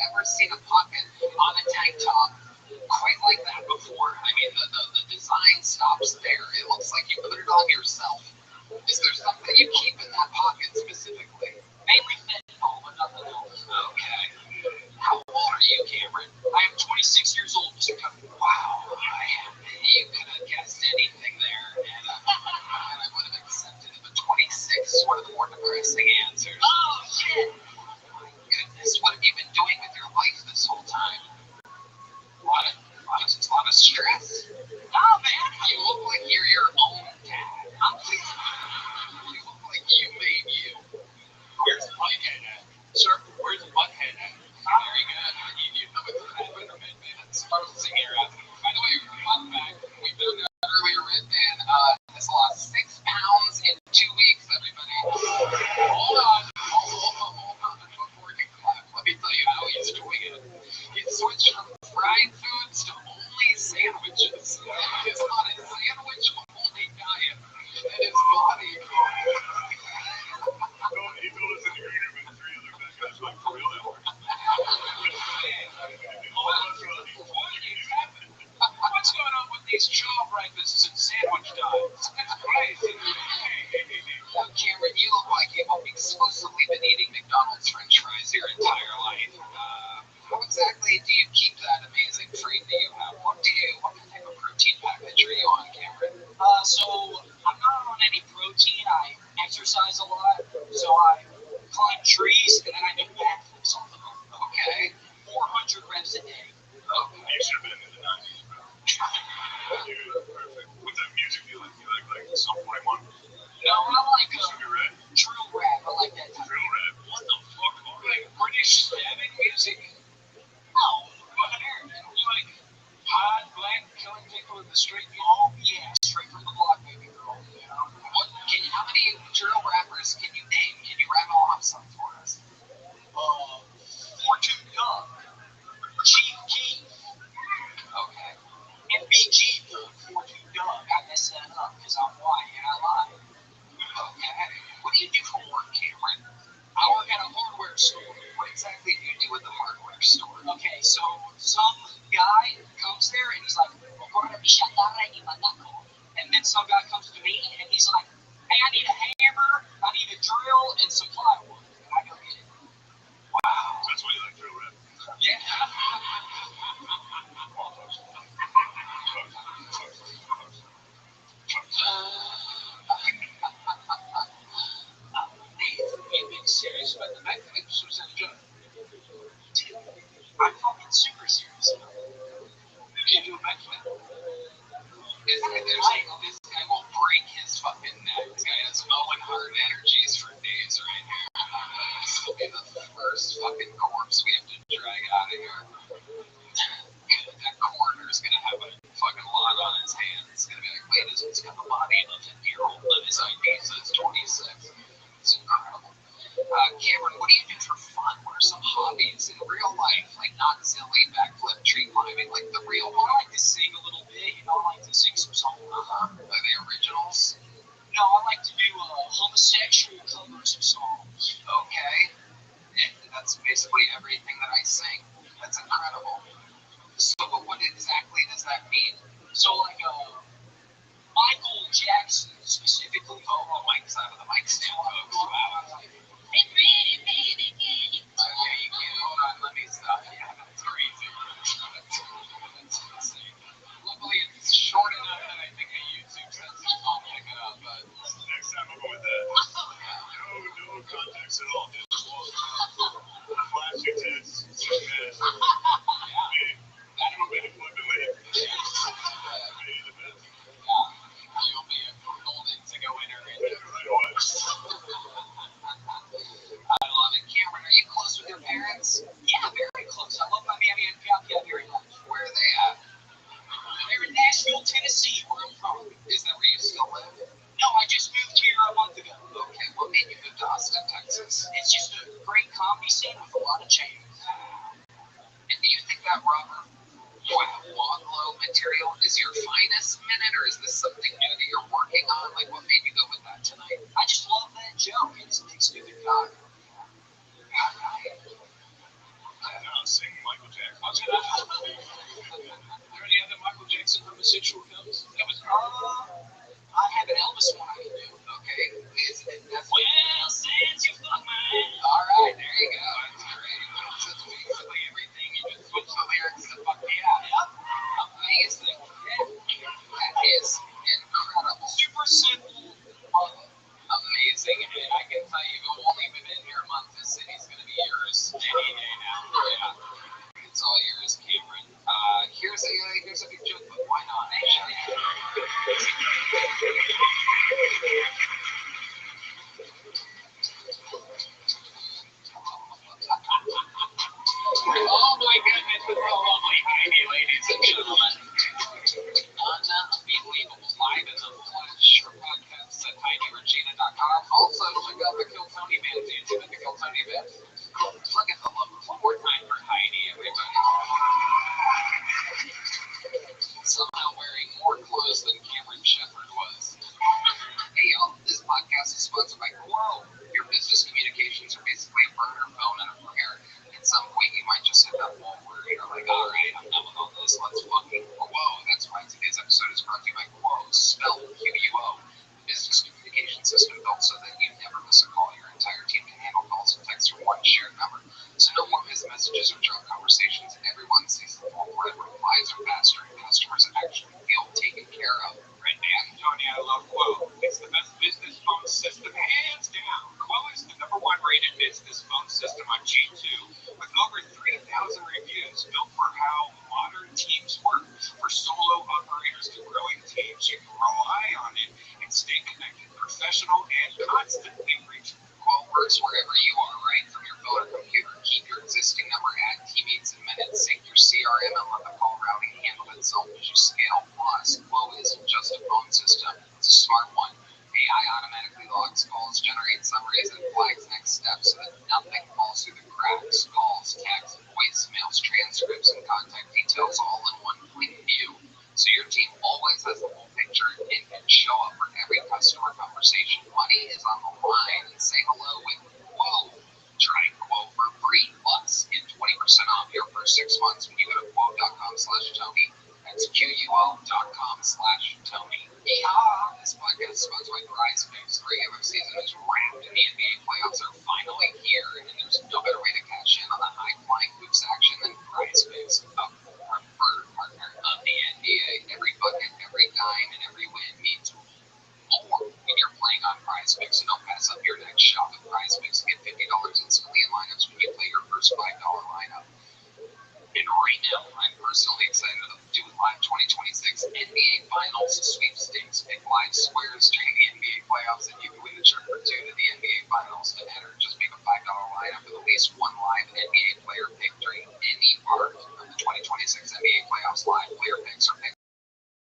ever seen a pocket on a tank top quite like that before. I mean, the design stops there. It looks like you put it on yourself. Is there something you keep in that pocket specifically? Mainly fentanyl, but nothing else. Okay. How old are you, Cameron? I am 26 years old, Mr. Covey. Wow. You could have guessed anything there, and I would have accepted it, but 26 is one of the more depressing answers. Oh, shit! Goodness, what have you been doing with your life this whole time? A lot of stress. Oh, man. You look like you're your own dad. You look like you made you. Where's Butthead at? Sir, where's Butthead at? Very good. You know it's that's processing here. By the way, fun fact, we found out earlier, Redman has lost 6 pounds in 2 weeks, everybody. Hold on. Before we can clap, let me tell you how he's doing it. He switched from fried foods to only sandwiches. He's on a sandwich-only diet. And his body... He told us in the green room and 3 other fat guys like, for real, that works. What's going on with these job rapists and sandwich diets? It's crazy. Cameron, you look like you've exclusively been eating McDonald's French fries your entire life. How exactly do you keep that amazing frame that you have? What type of protein package are you on, Cameron? So I'm not on any protein. I exercise a lot. So I climb trees and then I do backflips on them. Okay. 400 reps a day. Okay. You should have been in the 90s, bro. Dude, perfect. What's that music you like? You like Sum 41? No, I like Sugar Red? drill rap. I like that type. Drill Red? What the fuck? Like British stabbing music? No, You like hot, black, killing people in the street? oh yeah, straight from the block, baby girl. How many drill rappers can you name? Can you rattle off some for us? Fortune Young, Chief Keef, Okay. MBG, Fortune Young. I messed that up because I'm white and I lied. Okay. What do you do for work, Cameron? I work at a hardware store. What exactly do you do at the hardware store? Okay, so some guy comes there and he's like, and then some guy comes to me and he's like, hey, I need a hammer, I need a drill, and some plywood. And I go get it. Wow. That's why you like Drill Red. Yeah. You being serious about the backflip suicide job? I'm fucking super serious. You do a backflip? This guy will break his fucking neck. This guy has Owen Hart energies for days right here. This will be the first fucking corpse we have to drag out of here. That coroner's gonna have a fucking lot on his hands. It's gonna be like, wait, he's got the body of a 50-year-old, but his ID says 26. It's incredible. Cameron, what do you do for fun? What are some hobbies in real life? Like not silly backflip tree climbing, like the real one. I like to sing a little bit, I like to sing some songs. Are they originals? No, I like to do homosexual covers of songs. Okay. That's basically everything that I sing. That's incredible. So, but what exactly does that mean? So like Michael Jackson specifically. Oh, Mike's out of the mic stand, folks. Wow. Okay, you can't. Hold on, let me stop. Yeah, that's crazy. That's insane. Luckily, it's short enough that I think a YouTube censor won't pick it up, but Next time I'll go with that. No context at all. Just flash your tits. So fast. That'll be the flipping lid. Be the best. you'll be a golden to go enter in. Right away. I love it. Cameron, are you close with your parents? Yeah, very close. I love my mammy and pappy very much. Where are they at? They're in Nashville, Tennessee, where I'm from. Is that where you still live? No, I just moved here a month ago. Okay, what made you move to Austin, Texas? It's just a great comedy scene with a lot of change. And do you think that Robert Wadlow material is your finest minute, or is this something new that you're working on? Like, what made you go with that tonight? I just love that joke. It's a big stupid cock. No, sing Michael Jackson. Are there any other Michael Jackson homosexual films? That was I have an Elvis one I can do. Okay, that's well, since you fuck my ass. all right. There you go. That's great. So it's basically everything. You just switch the lyrics to fuck me out. Amazing. That is incredible. Super simple. Amazing. And I can tell you, you've only been in here a month. This city's going to be yours any day now. Yeah. It's all yours, Cameron. Here's a big joke, but why not? Oh my goodness, it's so lovely, Heidi, ladies and gentlemen. Unbelievable. Live in the flesh for podcasts at HeidiRegina.com. Also, check out the Kill Tony Band. Do you tune in the Kill Tony Band? Look at the love. One more time for Heidi, everybody. Somehow wearing more clothes than Cameron Shepard was. Hey y'all, this podcast is sponsored by Quo. Your business communications are basically a burner phone and a prayer. At some point, you might just hit that wall where you're like, all right, I'm done with all this. Let's fucking Quo. That's why today's episode is brought to you by Quo, spelled Quo. Business communication system built so that you never miss a call. Your entire team can handle calls and texts from one shared number. So no more missed messages or drunk conversations. Everyone sees the full thread. Replies are faster and customers actually feel taken care of. Right, man, Tony, I love Quo. It's the best business phone system, hands down. Quo is the #1 rated business phone system on G2 with over 3,000 reviews, built for how modern teams work. For solo operators to growing teams, you can rely on it and stay connected, professional, and constantly reachable. Quo works wherever you are, right from your phone or computer. Keep your existing number, add teammates in minutes, sync your CRM, and let the call routing handle itself as you scale. Plus, Quo isn't just a phone system, it's a smart one. AI automatically logs calls, generates summaries, and flags next steps so that nothing falls through the cracks. Calls, texts, voicemails, transcripts, and contact details all in one quick view. So your team always has the full picture and can show up for every customer conversation. Money is on the line, and say hello with Quo. Try Quo for free, plus get 20% off your first 6 months when you go to quo.com/Tony. That's QUO.com/Tony. Yeehaw! This podcast is sponsored by PrizePicks. The regular season is wrapped, and the NBA playoffs are finally here, and there's no better way to cash in on the high-flying hoops action than PrizePicks, a preferred partner of the NBA. Every bucket, every dime, and every win means more when you're playing on PrizePicks. So don't pass up your next shot with PrizePicks. Get $50 instantly in lineups when you play your first $5 lineup. And right now, I'm personally excited to do Live 2026 NBA Finals sweepstakes. Pick live squares during the NBA playoffs, and you can win a trip or two to the NBA Finals. To enter, just make a $5 lineup with at least one live NBA player pick during any part of the 2026 NBA playoffs. Live player picks are picked.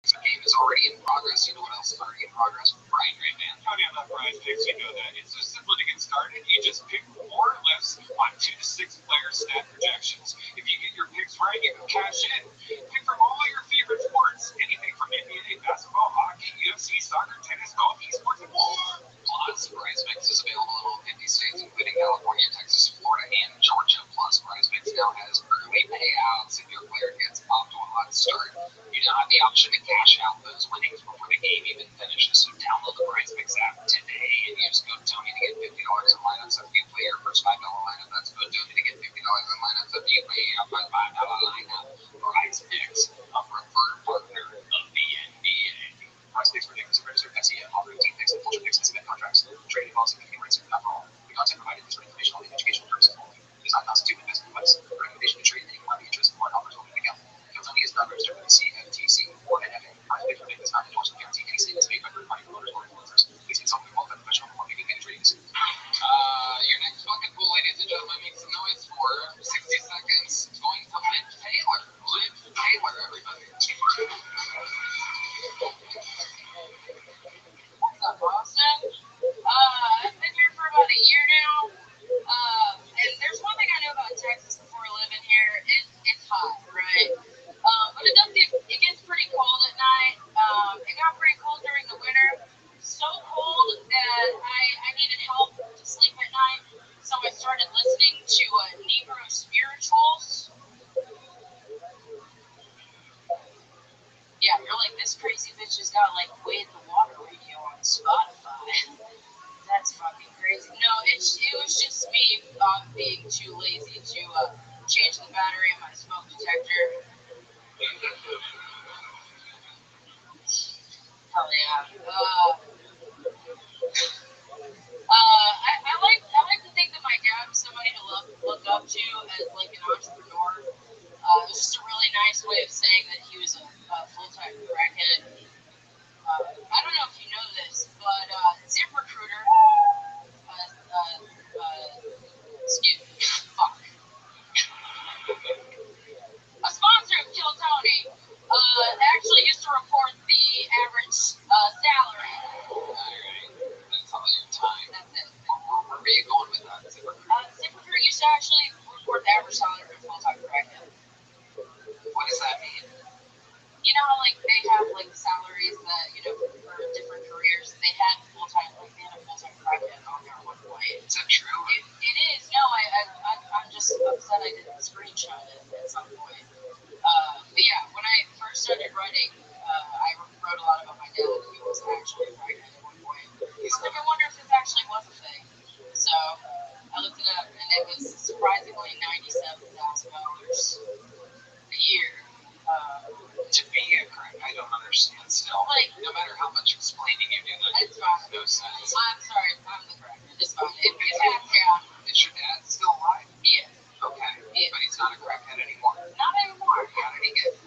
The game is already in progress. You know what else is already in progress? Right, great man. Tony, I love PrizePicks. You know that. It's so simple to get started. You just pick more or less on 2 to 6 player stat projections. If you get your picks right, you can cash in. Pick from all your favorite sports. Anything from NBA, basketball, hockey, UFC, soccer, tennis, golf, esports, and more. Plus, PrizePicks is available in all 50 states, including California, Texas, Florida, and Georgia. Plus, PrizePicks now has early payouts if your player gets off to a hot start. You now have the option to cash out those winnings before the game even finishes. So download the PrizePicks app today and use code Tony to get $50 in lineups after you play your first $5 lineup. That's code Tony to get $50 in lineups after you play your first $5 lineup. PrizePicks, a preferred partner of the NBA. PrizePicks for picks and registered FCM, offering team picks and culture picks and event contracts. Trading policy and rights are not for all. The content provided is for informational and educational purposes only. It does not constitute investment advice. The recommendation to trade any commodity interest or offers will be account. Tony is not registered with the CFTC or NFA. PrizePicks for picks does not endorse or guarantee any statements made by third-party promoters or influencers. Please consult with a qualified professional before making any trading decisions. Your next fucking pool, ladies and gentlemen, make some noise for 60 seconds. It's going this crazy bitch has got like Wade the Water Radio on Spotify. That's fucking crazy. No, it was just me being too lazy to change the battery in my smoke detector. Hell yeah. I like to think that my dad was somebody to look up to as like an entrepreneur. It was just a really nice way of saying that he was a full-time crackhead. I don't know if you know this, but ZipRecruiter, excuse me, fuck, a sponsor of Kill Tony, actually used to report the average salary. Alright, that's all your time. That's it. Where are you going with that? ZipRecruiter used to actually report the average salary for a full-time crackhead. What does that mean? You know how like they have like salaries that for different careers. They had a full-time crackhead on there at one point. Is that true? It is. No, I'm just upset I didn't screenshot it at some point. But yeah, when I first started writing, I wrote a lot about my dad. He was actually a crackhead at one point. I wonder if this actually was a thing. So I looked it up, and it was surprisingly $97,000 a year. To be a crack, I don't understand still. Like, no matter how much explaining you do, that it's fine. makes no sense. I'm sorry, I'm the crackhead. It's fine. It's half down. Is your dad still alive? Yeah. Okay. Yeah. But he's not a crackhead anymore. Not anymore. How did he get?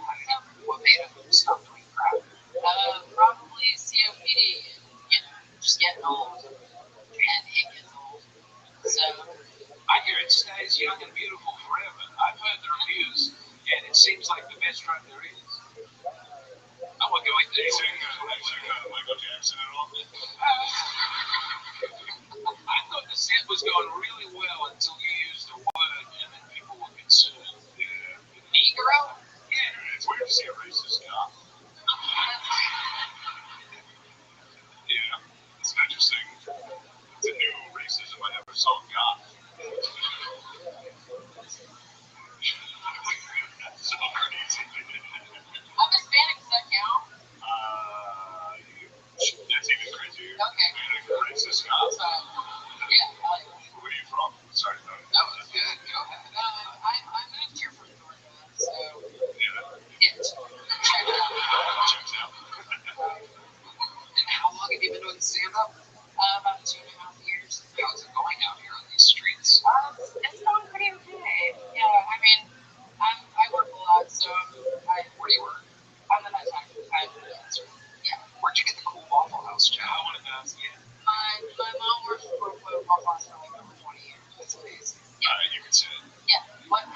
What made him stop doing crack? Probably COPD and, just getting old. And it gets old. So, I hear it stays young and beautiful forever. I've heard the reviews, and it seems like the best drug there is. I won't go into You it. sing Michael Jackson at all? I thought the set was going really well until you used the word, and then people were concerned. Yeah. Negro? Yeah, It's weird to see a racist cop. Yeah. It's an interesting. It's a new racism I never saw in God. That's so crazy. I'm Hispanic, does that count? That's even crazier. Okay. Racist cop. So, yeah. Where are you from? Sorry, no. That was good. Go ahead. I moved here from Georgia, so Yeah. check it out. Checks out. And how long have you been doing stand-up? About 2.5 years. How's it going out here on these streets? It's going pretty okay. Yeah, I mean, I work a lot, so Where do you work? I'm the nighttime. Yeah. Where'd you get the cool Waffle House job? I wanted to ask you. My mom worked for Waffle House for like over 20 years. That's amazing. You can say it. Yeah. What? 20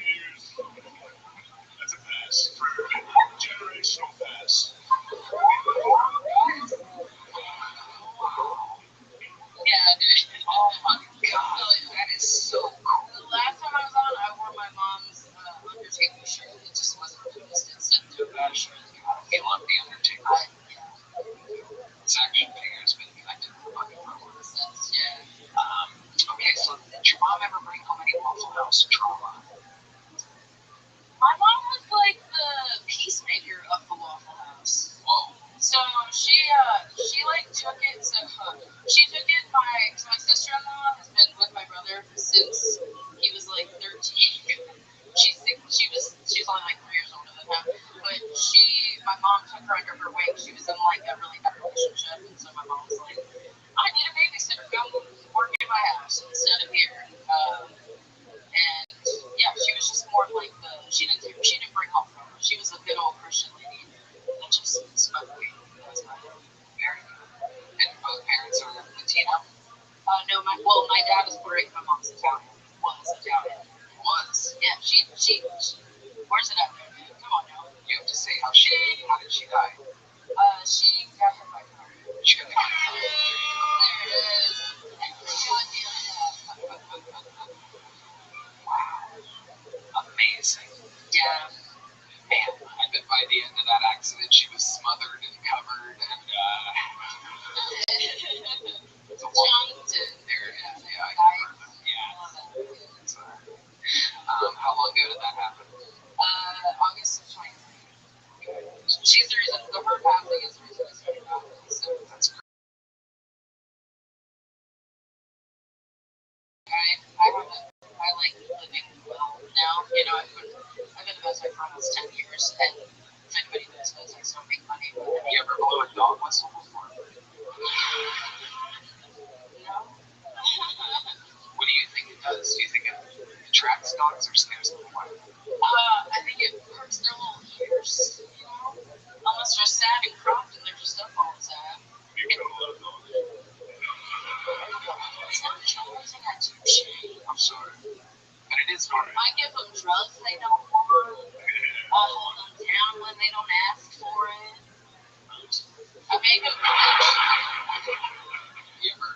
years. That's a pass. Generational pass. Yeah, dude. Oh my god, that is so cool. The last time I was on, I wore my mom's Undertaker shirt. It just wasn't used. It said "Do Bad shirt." He loved the Undertaker. His action figure's been connected to the fucking robot. Yeah. Okay, so did your mom ever bring home any Waffle House trauma? My mom was like the peacemaker of the Waffle House. Whoa. So she like took it. So she took it. My sister-in-law has been with my brother since he was like 13. She's only like 3 years older than him. But my mom took her under her wing. She was in like a really bad relationship, and so my mom was like, I need a babysitter. Come work in my house instead of here. And yeah, she was just more like she didn't bring home from her. She was a good old Christian lady that just smoked weed. That's about it. Very good. And both parents are Latino? No, my dad is Puerto Rican, my mom's Italian. Was Italian. Was. Yeah, she where's it at there, man? Come on now. You have to say how did she die? She got hit by a car. She got There it is. Wow. Amazing. Yeah. Man, I bet by the end of that accident she was smothered and covered and Chunked and there it is. Yeah, I died. yeah. So, you know, I've been a best for almost 10 years, and if anybody knows this, I still make money. But Have you ever blown a dog whistle before? no. What do you think it does? Do you think it attracts dogs or scares them away? I think it hurts their little ears, you know? Unless they're sad and cropped and they're just up all the time. You kill a lot of dogs. It's not challenging that too, Shay. I'm sorry. But it is hard. I give them drugs they don't want. I hold them down when they don't ask for it. I make them. You ever?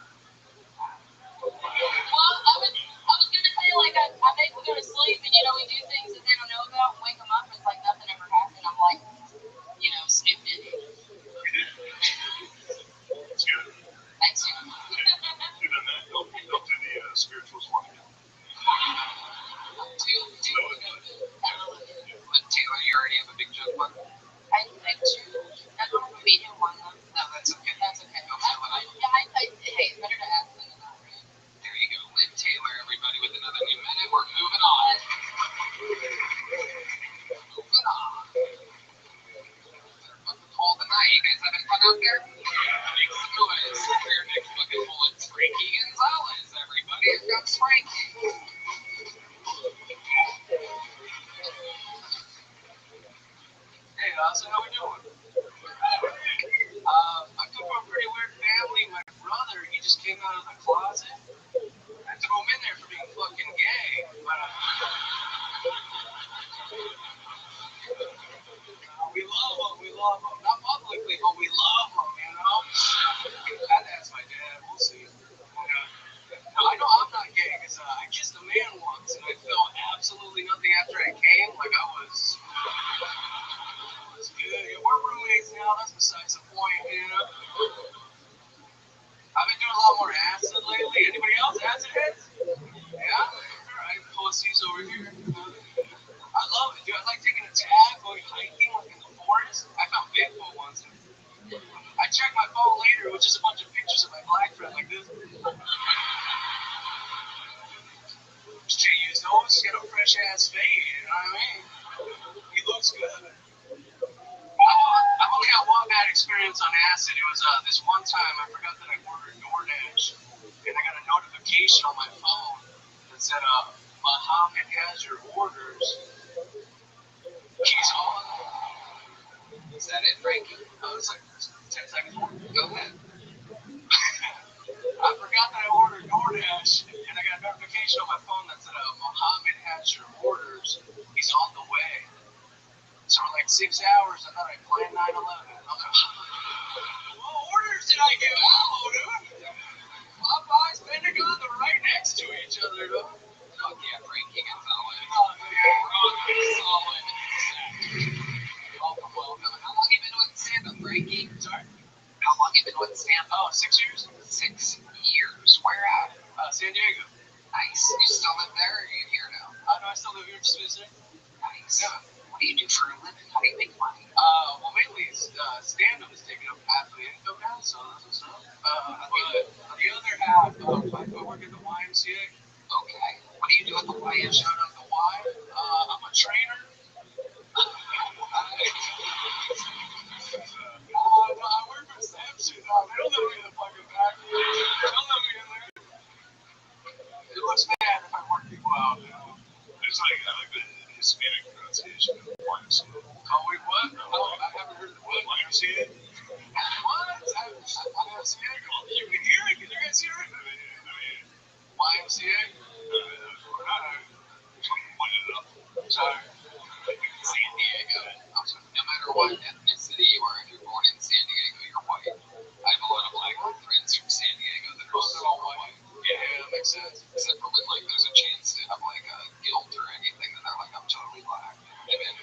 Well, I was gonna say like I make them go to sleep and you know we do things that they don't know about and wake them up and it's like nothing ever happened. I'm like, you know, Snoop Diddy. It's good. Thanks, you. You done that. Don't do the spirituals one again. But Taylor, you already have a big joke button? I do. I don't have a medium one though. No, that's okay. That's okay. Go fill it out. Hey, better to ask than to not, right? There you go. Liv Taylor, everybody, with another new minute. We're moving on. Moving on. They're fucking cold tonight. You guys having fun out there? Make some noise for your next fucking bullet. Frankie Gonzalez, everybody. Here comes Frank. Hey, so how we doing? I come from a pretty weird family. My brother, he just came out of the closet. I threw him in there for being fucking gay, but we love him. Not publicly, but we love him, you know? I'd ask my dad, we'll see. No, I know I'm not gay, because I kissed a man once, and I felt absolutely nothing after I came, like I was good. Yeah, we're roommates now, that's besides the point, you know? I've been doing a lot more acid lately. Anybody else acid heads? Yeah? Alright, pussies over here. I love it, dude. I like taking a tag, going hiking like in the forest. I found Bigfoot once. I checked my phone later, which is a bunch of pictures of my black friend like this. Jay used those, get a fresh ass fade, you know what I mean? He looks good. I've only had one bad experience on acid. It was this one time I forgot that I ordered DoorDash, and I got a notification on my phone that said, Muhammad has your orders. He's on. Is that it, Frankie? It's like 10 seconds more. Go ahead. I forgot that I ordered DoorDash, and I got a notification on my phone that said, Muhammad has your orders. He's on the way. So for like 6 hours, I thought I planned 9/11. I was like, what orders did I give out, dude? Popeyes, Pentagon, they're right next to each other, dude. Fuck yeah, Frankie Gonzalez. Solid. Welcome. How long you been with stand-up, Frankie? Sorry? How long you been with stand-up? Oh, 6 years. 6 years. Where at? San Diego. Nice. You still live there, or are you here now? No, I still live here, just visiting. Nice. Yeah. What do you do for a living? How do you make money? Well, mainly stand-up is taking up half of the income now, so that's what's up. But the other half, I work at the YMCA. Okay. What do you do at the YMCA? Shout out the Y. I'm a trainer. I work for Samsung. They don't let me in the fucking back. They don't let me in there. It looks bad if I work people out, you know. It's like, I like the Hispanic pronunciation of YMCA. Oh, wait, what? Oh, I haven't heard of the word. YMCA? What? YMCA? You can hear it? Can you guys hear it? YMCA? Pointed it up. Sorry. San Diego. No matter what ethnicity or if you're born in San Diego, you're white. I have a lot of black friends from San Diego that are also all white. Yeah, that makes sense. Except for when like there's a chance to have like a guilt or anything, then they're like, I'm totally black. I mean,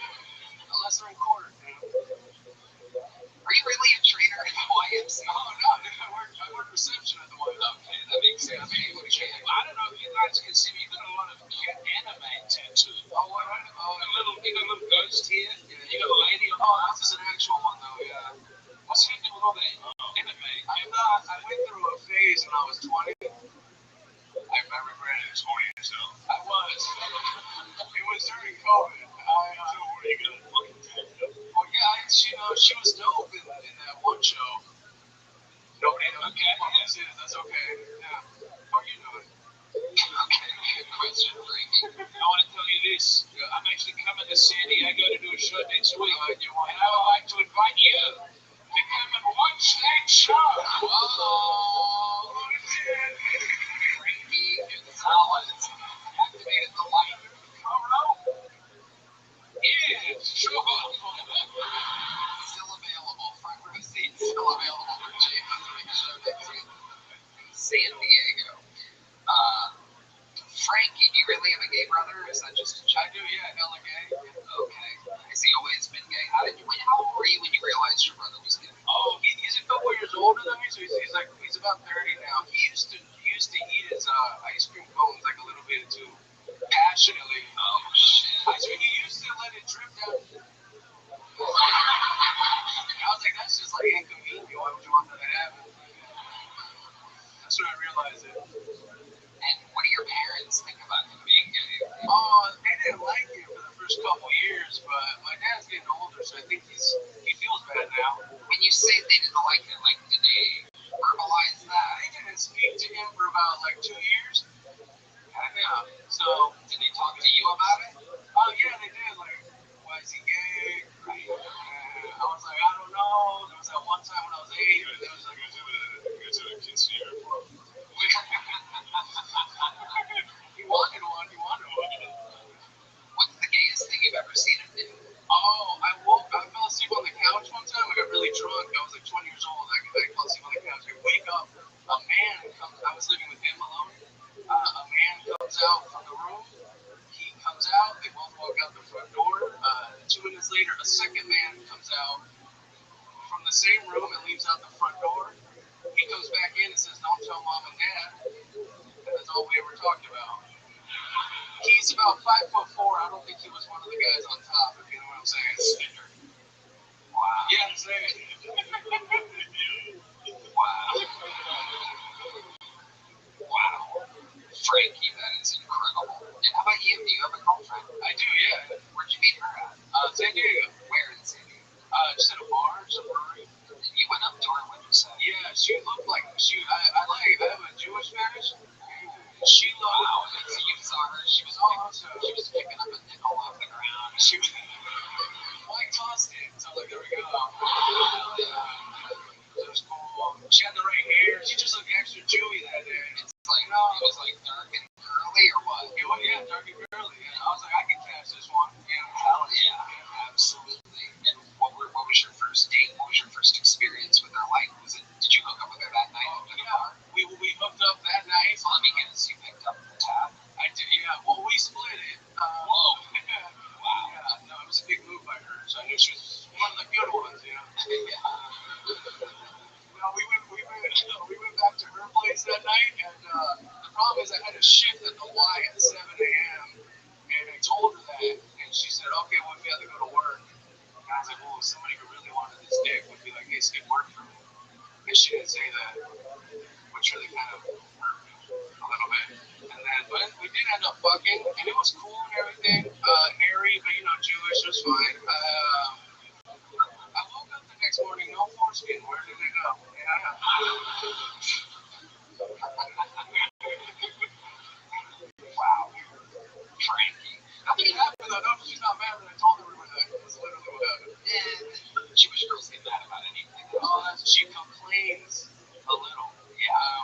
unless they're in court, you know. Are you really a trainer at the YMCA? Oh no, I work reception at the YMCA. Okay, that makes sense. I mean, I don't know if you guys can see me. You got a lot of cute anime tattoos. Oh, what? Oh, you got a little ghost here. Yeah, you got a lady. Oh, that's an actual one though. Yeah. What's happening with all that anime? I went through a phase when I was 20. I I regretted it. Score yourself. I was. It was during COVID. So where you got fucking tagged up? Well, yeah, she was dope in that one show. Nobody knows. Okay, that's okay. Yeah. How are you doing? Okay, good question, Frankie. I want to tell you this. I'm actually coming to San Diego to do a show next week. And I would like to invite you to come and watch that show. Oh, shit. Frankie Gonzalez activated the light. Yeah, sure. Still available. Front row seat still available for James to make a show next week in San Diego. Frankie, do you really have a gay brother? Or is that just a I joke? do, yeah, hella gay. Okay. Has he always been gay? How old were you when you realized your brother was gay? Oh, he's a couple years older than me, so he's about 30 now. He used to eat his ice cream cones like a little bit too passionately. Oh shit. He used to let it drip down. I was like, that's just like inconvenient. Why would you want that to happen? That's when I realized it. And what do your parents think about him being gay? Oh, they didn't like it for the first couple years, but my dad's getting older, so I think he feels bad now. When you say they didn't like it, like did they verbalize that? I didn't speak to him for about like 2 years. Yeah. So Did they talk to you about it? oh yeah, they did. Like, why is he gay? Right. I was like, I don't know. There was that one time when I was 8, and there was like, You guys have a kid here. he wanted one. What's the gayest thing you've ever seen him do? Oh, I fell asleep on the couch one time. I got really drunk. I was like 20 years old. I fell asleep on the couch. I wake up. A man comes. I was living with him alone. A man comes out from the room. He comes out. They both walk out the front door. 2 minutes later, a second man comes out from the same room and leaves out the front door. He comes back in and says, "Don't tell mom and dad." And that's all we ever talked about. He's about 5'4". I don't think he was one of the guys on top, if you know what I'm saying. Wow. Yeah, I'm saying. Wow. Wow. Frankie, that is incredible. And how about you? Do you have a girlfriend? I do, yeah. Where'd you meet her at? San Diego. Where in San Diego? Just at a bar, just a brewery. And you went up to her, what'd you say? Yeah, she looked like I have a Jewish fetish. She looked. Wow. So you saw her, she was picking up a nickel off the ground. She was. Well, I tossed it. So like, there we go. It was cool. She had the right hair. She just looked extra Jewy that day. It's like, it was like dark and curly or what? Yeah, dark and girly. Yeah. I was like, I can catch this one. Yeah. Hell yeah, absolutely. And what was your first date? What was your first experience with her like? Did you hook up with her that night after the bar? We hooked up that night. So let me guess, you picked up the tab? I did, yeah. Well, we split it. Whoa. Wow. Yeah, no, it was a big move by her. So I knew she was one of the good ones, you know. No, we went back to her place that night, and the problem is I had a shift at the Y at 7 a.m. And I told her that, and she said, "Okay, well, we have to go to work." And I was like, "Well, somebody who really wanted this dick would be like, hey, skip work for me." And she didn't say that, which really kind of hurt me a little bit. And then, but we did end up fucking, and it was cool and everything. Hairy, but Jewish, it was fine. I woke up the next morning, no foreskin. Where did it go? Yeah. Wow. Frankie. Nothing happened though. No, she's not mad that I told her we were that. That's literally what happened. And Jewish girls get mad about anything. Oh, she complains a little. Yeah.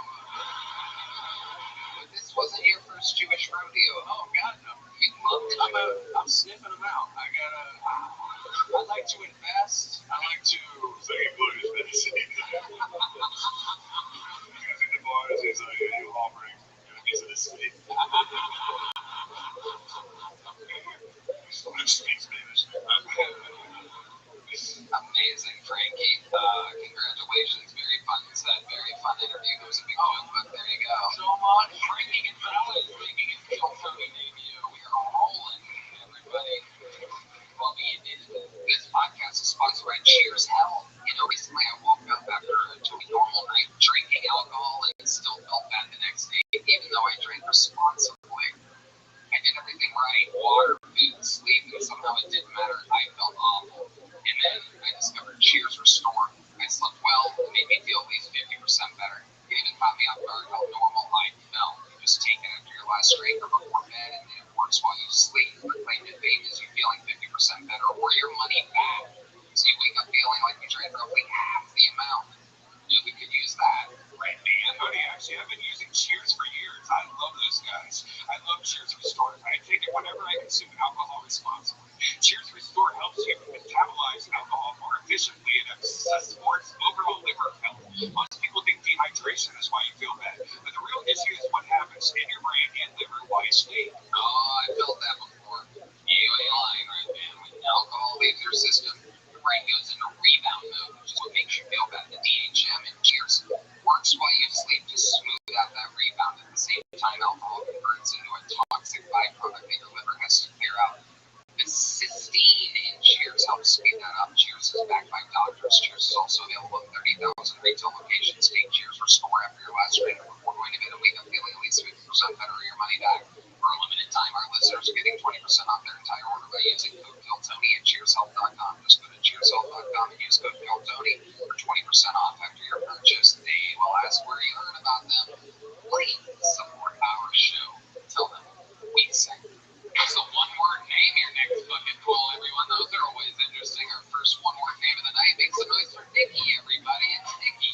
But this wasn't your first Jewish rodeo. Oh God, no. You loved it. I'm sniffing them out. I like to invest. I like to. So you go to this. He goes in the bars. He's like, "Yeah, you're offering a piece of this steak." Who speaks Spanish? Amazing, Frankie. Congratulations. Very fun set. Very fun interview. It was a big one, but there you go. So much. Frankie Gonzalez making his girlfriend debut. We are rolling, everybody. Well, this podcast is sponsored by Cheers Health. Recently I woke up after a totally normal night drinking alcohol and still felt bad the next day. consume alcohol responsibly. Cheers Restore helps you metabolize alcohol more efficiently and supports overall liver health. Most people think dehydration is why you feel bad, but the real issue is what happens in your brain and liver while you sleep. Oh, I felt that before. You ain't lying, right, man? When alcohol leaves your system, your brain goes into rebound mode, which is what makes you feel bad. The DHM in Cheers works while you sleep to smooth out that rebound. At the same time, alcohol converts into a toxic byproduct that your liver has to clear out. The cysteine in Cheers helps speed that up. Cheers is backed by doctors. Cheers is also available at 30,000 retail locations. Take Cheers Restore after your last drink before going to bed a week of feeling at least 50% better or your money back. For a limited time, our listeners are getting 20% off their entire order by using code PhilTony at CheersHealth.com. Just go to CheersHealth.com and use code PhilTony for 20% off after your purchase. They will ask where you heard about them. Please support our show. Tell them we sent you. So one word name your next fucking call, everyone. Those are always interesting. Our first one word name of the night. Make some noise for Nikki, everybody. It's Nikki.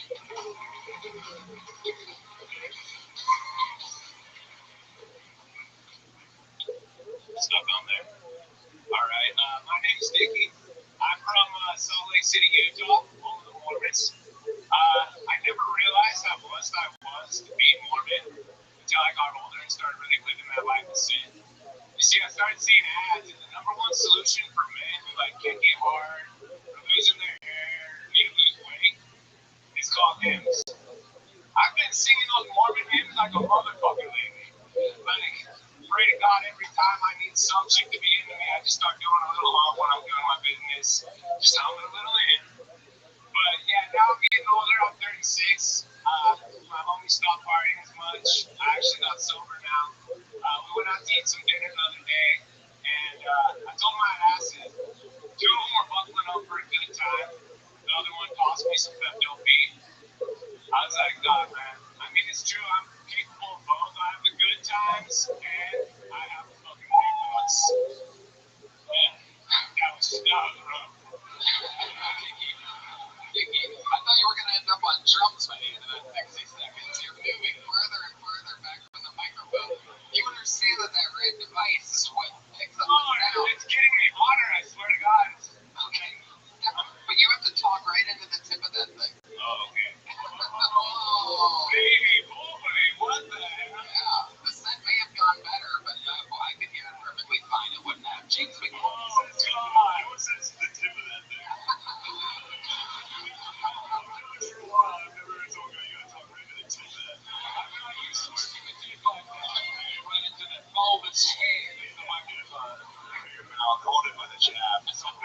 Stuck on there. All right. My name's Dickie. I'm from Salt Lake City, Utah, home of the Mormons. I never realized how blessed I was to be Mormon until I got older and started really living that life of sin. You see, I started seeing ads, and the number one solution for men who like can't get hard, or losing their hair, or need to lose weight, is called hymns. I've been singing those Mormon hymns like a motherfucker lately. Like, pray to God every time I need some chick to be into me. I just start doing a little hump when I'm doing my business, just humming a little in. But yeah, now I'm getting older. I'm 36. My homie stopped partying as much. I actually got sober now. We went out to eat some dinner the other day, and I told him I had acid. Two of them were buckling up for a good time. The other one tossed me some Pepto beat. I was like, God, man. I mean, it's true. I'm capable of both. I have the good times, and I have the fucking big thoughts. Yeah, that was rough. Nikki, I thought you were going to end up on drums by the end of that 60 seconds. You're moving further and further back from the microphone. You understand that that red device is what picks up the sound. It's getting me hotter, I swear to God. Okay. Yeah, but you have to talk right into the tip of that thing. Oh, okay. Oh. Baby boy, what the hell? Yeah, the scent may have gone better, but I could hear it perfectly fine. It wouldn't have changed me. Oh, God. What's this? The tip of that thing? I've never heard someone go, you gotta talk right to the tip of that. I'm not used to working with you like that. Right into that bulbous head in the microphone. Your mouth, hold it by the jab. What's going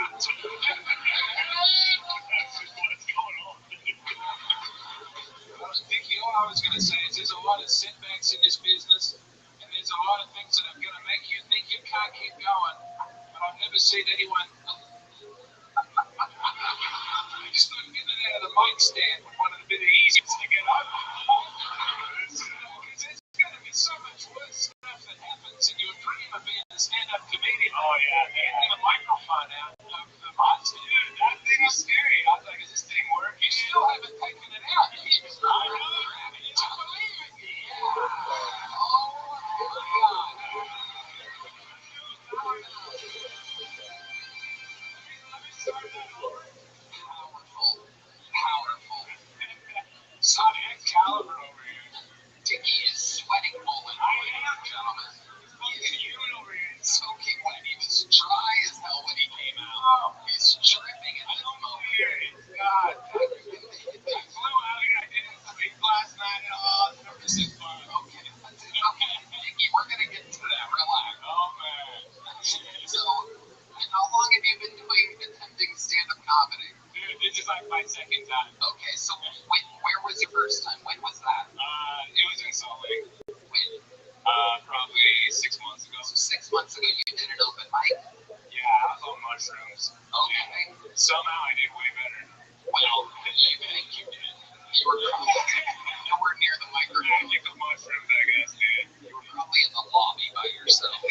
on? Dickie, all I was going to say is there's a lot of setbacks in this business, and there's a lot of things that are going to make you think you can't keep going. But I've never seen anyone just not getting it out of the mic stand with one of the bit of easiest to get up. There's going to be so much worse stuff that happens in your dream of being a stand-up comedian. Oh, yeah. Getting the microphone out of the monster. Dude, that thing was scary. I was like, is this thing working? You still haven't taken it out. I know. You don't believe it. Yeah. Oh, my God. Let me start that over. Powerful. Son, Excalibur over here. Dickie is sweating bullet. I am, gentlemen. He's human over here. Soaking wet. He was dry as hell when he came out. Oh, He's dripping at this moment. here it is. God. I flew out here. I didn't sleep last night at all. This is fun. Okay. Dickie, we're going to get to that. Relax. Oh, man. So, how long have you been doing attempting stand-up comedy? Dude, this is like my second time. Okay, so where was your first time? When was that? It was in Salt Lake. When? Probably 6 months ago. So 6 months ago, you did an open mic? Yeah, I was on mushrooms. Okay. Somehow I did way better. Well, you think you did. You were probably nowhere near the microphone. Magic of mushrooms, I guess, dude. You were probably in the lobby by yourself. At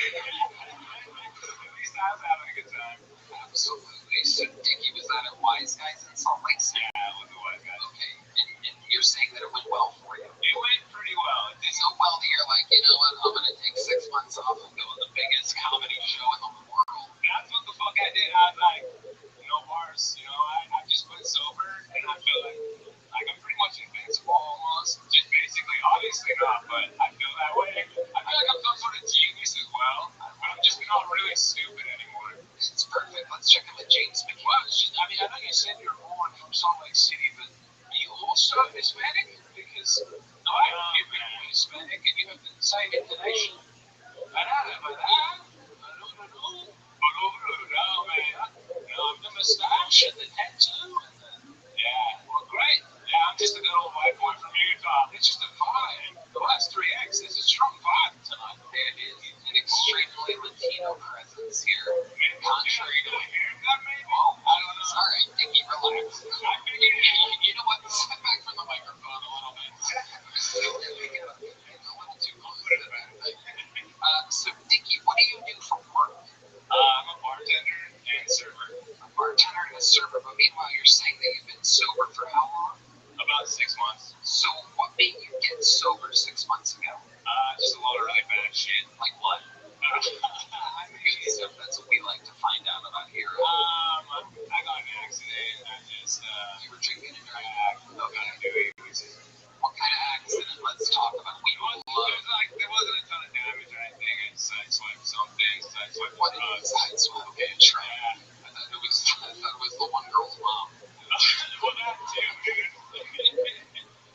least I was having a good time. Absolutely. So, Dickie, was that at Wise Guys in Salt Lake City? Yeah, it was a Wise Guys. Okay. And you're saying that it went well for you? It went pretty well. It did so well that you're like, you know what, I'm going to take 6 months off and go to the biggest comedy show in but I feel that way. I feel like I'm some sort of genius as well, but I'm just not really stupid anymore. It's perfect. Let's check in with James McKee. Well, I mean, I know you said you're born from Salt Lake City, but are you also Hispanic? Because no, I don't feel like Hispanic, and you have the same intonation. No, man. No, the mustache and the tattoo. Yeah, well, great. Yeah, I'm just a good old white boy from Utah. It's just a vibe. The last three X is a strong vibe tonight. It is an extremely Latino presence here. Contrary to haircut, maybe? Oh, I don't know. Sorry, Dickie, relax. I figured You know what? Step back from the microphone a little bit. A little too close to that. So, Dickie, what do you do for work? I'm a bartender and server. A bartender and a server, but meanwhile, you're saying that you've been sober for how long? About 6 months. So, what made you get sober 6 months ago? Just a lot of really bad shit. Like what? I mean, So that's what we like to find out about here. I got in an accident. I just, You were drinking and driving. Okay. What kind of accident? Let's talk about. We There wasn't a ton of damage or anything. I just sideswiped something. Sideswiped What did you sideswipe? Okay, try. Yeah. I thought it was the one girl's mom. Well, that too, dude.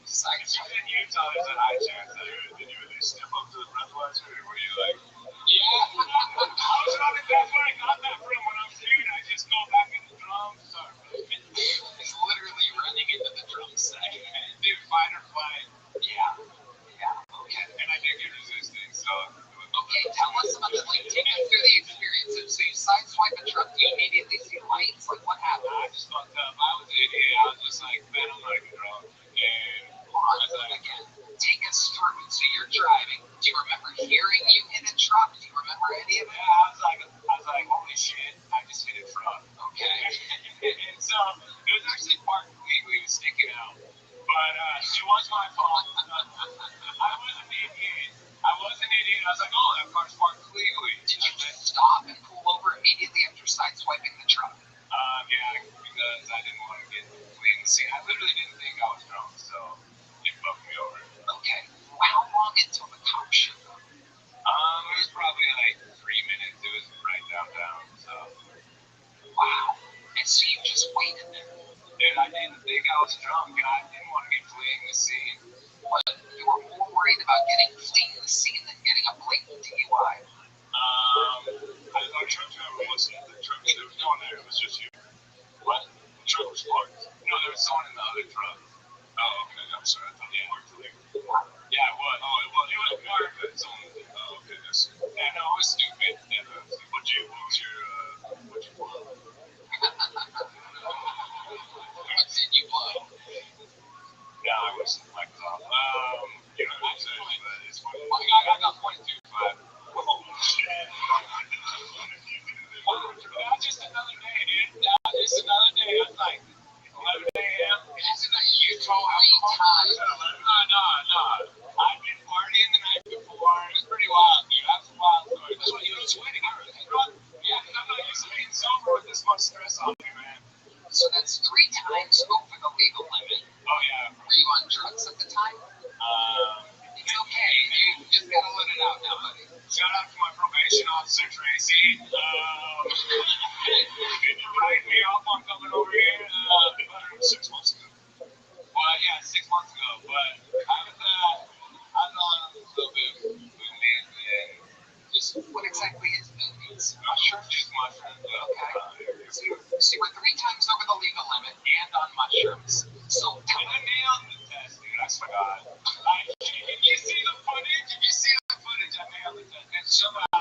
Sideswipe. In Utah, there's a high chance that did you really step up to the breathalyzer, or were you like, Yeah. that's where I got that from. When I'm dude, I just go back in the drums. He's literally running into the drum set. Dude, fight or flight. Yeah. Yeah. Okay. And I did get resisting, so Okay, tell us about the take us through the experience. So you sideswipe a truck, you immediately see lights. Like what happened? I just fucked up. I was an idiot. I was just like, man, I'm not even drunk. And Hold on, again, take us through. So you're driving. Do you remember hearing you hit a truck? Do you remember any of it? I was like, holy shit, I just hit a truck. Okay. And so it was actually part legally sticking out. But it was my fault. I was an idiot. I was like, oh, that car's parked legally. Did you stop and pull over immediately after sideswiping the truck? Yeah, because I didn't want to get clean the scene. I literally didn't think I was drunk, so it fucked me over. Okay. How long until the cops showed up? It was probably like 3 minutes. It was right downtown, so. Wow. And so you just waited there. Dude, I didn't think I was drunk, and I didn't want to get fleeing the scene. But you were more worried about fleeing the scene than getting a blatant DUI. Our truck driver wasn't the truck. There was no one there. It was just you. What? The truck was parked. No, there was someone in the other truck. Oh, okay. I'm sorry. I thought you parked the legal. Yeah, it was. Oh, it was. It was parked, but someone. Oh, okay. Yeah, no, it was stupid. Yeah, what was your blow? What did you blow? No, I wasn't like off. You know what I'm saying? But it's funny. I got 0.25. Oh, shit. That's just another day, dude. Just another day. I was like, 11 a.m. Isn't that you told me times? No. I've been partying the night before. It was pretty wild, dude. That's a wild story. That's what you were sweating. Yeah, because I'm not used to being sober with this much stress on me, man. So that's 3 times over the legal limit. Oh, yeah. Were you on drugs at the time? It's okay, dude. Just gotta let it out now, buddy. Shout out to my probation officer, Tracy. Did you write me off on coming over here? 6 months ago. Well, yeah, 6 months ago. But I was on a little bit of movies and just. What exactly is movies? Mushrooms? Just mushrooms. Okay. So you were 3 times over the legal limit and on mushrooms. So tell I me. nailed the test, dude. I forgot. If you see the footage, I nailed the test. And somehow if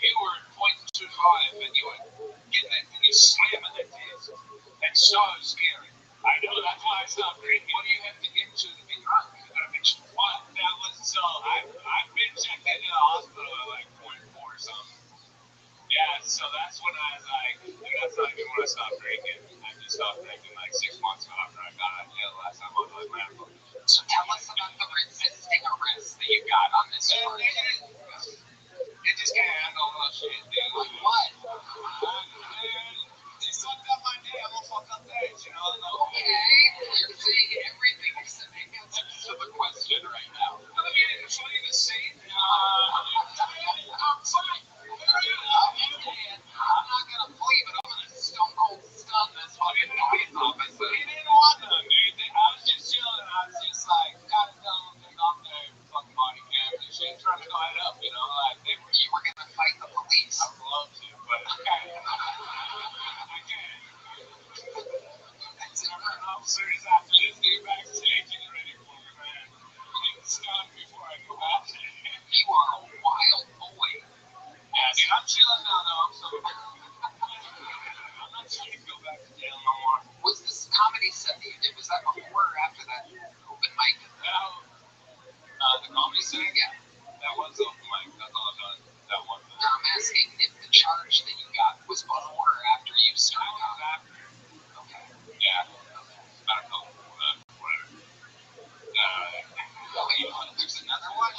you were 0.25 and you were getting it and you slamming that test, that's so scary. I know, that's why I stopped drinking. What do you have to get to be drunk? You gotta be what? That was so. I've been checked into the hospital at like 0.4 or something. Yeah, so that's when I was like, dude, that's not even when I stopped drinking. I just stopped drinking like 6 months after I got out of jail last time I was like, man. So tell us about the resisting arrest that you got on this one. It just can't handle all that shit, dude. Like what? They fucked up my day. I'm gonna fuck up theirs, you know? Okay, you're saying everything except maybe answer to the question right I'm chilling now, though. I'm so. I'm not trying to go back to jail no more. Was this comedy set that you did, was that before or after that open mic? The comedy set? Yeah. That was open mic. That's all I've done. That one. Now I'm asking if the charge that you got was before or after you started out. After. Okay. Yeah. About a couple. Whatever. There's another one?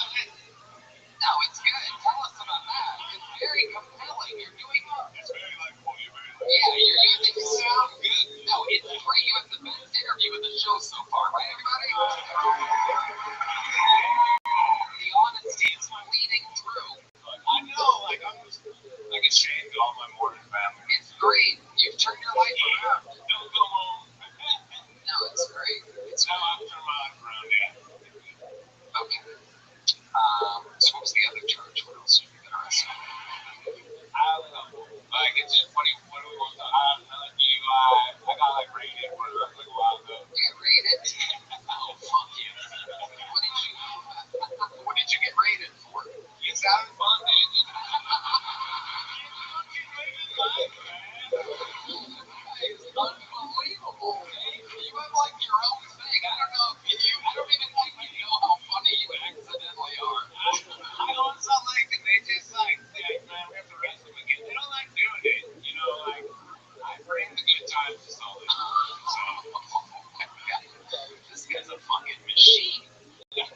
No, it's good. Tell us about that. It's very compelling. You're doing It's very likable. You're very likable. yeah, you're using sound good. No, it's great. You have the best interview of the show so far, right, everybody? The honesty is bleeding through. I know, like, I'm just, like, ashamed of all my modern family. It's great. You've turned your life around. Don't go home. No, it's great. It's Now I've turned my life around, yeah. okay. So what was the other charge? What else did you get arrested? I don't know. Like, it's just funny. What do we want to I don't know. I got, like, raided for like a while ago. You got raided? Oh, fuck you. What did you get raided for? It sounded fun, dude. It's unbelievable. You have like your own thing. I don't know if I don't even think you know how funny you accidentally are. I go on Salt Lake and they just like, man, we have to arrest them again. They don't like doing it. You know, like, I bring the good times to Salt Lake. So, This guy's a fucking machine.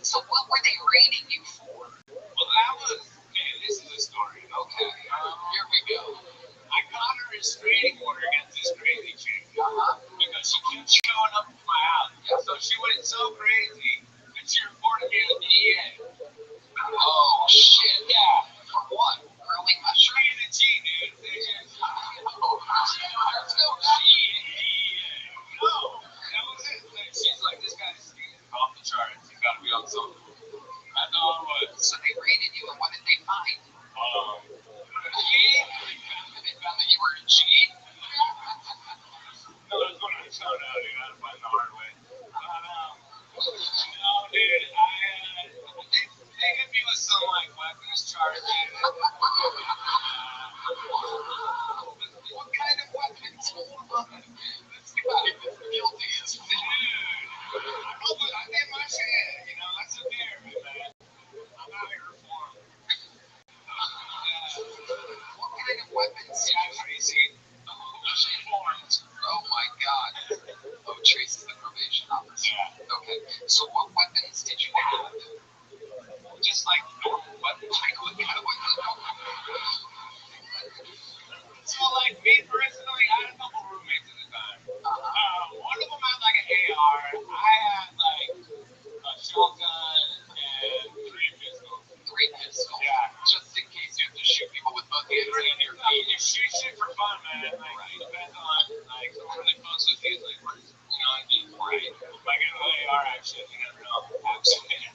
So what were they raiding you for? well, that was, okay, this is a story. Okay, here we go. I got a restraining order against this crazy chick. Because she kept showing up at my house. So she went so crazy that she reported me to the DEA. Oh shit. Yeah. For what? Early mushroom? Trying to cheat, dude. They just, There's no no. That was it. She's like, this guy's off the charts. He's got to be on something. That's all it was. So they raided you, and what did they find? Cheat? They found that you were a cheat. No, that's what I found out, dude. I had to find the hard way. No, dude, they hit me with some, like, weapons charges. What kind of weapons? Hold on. This guy is guilty as fuck. Dude, I know, but I did my shit. You know, that's a beer, man. I'm out here reformed. What kind of weapons? Yeah, Tracy. She informed. Oh my god. Oh, Trace is the probation officer. Yeah. Okay. So what weapons did you have? Just like normal weapons. Like what kind of weapons? So, like, me personally, I had a couple roommates at the time. One of them had, like, an AR. I had, like, a shotgun and 3 pistols. 3 pistols. Yeah. Just in case you have to shoot people with both hands and your feet. You shoot shit for fun, man. Like, it depends on, like, someone really fucks with you, like, you know, just, right. Like, an AR action, you never know. Absolutely.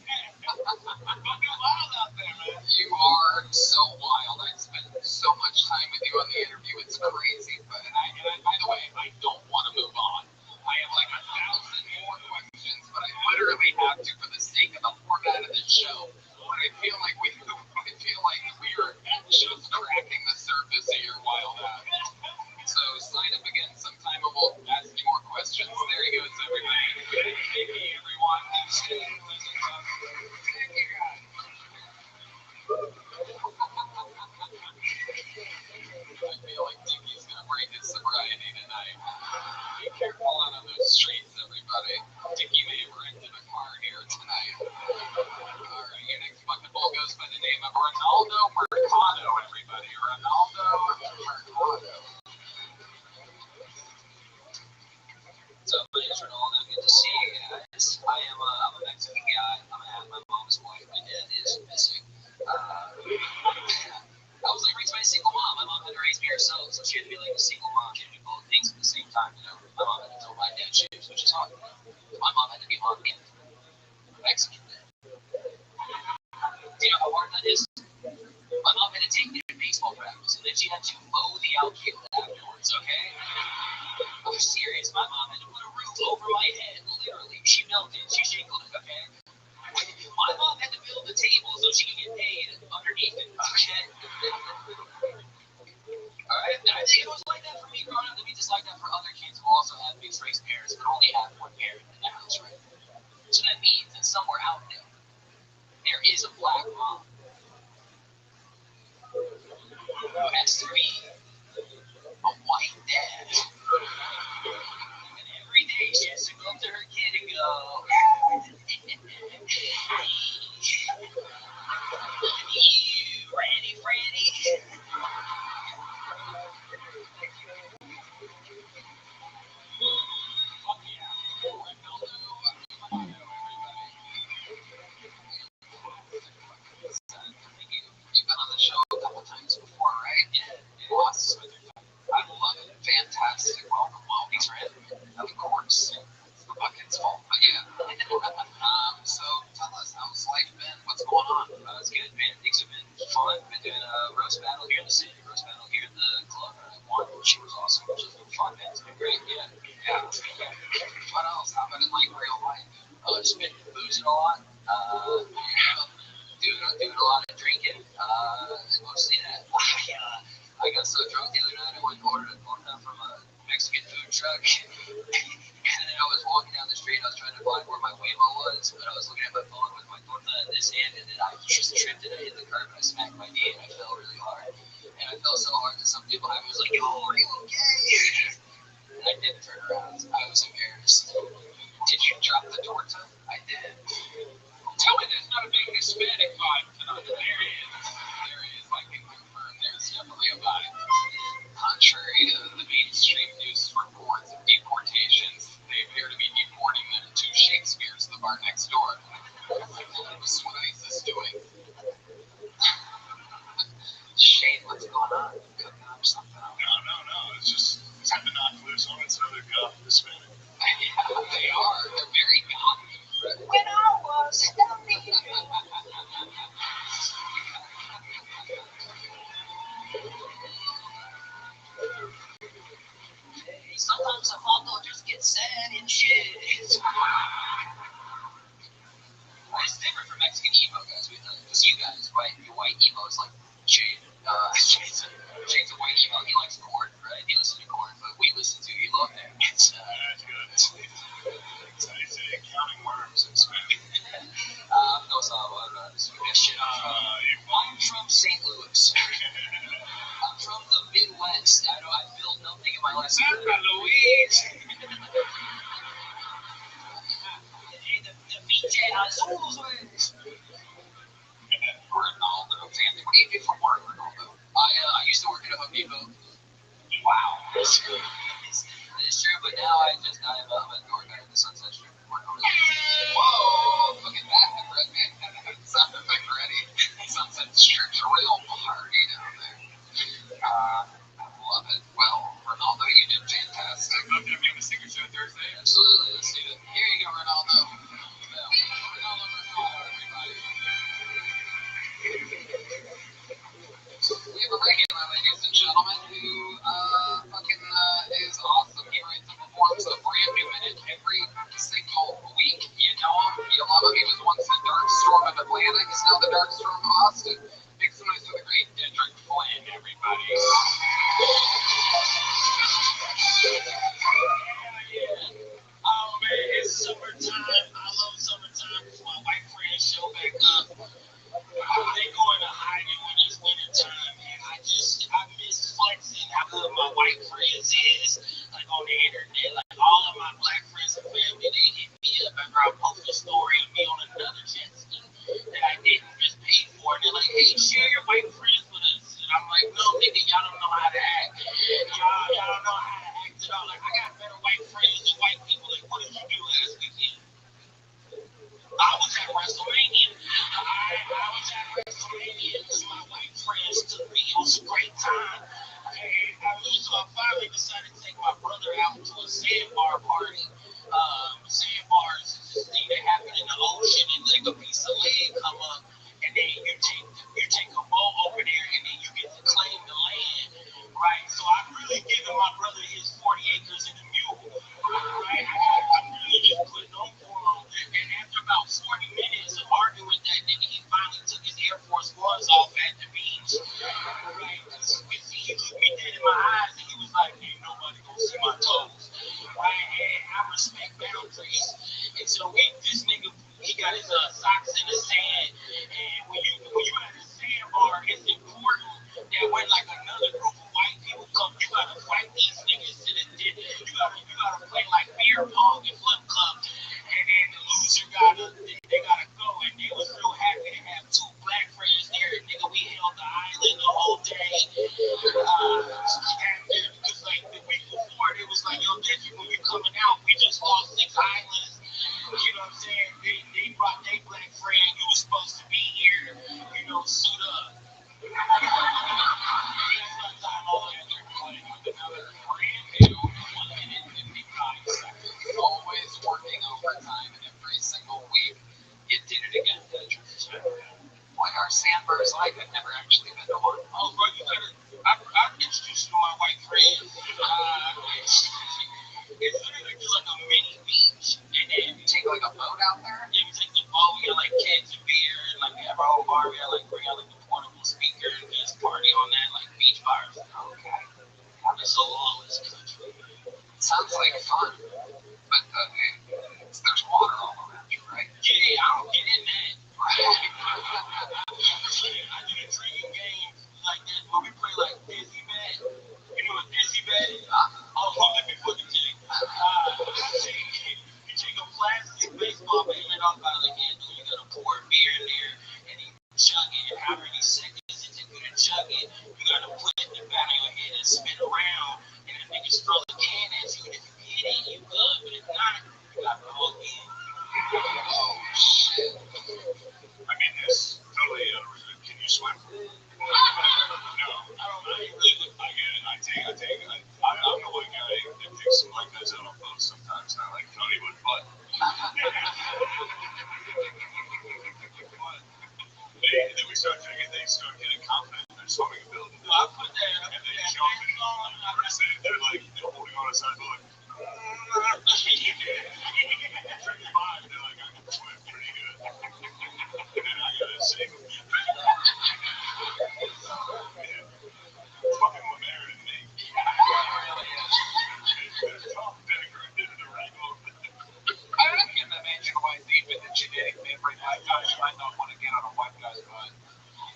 Fucking wild out there, man. You are so wild. I spent so much time with you on the interview. It's crazy. But by the way, I don't want to move on. I have like 1,000 more questions, but I literally have to for the sake of the format of the show. But I feel like we are just cracking the surface of your wild ass. So sign up again sometime and we'll ask you more questions. There he goes, everybody. Hey, everyone. Thank you, guys. I feel like Dickie's gonna break his sobriety tonight. Be careful out on those streets, everybody. Dickie may have rented a car here tonight. Alright, your next fucking ball goes by the name of Ronaldo Mercado, everybody. Ronaldo Mercado. So my name's Ronaldo. Good to see you guys. I'm a Mexican guy. I'm half my mom's wife. My dad is missing. I was like raised by a single mom. My mom had to raise me herself, so she had to be like a single mom. She had to do both things at the same time, you know. My mom had to tell my dad shoes, which is hard. My mom had to be on me. Mexican dad. Do you know how hard that is? My mom had to take me to baseball practice, and then she had to mow the outfield afterwards, okay? I'm serious. My mom had to put a roof over my head, literally. She melted. She shingled it, okay? My mom had to build the table so she could get paid underneath it, okay? She's a black mom who has to be a white dad. And every day she has to go up to her kid and go, you ready, Franny? Fuck yeah. Ronaldo, come on now, everybody. You've been on the show a couple times before, right? Yeah. Awesome. I love it. Fantastic. Welcome, friend. Of course. It's the bucket's fault. But yeah. So tell us, how's life been? What's going on? It's good, man. Things have been fun. Been doing a roast battle here in the city, roast battle here in the club. I won, which was awesome, which is fun, man. It's been great. Yeah. What else? How about in like real life? Just been boozing a lot. Doing a lot of drinking. Mostly that. I got so drunk the other night I went and ordered from a Mexican food truck. And then I was walking down the street. I was trying to find where my Waymo was, but I was looking at my phone with my torta in this hand, and then I just tripped and I hit the curb and I smacked my knee and I fell really hard. And I fell so hard that some dude behind me was like, "Yo, are you okay?" And I didn't turn around. I was embarrassed. Did you drop the torta? I did. Tell me there's not a big Hispanic vibe tonight. There is. I can confirm there's definitely a vibe. Contrary to the mainstream news reports of deportations, they appear to be deporting them to Shakespeare's, the bar next door. What's what ISIS doing? Shane, what's going on? Cooking up something? No. It's the binoculars on. It's another goth Hispanic. Yeah, they are. They're very gothy. When I was sometimes a photo just gets sad and shit. It's different from Mexican emo guys. Because you guys, right? Your white emo is like Shane. Shane's a white emo. He likes corn, right? He listens to corn, but we listen to you love that. It's That's good. It's counting worms in Spanish. No, so shit. I'm from St. Louis. I'm from the Midwest. I feel nothing in my life. Santa Louise. The beach has all ways. Ronaldo, family. What do you do for work, Ronaldo? I used to work at a Home Depot. Wow. It's true, but now I'm a door guy at the Sunset Strip. Whoa, look at that, Redman. Sound effect ready. Sunset Strip's a real party down there. I love it. Well, Ronaldo, you did fantastic. I'd love to have you on the Secret Show Thursday. Absolutely, let's do it. Here you go, Ronaldo. Ronaldo, everybody. We have a regular, ladies and gentlemen, who is awesome. He writes and performs a brand new minute every single week. You know him, you love him. He was once the Dark Storm of Atlanta. He's now the Dark Storm of Austin. Make some noise for the great Dedrick Flynn, everybody. Oh man, it's summertime. I love summertime because my white friends show back up. They go into hiding when it's winter time, and I miss flexing how good my white friends is. Like on the internet, like all of my black friends and family, they hit me up after I post a story of me on another jet ski that I didn't just pay for. And they're like, "Hey, share your white friends with us." And I'm like, "No, nigga, y'all don't know how to act. Y'all don't know how to act at all. Like I got better white friends than white people. Like what did you do last weekend?" I was at WrestleMania. I was at WrestleMania because my white friends took me. It was a great time. So I finally decided to take my brother out to a sandbar party. Sandbars is this thing that happened in the ocean, and like a piece of land come up, and then you take a boat over are sandbars like? I've never actually been to one. Oh, bro, you gotta. I've introduced you to my white friend. It's literally just like a mini beach, and then You take like a boat out there? yeah, we take the boat, we got like cans of beer, and like we have our own bar. We got like bring out like the portable speaker and just party on that like beach bars. Okay. It's a lawless country. Sounds like fun. But there's water all around you, right? Yeah, I don't get in that. I did a drinking game like that where we play like dizzy bet. You know what dizzy bet is? Oh, let me put it to you. You take a plastic baseball bat, you know, by the handle, you gotta pour a beer in there, and you chug it, and how many seconds it takes you to chug it, you gotta put it in the back of your head and spin around, and then niggas throw the can at you, and if you hit it, you good, but if not, you gotta go again. Oh, shit. I mean, this totally unrealistic. Can you swim? No, I ain't really. I get it. I'm the one guy that takes some like this on a boat sometimes, not like Tony would, but. Then we start drinking, they start getting confident in their swimming ability. I put that, and they jump in. They're like, they're holding on a side, they're like, drink five, they're like, I can swim pretty good. And then I gotta save them. Yeah. Fucking more married than me. It's tough, the wrangle. I can imagine why deep in the genetic memory that you might not want to get on a white guy's butt.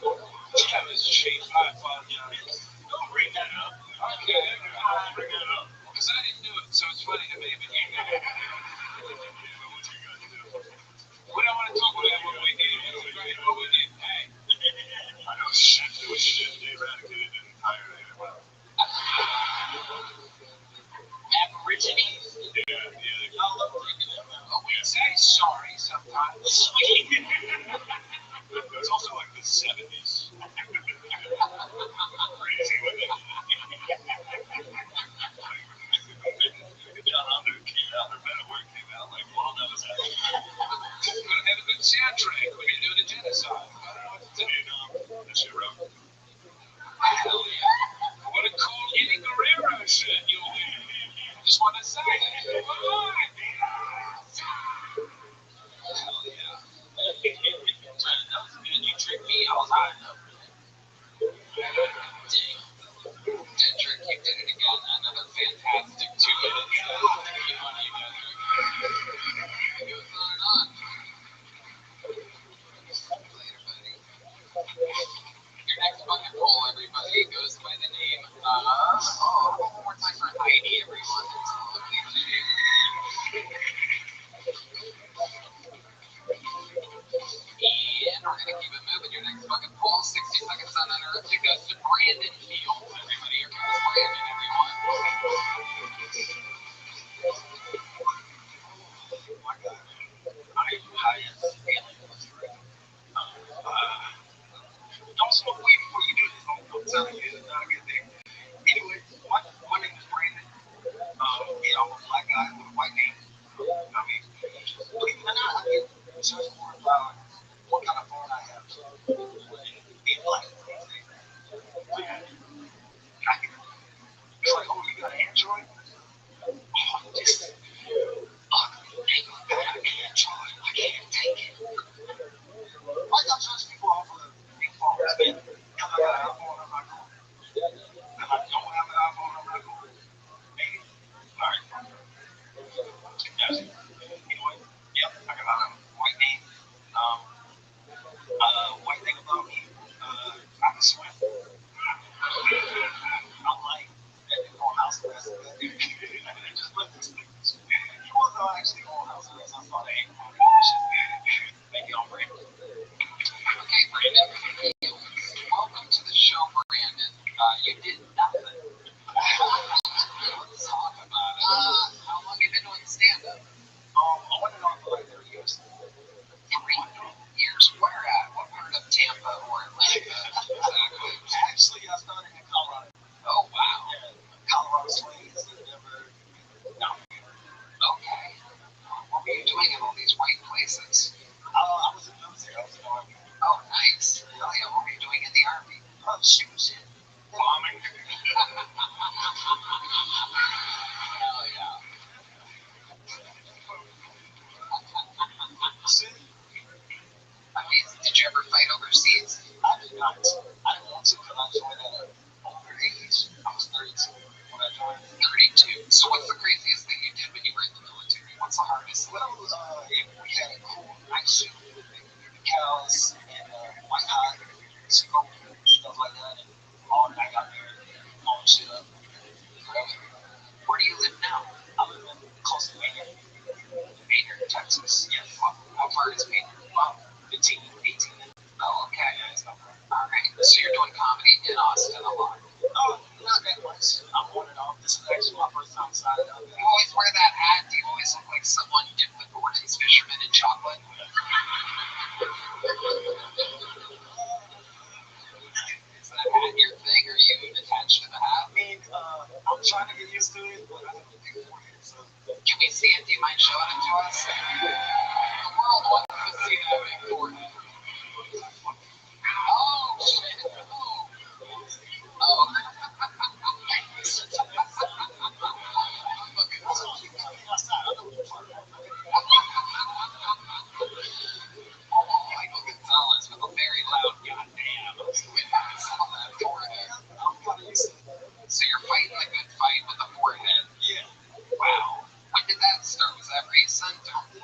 That was cheap. I apologize. Don't bring that up. Okay. Bring that up. Because I didn't do it, so it's funny to me, but you did. We don't want to talk about what we did. It was great what we did. Hey. I know shit that we should have eradicated an entire animal. Aborigines. Yeah. Y'all love drinking them. Oh, we say sorry sometimes. It's also like the 70s. Crazy women. John Under came out, or Men at Work came out, like, well, that was that. We're going to have a good soundtrack when you're doing a genocide. I don't know what to tell you. That shit rough. Hell yeah. What a cool Eddie Guerrero shit you'll do. Just want to say that. Hell yeah. That was good. You tricked me. I was high enough. Dang. Did trick. You did it again. Another fantastic 2 minutes. You know what you guys are. It goes on and on. Later, buddy. Your next bucket poll, everybody, goes by the name one more time for Heidi, everyone. It's a lovely lady. And we're going to keep it moving. Your next bucket poll, 60 seconds on Earth. It goes to Brandon Fields, everybody. Here comes Brandon, everyone. My God. I am high as aliens right now. Don't smoke weed before you do this. I'm telling you, it's not a good thing. Anyway, my name is Brandon. Yeah, I'm a black guy with a white name. I mean, believe it or not, I get judged more about what kind of phone I have in life. It's like, oh, you got an Android? Oh, this ugly nigga got an Android. I can't take it. Mexico, stuff like that. And all that I got there, blowing shit up. Where do you live now? I live in close to Maynard. Maynard, Texas. Yeah, How far is Maynard? about 15, 18. Oh, okay. Yeah, it's not bad. All right. So you're doing comedy in Austin a lot. Oh, not that much. I'm on and off. This is actually my first time signing up. You always wear that hat. Do you always look like someone dipped the Gordon's fisherman in chocolate? Is that hat your thing? Are you attached to the hat? I mean, I'm trying to get used to it, but I have a big forehead, so. Can we see it? Do you mind showing it to us? The world wants to see that big forehead. Oh, shit. Oh. Michael Gonzalez with a very loud goddamn. So you're fighting a good fight with a forehead. Yeah. Wow. When did that start? Was that recent?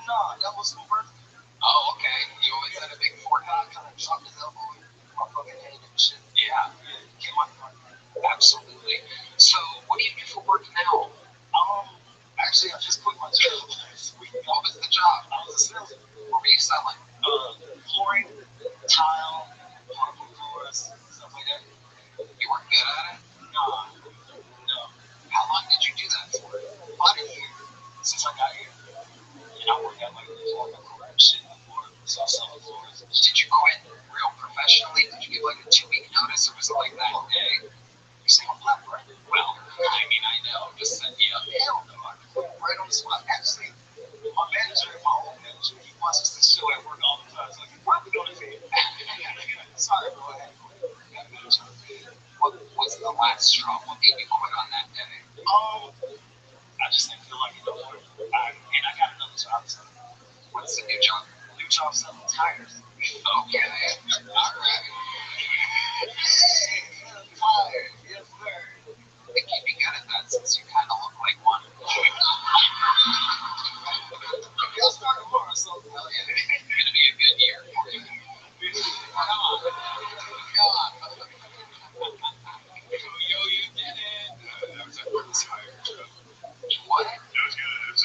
No, that was my birthday. Oh, okay. You always had a big forehead. I kind of chopped his elbow with my fucking head and shit. Yeah, Came out the absolutely. So, what do you do for work now? Actually, I just quit my job last week. What was the job? I was a salesman. What were you selling? Flooring, tile, hardwood floors, stuff like that. You were good at it? No. How long did you do that for? About a year since I got here. And I worked at like floor correction before, so I was selling floors. Did you quit real professionally? Did you give like a 2-week notice, or was it like that day? You say I'm black, right? Well, I mean, I know. Just said, yeah. Hell no. I quit right on the spot. Actually, my manager, my old manager, he watches this show at work all the time. So he probably don't see it. Sorry, bro. I had to quit. Got a good job. What was the last straw? What made you quit on that day? I just didn't feel like it no more. And I got another job. So What's the new job? new job selling tires. Okay. All right. Hey, tires. Yes, sir. I think you'd be good at that since you kind of look like one. Y'all start tomorrow, so hell yeah. It's going to be a good year for you. Come on. Yo, you did it. That was a quick tire job. What? It was good. It was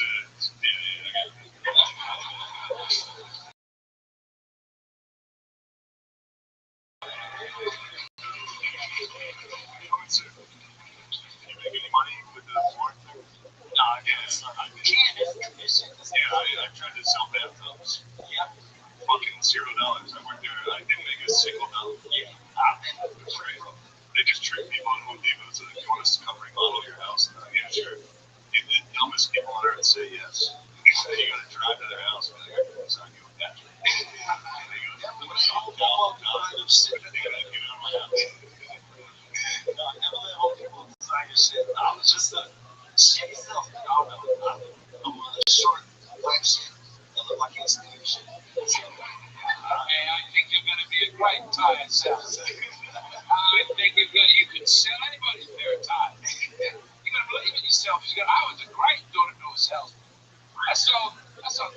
Can you make any money with the flooring thing? No, I guess not. I tried to sell bathtubs. Yep. Fucking $0. I worked there. I didn't make a single dollar. Yeah. I've been Right. They just trick people on Home Depot. So you want us to come remodel your house? Yeah, sure. The dumbest people on earth say yes. So you got to drive to their house and they're going to design you a bathroom. And they go, no, no. They got to get out of my house. No, I never let Home Depot design your shit. I was just a shitty salesman. Y'all know. I'm really short, black shit. That look like he's doing shit. Hey, I think you're going to be a great tire salesman. I think you could sell anybody's pair of tires. You're going to believe in yourself. I was a great door-to-door salesman. I saw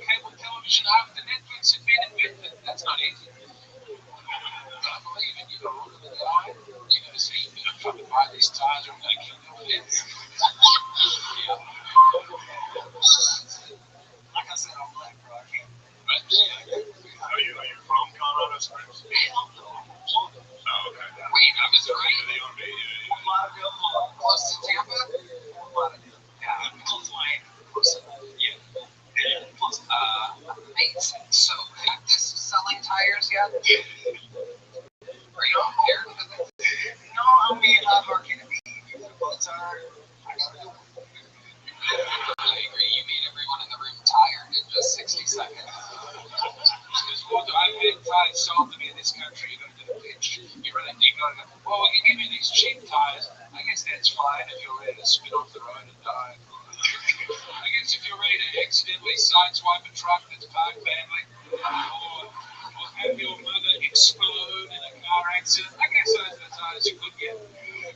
cable television out the Netflix and being invented. That's not easy. I believe in you. You're going to say you're going to fucking buy these tires or I'm going to kill your kids. Yeah. Like I said, I'm black, bro. I can't. But yeah. Are you from Colorado Springs? Hell no. I'm from Oh, okay. Wait, I was right. They are me. Fort Lauderdale, Florida. Close to Tampa? Fort Lauderdale. Yeah. Close to Miami. Yeah. Yeah. Close. Amazing. So, practice selling tires yet? Are you prepared for this? No, I mean, how hard can it be? You get a butt tire, I gotta do it. I agree. You made everyone in the room tired in just 60 seconds. Because Walter, I've been tires sold to me in this country. You're going to do the pitch. You're going to go, well, you give me these cheap tires. I guess that's fine if you're ready to spin off the road and die. I guess if you're ready to accidentally sideswipe a truck that's parked badly, or have your mother explode in a car accident, I guess those are the tires you could get.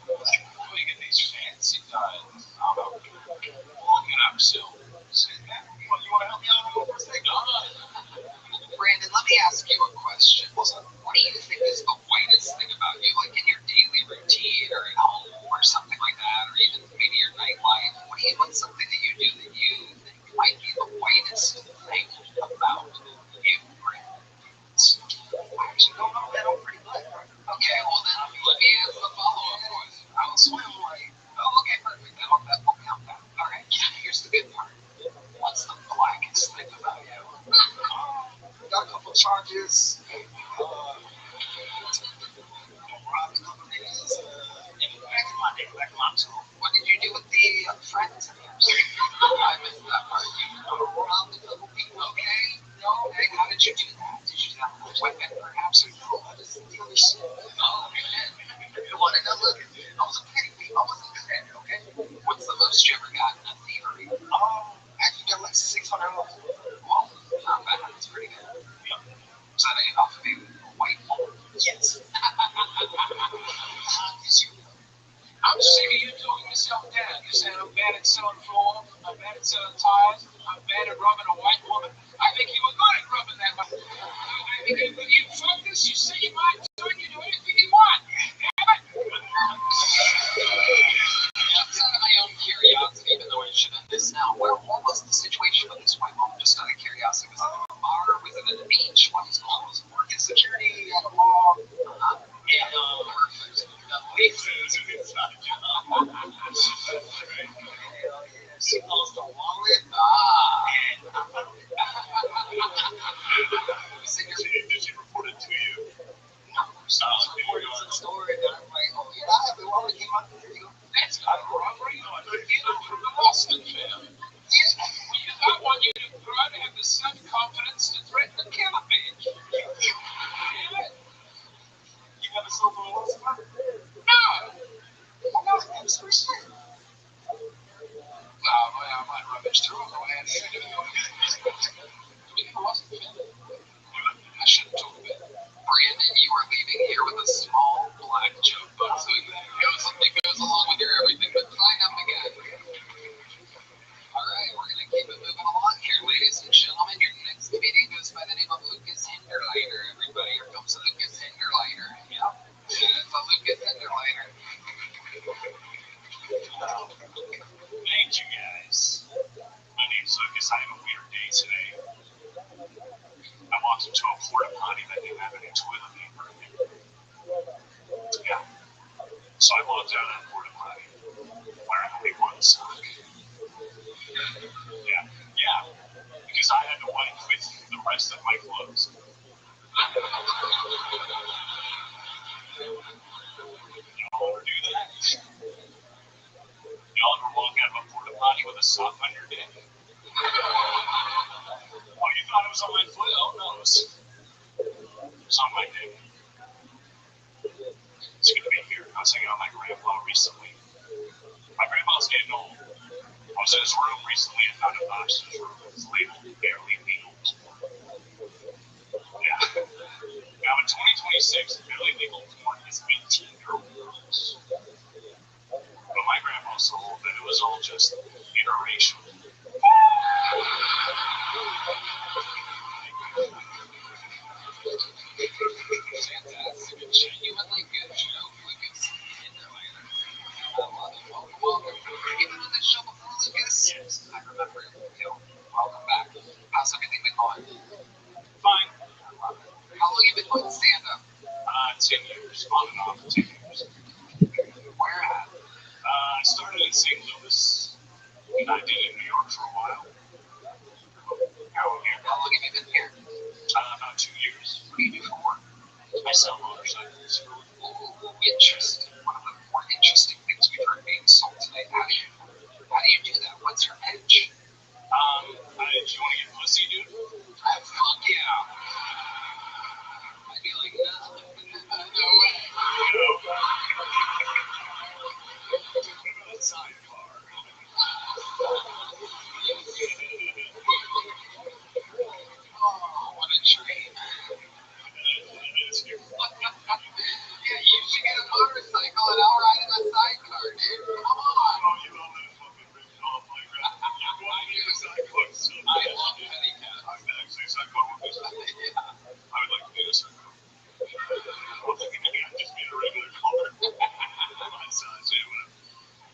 Before you get these fancy tires, I'm not good. Get up, Sil. You want to help me out on for a second? Brandon, let me ask you a question. What do you think is the whitest sick of you doing yourself down. You said I'm bad at selling floor, I'm bad at selling tires, I'm bad at rubbing a white woman. I think you were good at rubbing that. I think you focus, you say you might do it, you do anything you want. Damn it. Outside of my own curiosity, even though I should end this now, what was the situation with this white woman? Just out of curiosity, was it at a bar? Was it at a beach? What was going on? Was it working security at a mall? Perfect. Lisa's an inside job. She calls the wallet. Did she report it to you? No, reported some story that I'm like, oh yeah, I have the wallet came out. There you go. That's not a robbery. No, I'm from the Boston family. Because I want you to try to have the self-confidence to threaten to kill a bitch. You have a cell phone WhatsApp? No! I'm not an expert. I might rummage through them. I should have told you. Brandon, you are leaving here with a small black joke book. So it goes along with your everything, but sign up again. All right, we're going to keep it moving along here, ladies and gentlemen. Your next comedian goes by the name of Lucas Hinderleiter. Everybody, here comes Lucas Hinderleiter. Yep, it's a Lucas Hinderleiter. Thank you, guys. My name's Lucas. I have a weird day today. I walked into a porta potty that didn't have any toilet paper in it. Yeah. So I walked out of the porta potty wearing only one sock. Yeah. Because I had to wipe with the rest of my clothes. Y'all ever do that? Y'all ever walk out of a porta potty with a sock on your dick? Oh, you thought it was on my foot? Oh, no. It's on my dick. It's going to be weird. I was hanging out with my grandpa recently. My grandpa's getting old. I was in his room recently and found a box in his room that was labeled barely legal porn. Yeah. Now in 2026, barely legal porn is 18-year-old girls. But my grandpa was so old that it was all just interracial. Fantastic. Genuinely good show, Lucas Hinderleiter. Welcome. You been on this show before, Lucas? Yes. I remember. Welcome back. How's everything been going? Fine. How long you been doing stand-up? 10 years. On and off 10 years. Where at? I started in St. Louis, and I did it in New York for a while. How long have you been here? About 2 years. What do you do for work? I sell motorcycles. Ooh, interesting. One of the more interesting things we've heard being sold today. How do you do that? What's your pitch? Do you want to get pussy, dude? Fuck yeah. I'd be like, no way. A sidecar. Oh, what a dream. Yeah, you should get a motorcycle and I'll ride in a sidecar, dude. Come on. You know that fucking big dog playground. You're going to get a sidecar soon. I love pedicab. I'm actually a sidecar with this. Yeah. I would like to get a sidecar. Well, I think I'd just be a regular car. My size, yeah, whatever.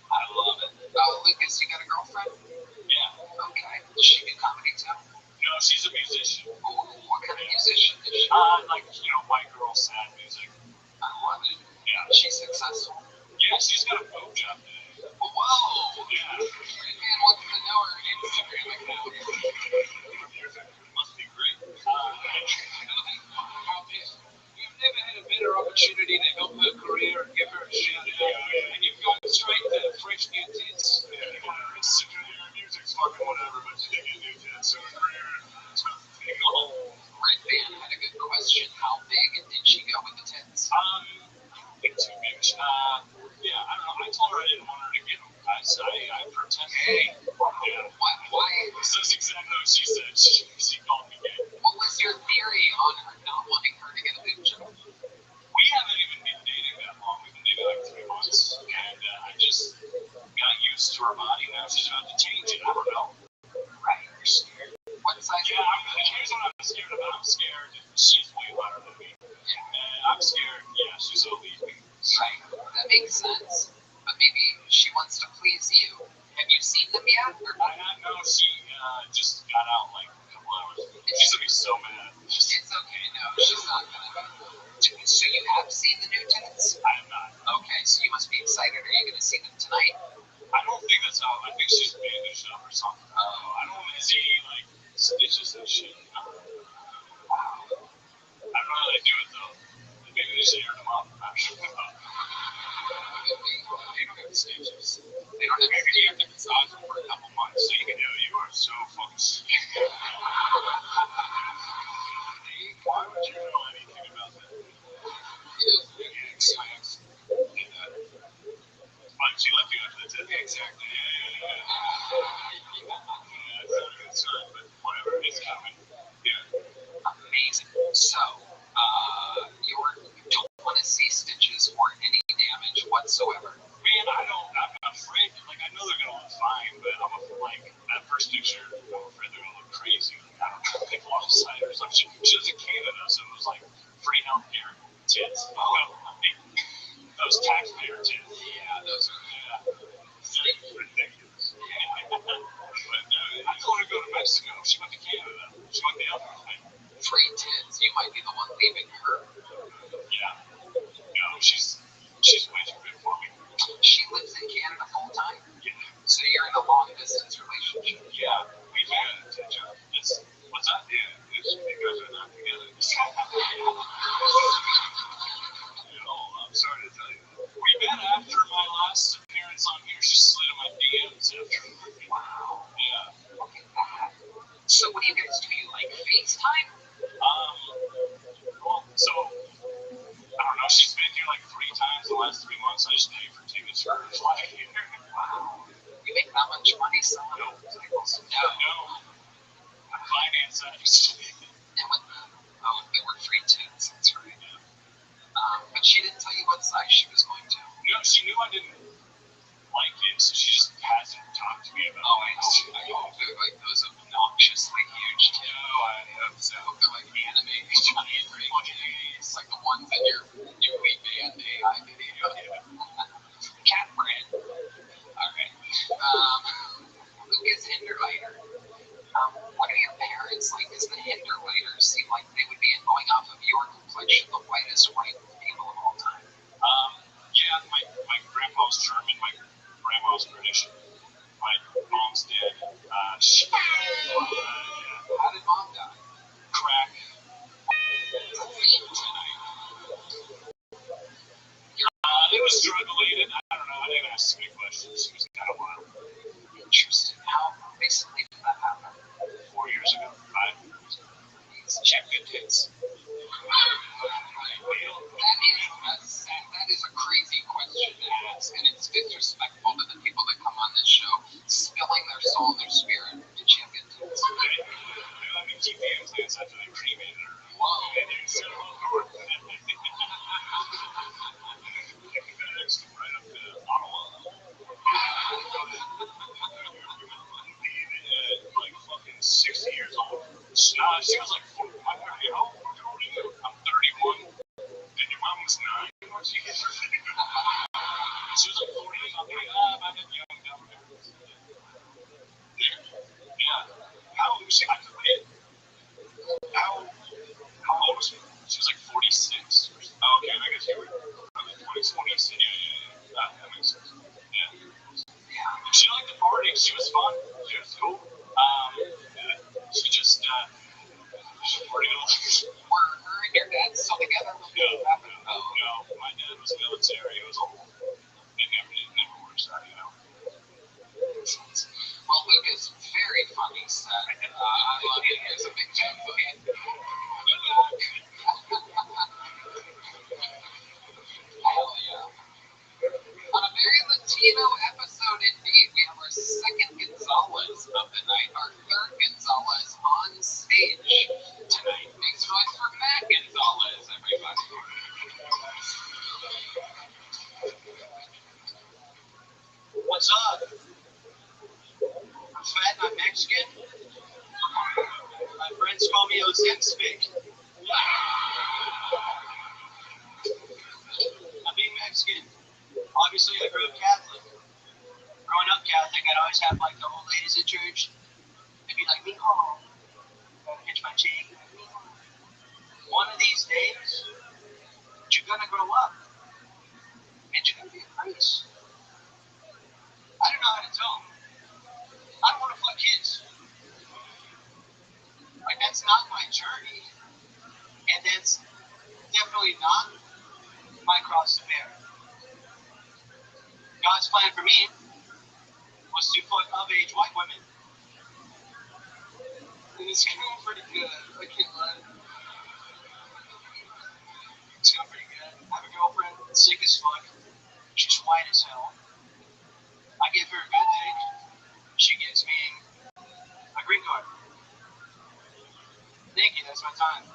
I love it. Lucas, you got a girlfriend? Yeah. Okay. Does she do comedy too? No, she's a musician. What kind of musician is she? Like, white girl sad music. I love it. Yeah. She's successful. Yeah, she's got a boob job today. Whoa! Yeah. Man wants to know her Instagram account. It must be great. You've never had a better opportunity to help her career and give her a shout out. And you've gone straight to fresh new tits. Yeah, you want to sit your music's fucking whatever, but you did get new tits, so it's not the thing. Red Band had a good question. How big did she go with the tits? Big too big. Yeah, I don't know. I told her I didn't want her to get them. I pretended. Hey. Yeah. Why? This is exactly what she said. She called me gay. What was your theory on her not wanting her to get a boob job? We haven't even been dating that long. We've been dating like 3 months. And I just she's about to change it. I don't know. Right, you're scared. What size? Yeah, here's what I'm scared about. I'm scared she's way hotter than me. And I'm scared, yeah, she's gonna leave me. Right, that makes sense. But maybe she wants to please you. Have you seen them yet? Or I know she just got out like a couple hours ago. She's gonna be so mad. it's okay, no, she's not gonna. So you have seen the new tents? I am not. Okay, so you must be excited. Are you gonna see them tonight? I don't think that's how. I think she's bandaged up or something. I don't want to see like stitches and shit. I don't know how they do it though. Maybe they just aired them up. I don't know. They don't have stitches. They don't have. Maybe you have to massage them for a couple months so you can do it. You are so fucking sick. Why would you know anything about that? But she left you after the test. Exactly. Yeah, it's not a good sign, but whatever. It's coming. Yeah. Amazing. So, you don't want to see stitches or any damage whatsoever. Man, I'm not afraid. Like, I know they're gonna look fine, but I'm like that first picture. I'm afraid they're gonna look crazy. I don't know. People offside or something. She was in Canada, so it was like free healthcare. Tits. Those taxpayer tits. Yeah, those are. Ridiculous. But I told her to go to Mexico. She went to Canada. She went the other way. Free tits. You might be the one leaving her. Yeah. No, she's way too good for me. She lives in Canada full time. Yeah. So you're in a long distance relationship. Yeah. We've had what's that? Yeah. You guys are not together. I'm sorry to tell you. We met after my last appearance on here. She slid in my DMs after. Wow. Yeah. Look at that. So what do you guys do? You like FaceTime? Well, so I don't know. She's been here like 3 times in the last 3 months. I just paid for tickets for her flight here. Wow. You make that much money selling motorcycles? No. I finance that. And what? Oh, they were free tits. That's right. But she didn't tell you what size she was going to. No, she knew I didn't like it, so she just hasn't talked to me about it. I hope they're like those obnoxiously huge tits. No, I hope so. I hope they're like anime giant tits, like the ones in your newly banned AI video. Cat brand. Alright. Lucas Hinderleiter. What are your parents like? Because the Hinderleiters seem like they would be going off of your complexion, the whitest white people of all time. Yeah, my grandpa was German, my grandma was British, my mom's dead. How did mom die? Crack. It was drug related. I don't know. I didn't ask too many questions. It was kind of wild. Interesting. How recently did that happen? 4 years ago. 5 years ago. Check good tits. That is a crazy question to ask, and it's disrespectful to the people that come on this show, spilling their soul and their spirit to check good tits. They let me keep the implants after they cremated her. Whoa. And they sent her over. Right up to Ottawa. Like fucking 60 years old. She was like, how old are you? I'm 31. And your mom was 9. She was like 40. I'm like, I'm a young dumb. Yeah. How old was she? I forget. How old was she? She was like 46. Oh, okay, I guess you were probably 26. Yeah. That makes sense. Yeah. She liked the party. She was fun. She was cool. She just, pretty old. Were her and your dad still together? No. My dad was military. It was old. It never works out, you know. Well, Lucas, very funny set. I love it. Here's a big fan for you. Hell yeah. On a very Latino episode indeed, we have our second Gonzalez of the night, our third Gonzalez on stage tonight. Make some noise for Matt Gonzalez, everybody. What's up? was getting speak. I'm being Mexican. Obviously, I grew up Catholic. Growing up Catholic, I'd always have like the old ladies at church. They'd be like, "Mijo," pinch my cheek. One of these days, you're gonna grow up and you're gonna be a priest. I don't know how to tell them. I don't want to fuck kids. Like that's not my journey, and that's definitely not my cross to bear. God's plan for me was to fuck of-age white women. And it's going pretty good. I can't lie. It's going pretty good. I have a girlfriend, sick as fuck. She's white as hell. I give her a good dick. She gives me a green card. Thank you. That's my time.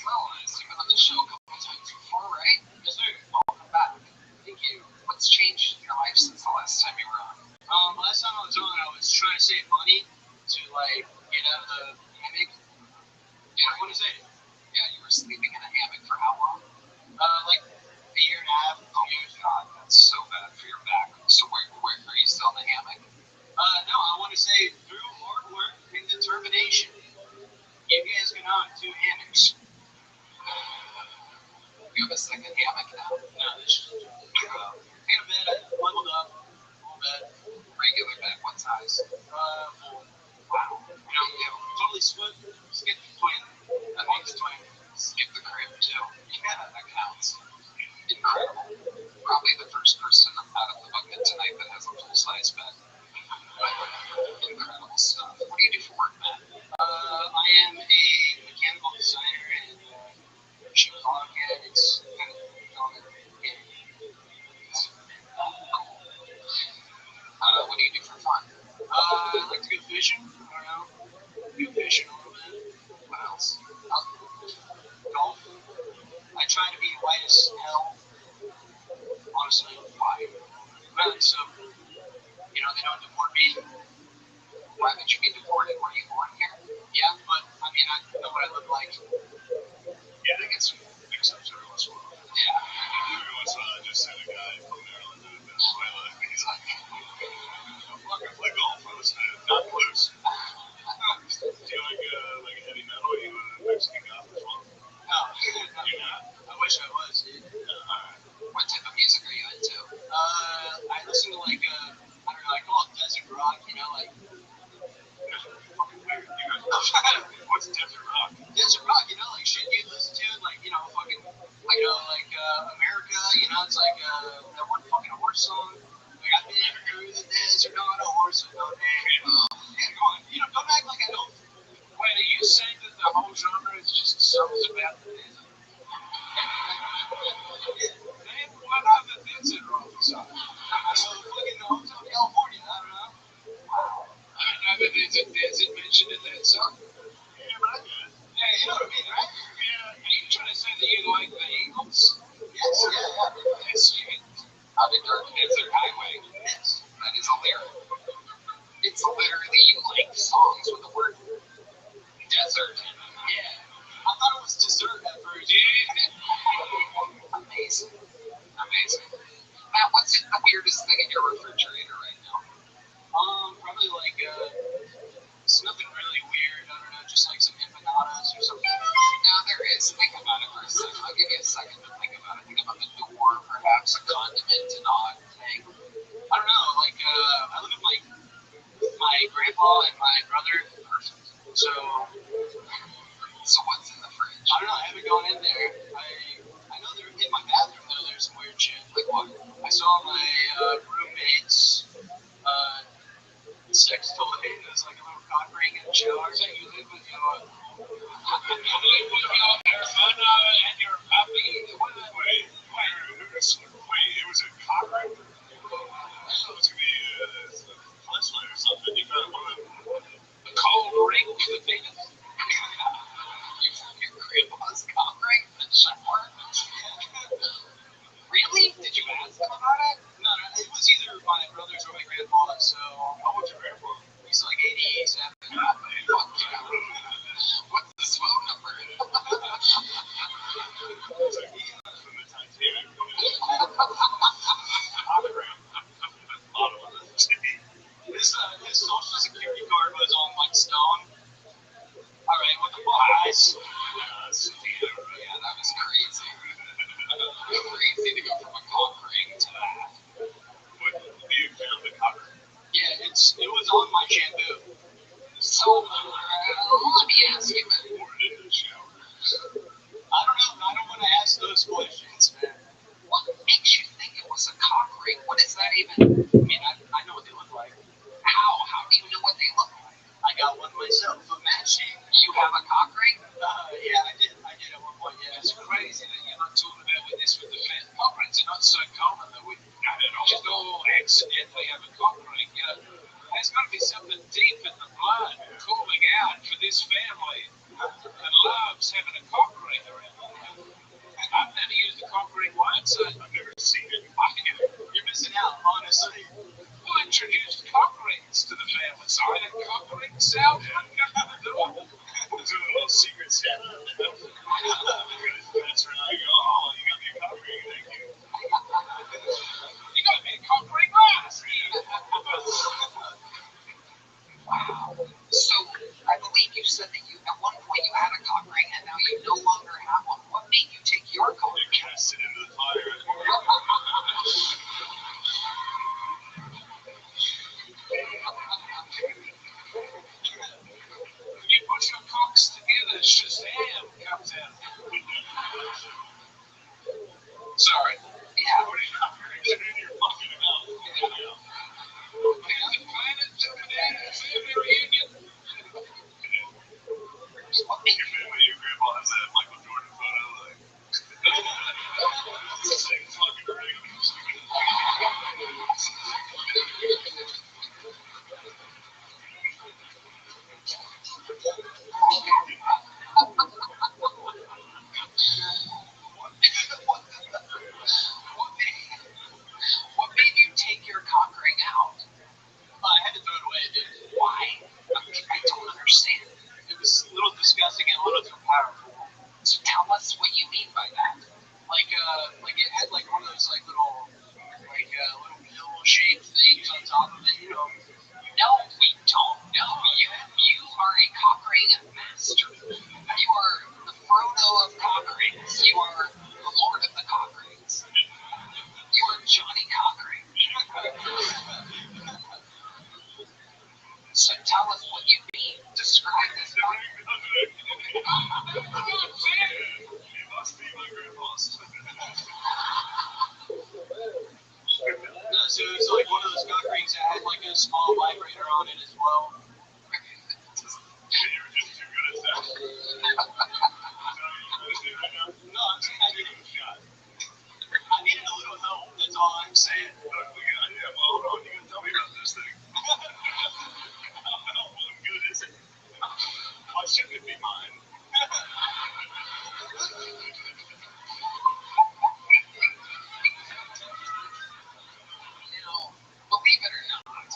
Well, you've been on the show a couple of times before, right? Yes, sir. Welcome back. Thank you. What's changed in your life since the last time you were on? Last time I was on, I was trying to save money to like get out of the hammock. Yeah, What is it? yeah, you were sleeping in a hammock for how long? Like a year and a half. Oh my god, that's so bad for your back. So where are you still in the hammock? No, I want to say through hard work and determination, you guys can own 2 hammocks. You have a second hammock now. No, this is and a bed. I leveled up a little bit. Regular bed, what size? Full. Wow. Totally split. Skip twin. That One's means twin. skip the crib too. Yeah. That counts. Incredible. Probably the first person out of the bucket tonight that has a full-size bed. Incredible stuff. What do you do for work, Matt? I am a mechanical designer and Chicago. It's kind of on it. What do you do for fun? I like to go fishing. I don't know. Go fishing a little bit. What else? Golf. I try to be white as hell. Honestly. Why? Well, so, they don't deport me. Why would you be deported? Were you born here? Yeah, but, I mean, I know what I look like. Yeah, I get some mix-ups every once in a while. Yeah. Every once in a while, I just seen a guy from Maryland to Venezuela, and he's like, I'm fucking play golf. I was not blues. Do you like heavy metal? Are you a Mexican golf as well? No, You're not. I wish I was, dude. What type of music are you into? I listen to, like, I don't know, I call it desert rock, like, Fucking weird. What's desert rock? desert rock, like shit you'd listen to, like, fucking, like, America, it's like, that one fucking horse song. Like, I've been through the desert on a horse with no name. Yeah, come on, don't act like I don't. Wait, are you saying that the whole genre is just songs about the desert? Man, what are the desert rock songs? So, fucking, Hotel California, I don't know. I know that there's a desert mentioned in that song. Yeah, but I get it. Yeah, you know what I mean, right? Yeah, are you trying to say that you like the Eagles? Yes, yeah. Yes, you mean Out in Dark Desert Highway. Yes. That is a lyric. It's literally you like songs with the word desert. Yeah. I thought it was dessert at first. Amazing. Amazing. Matt, what's the weirdest thing in your refrigerator right now? Probably like, it's nothing really weird. I don't know, just like some empanadas or something. No, there is. Think about it for a second. I'll give you a second to think about it. Think about the door, perhaps a condiment, an odd thing. I don't know, like, I live with my grandpa and my brother. Perfect. So, So what's in the fridge? I don't know, I haven't gone in there. I know they're in my bathroom, though, there's some weird shit. Like what? I saw my roommate's sex toy. It was like a little cock ring in the shower. So you live with your Nirvana and your puppy? Wait, it was a cock ring? I thought it was going to be a flashlight or something. You found one of them. A cold ring with a penis? It's like Eon from the Titanic. His social security card was on like stone. All right, what the fuck? Yeah, that was crazy. Crazy to go from a cock ring to that. You found the cover? Yeah, it was on my shampoo. So let me ask you, man. Poured it in the shower. I don't know. I don't want to ask those questions, man. What makes you think it was a cock ring? What is that even? I mean, I know what they look like. How? How do you know what they look like? I got one myself. Imagine you have a cock ring? Yeah, I did. I did at one point. Yeah, It's crazy that you're not talking about with this with the fat cock rings are not so common that we just all accidentally have a cock ring. You know, there's got to be something deep in the blood calling out for this family that loves having a cock ring around. I've never used a cock ring once. I've never seen it. You're missing out, honestly. Who introduced cock rings to the family? So I had a cock ring salesman come out the door. It's a little secret Santa. That's right. I go, oh, you got me a cover ring, thank you. You got me a cock ring last. Wow. So I believe you said that you at one point you had a cock ring and now you no longer have one. What made you take your cock They ring? cast it into the fire. When you put your cocks together, Shazam comes out. Sorry. Yeah. What are you cover rings are in your fucking mouth? Yeah. Here's the planet to banana family reunion. What made Your you family, your grandpa has that Michael Jordan photo, like, it's the same fucking ring. what made you take your cock ring out? I had to throw it away, dude. Why? I don't understand. It was a little disgusting and a little too powerful. So tell us what you mean by that. Like it had like one of those like little pill-shaped things on top of it, you know. No, we don't know. You are a cock ring master. You are the Frodo of cock rings. You are the Lord of the cock rings. You are Johnny Cockring. So tell us what you mean. Describe this. The ring does it. It must be my grandpa's. No, so it was like one of those cock rings that had like a small vibrator on it as well. You were just too good at that. Is that what you guys do right now? No, I'm saying I Give it a shot. needed a little help. That's all I'm saying. Yeah, well, hold on. You gotta tell me about this thing. How good is it? Why shouldn't it be mine? Now, believe it or not,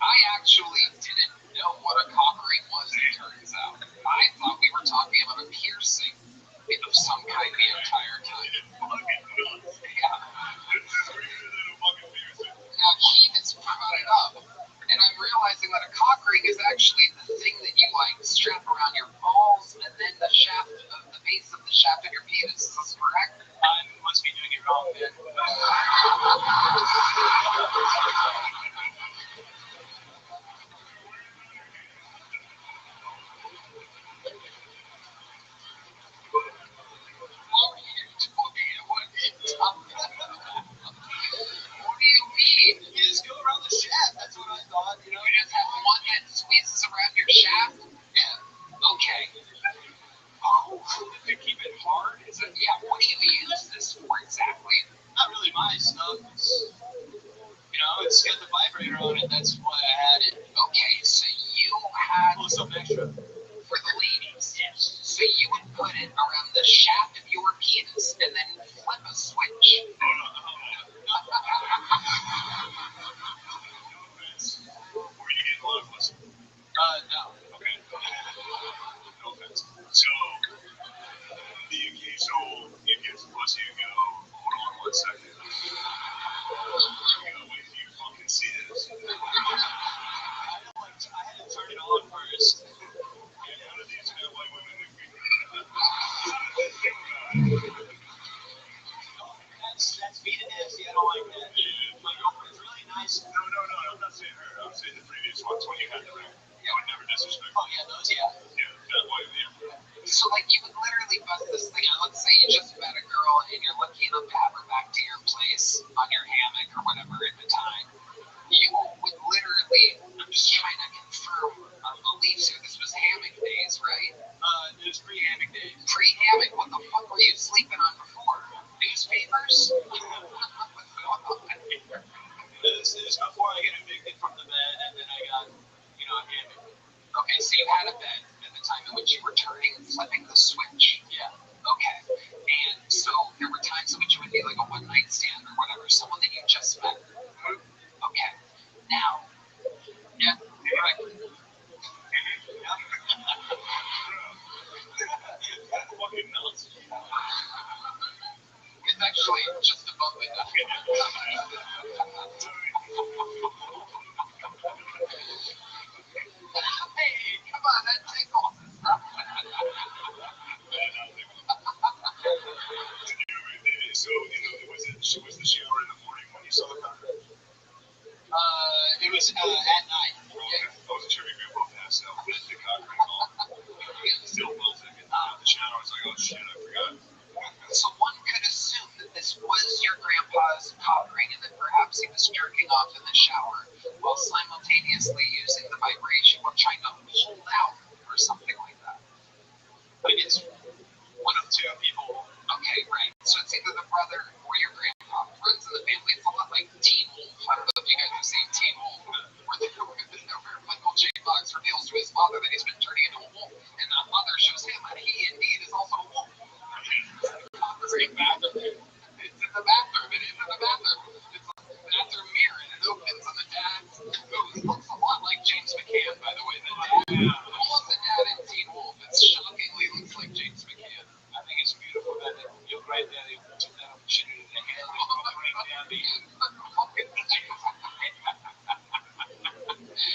I actually didn't I'm not saying her. I'm saying the previous ones when you had them. I would never disrespect. Oh yeah, those yeah. Yeah, that way. Yeah. So like you would literally bust this thing out. Let's say you just met a girl and you're lucky enough to have her back to your place on your hammock or whatever at the time. You would literally, I'm just trying to confirm our beliefs here. This was hammock days, right? It was pre-hammock days. Pre-hammock, what the fuck were you sleeping on before? Newspapers? This is before I got evicted from the bed, and then I got, a hammock. Okay, so you had a bed at the time in which you were flipping the switch. Yeah. Okay. And so there were times in which it would be like a one night stand or whatever, someone that you just met. Okay. Now, yeah, right. Fucking nuts. It's actually just above it. Hey, come on, that tickles. So, she was the shower in the morning when you saw the contract? It was at night. Yeah. I wasn't sure if you were both passed out with the contract on. Still buzzing. And the shower, I was like, oh shit, I forgot. So one could assume that this was your grandpa's cock ring and that perhaps he was jerking off in the shower while simultaneously using the vibration while trying to hold out or something like that. I guess one of two people. Okay, right. So it's either the brother or your grandpa. Runs in the family. It's a lot like Teen Wolf. I don't know if you guys have seen Teen Wolf, where Michael J. Fox reveals to his father that he's been turning into a wolf, and the father shows him that he indeed is also a wolf. It's in the bathroom. It's in the bathroom. It is in the bathroom. It's a bathroom mirror, and it opens, and the dad looks a lot like James McCann, by the way. The dad, almost the dad in Teen Wolf. It shockingly looks like James McCann. I think it's beautiful that your granddaddy took that opportunity to hand bring down the.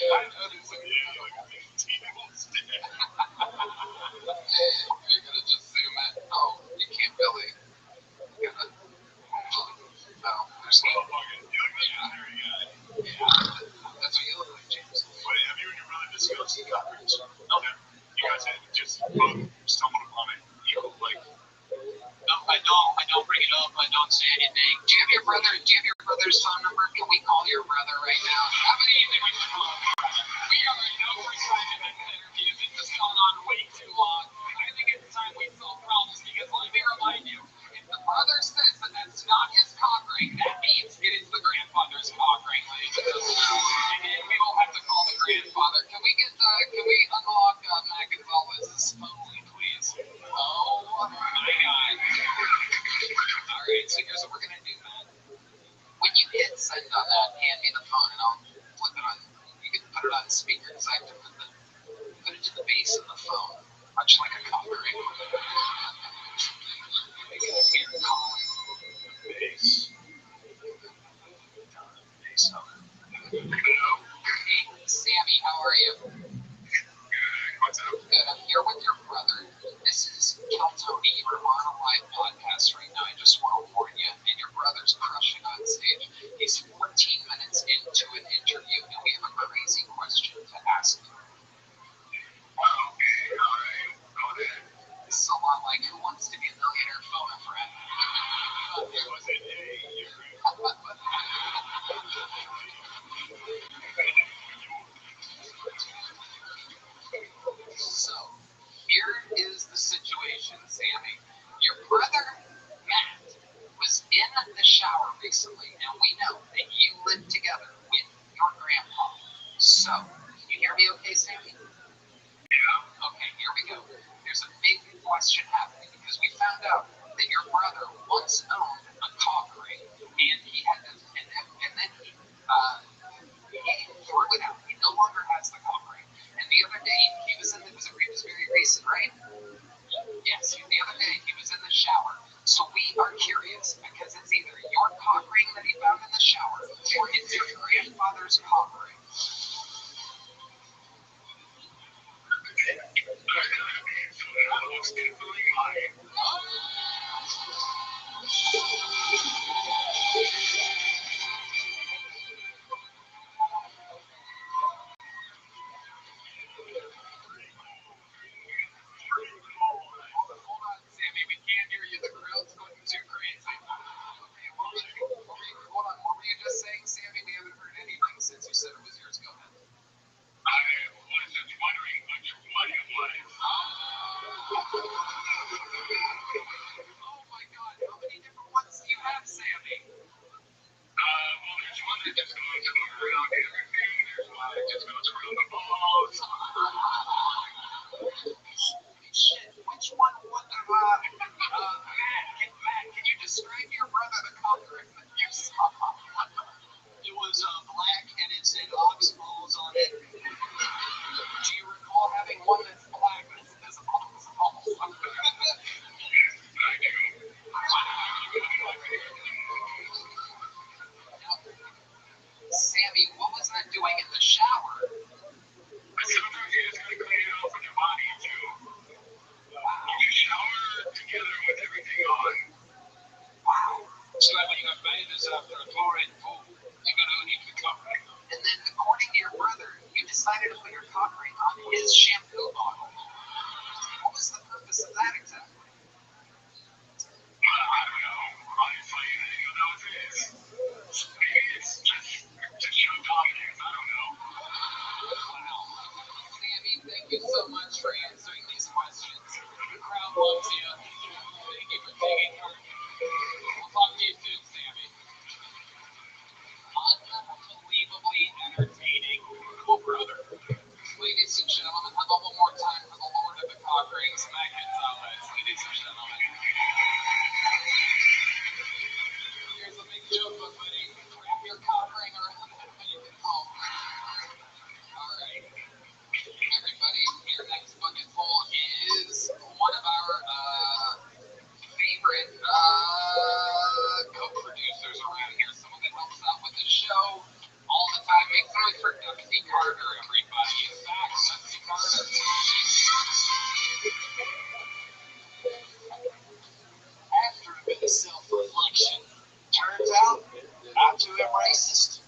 I noticed it. Yeah, like a big TV. You're gonna just zoom in. Oh, you can't really. You gotta. No, there's no. You look like a hairy guy. Yeah, that's what you look like, James. But have you and your brother discussed the conference? No. You guys had just both stumbled upon it equal, like. No, I don't bring it up. I don't say anything. Do you have your brother's phone number? Can we call your brother right now? How many do we call? We are in no excited in interviews. It's just gone on way too long. I think it's time we solve problems because let me remind you, If the brother says that that's not his cock ring, that means it is the grandfather's cock ring, ladies and gentlemen. And we will have to call the grandfather. Can we unlock Matt Gonzalez's phone, please? Oh my God. All right, so here's what we're gonna do, Matt. When you hit send on that, hand me the phone and I'll flip it on. You can put it on speaker because I have to put it to the base of the phone, much like a cock ring. You can hear it calling. Base. Hey, Sammy, how are you? What's up? Good. I'm here with your brother. This is Kel Tony. You're on a live podcast right now. I just want to warn you. And your brother's crushing on stage. He's 14 minutes into an interview, and we have a crazy question to ask you. Okay, all right. Go ahead. This is a lot like Who Wants to Be a Millionaire? Phone a friend. Was it So, here is the situation, Sammy. Your brother, Matt, was in the shower recently, and we know that you live together with your grandpa. So, can you hear me okay, Sammy? Yeah. Okay, here we go. There's a big question happening because we found out that your brother once owned a cock ring, and he had to, and then he threw it out. He no longer has the cock ring. And the other day, it was very recent, right? Yes, the other day he was in the shower. So we are curious because it's either your cock ring that he found in the shower or it's your grandfather's cock ring. after a chlorine pool. You're gonna need the covering. And then, according to your brother, you decided to put your cock ring on his shampoo bottle. What was the purpose of that exactly? I don't know. Honestly, you know what it is. Maybe it's just to show confidence. I don't know. Wow. Sammy, thank you so much for answering these questions. The crowd loves you. Thank you for taking part. We'll talk to you soon, Sammy. Unbelievably entertaining. Cool brother. Ladies and gentlemen, how about one more time for the Lord of the Cock Rings, Matt Gonzalez. Ladies and gentlemen. Here's a big joke, buddy. Wrap your cock ring around it when you get home. All right. Everybody, your next bucket full is one of our favorite co-producers around here. Someone that helps out with the show all the time. Make some noise for Dusty Carter, everybody. He's back, Dusty Carter. After a bit of self-reflection, turns out I'm too racist.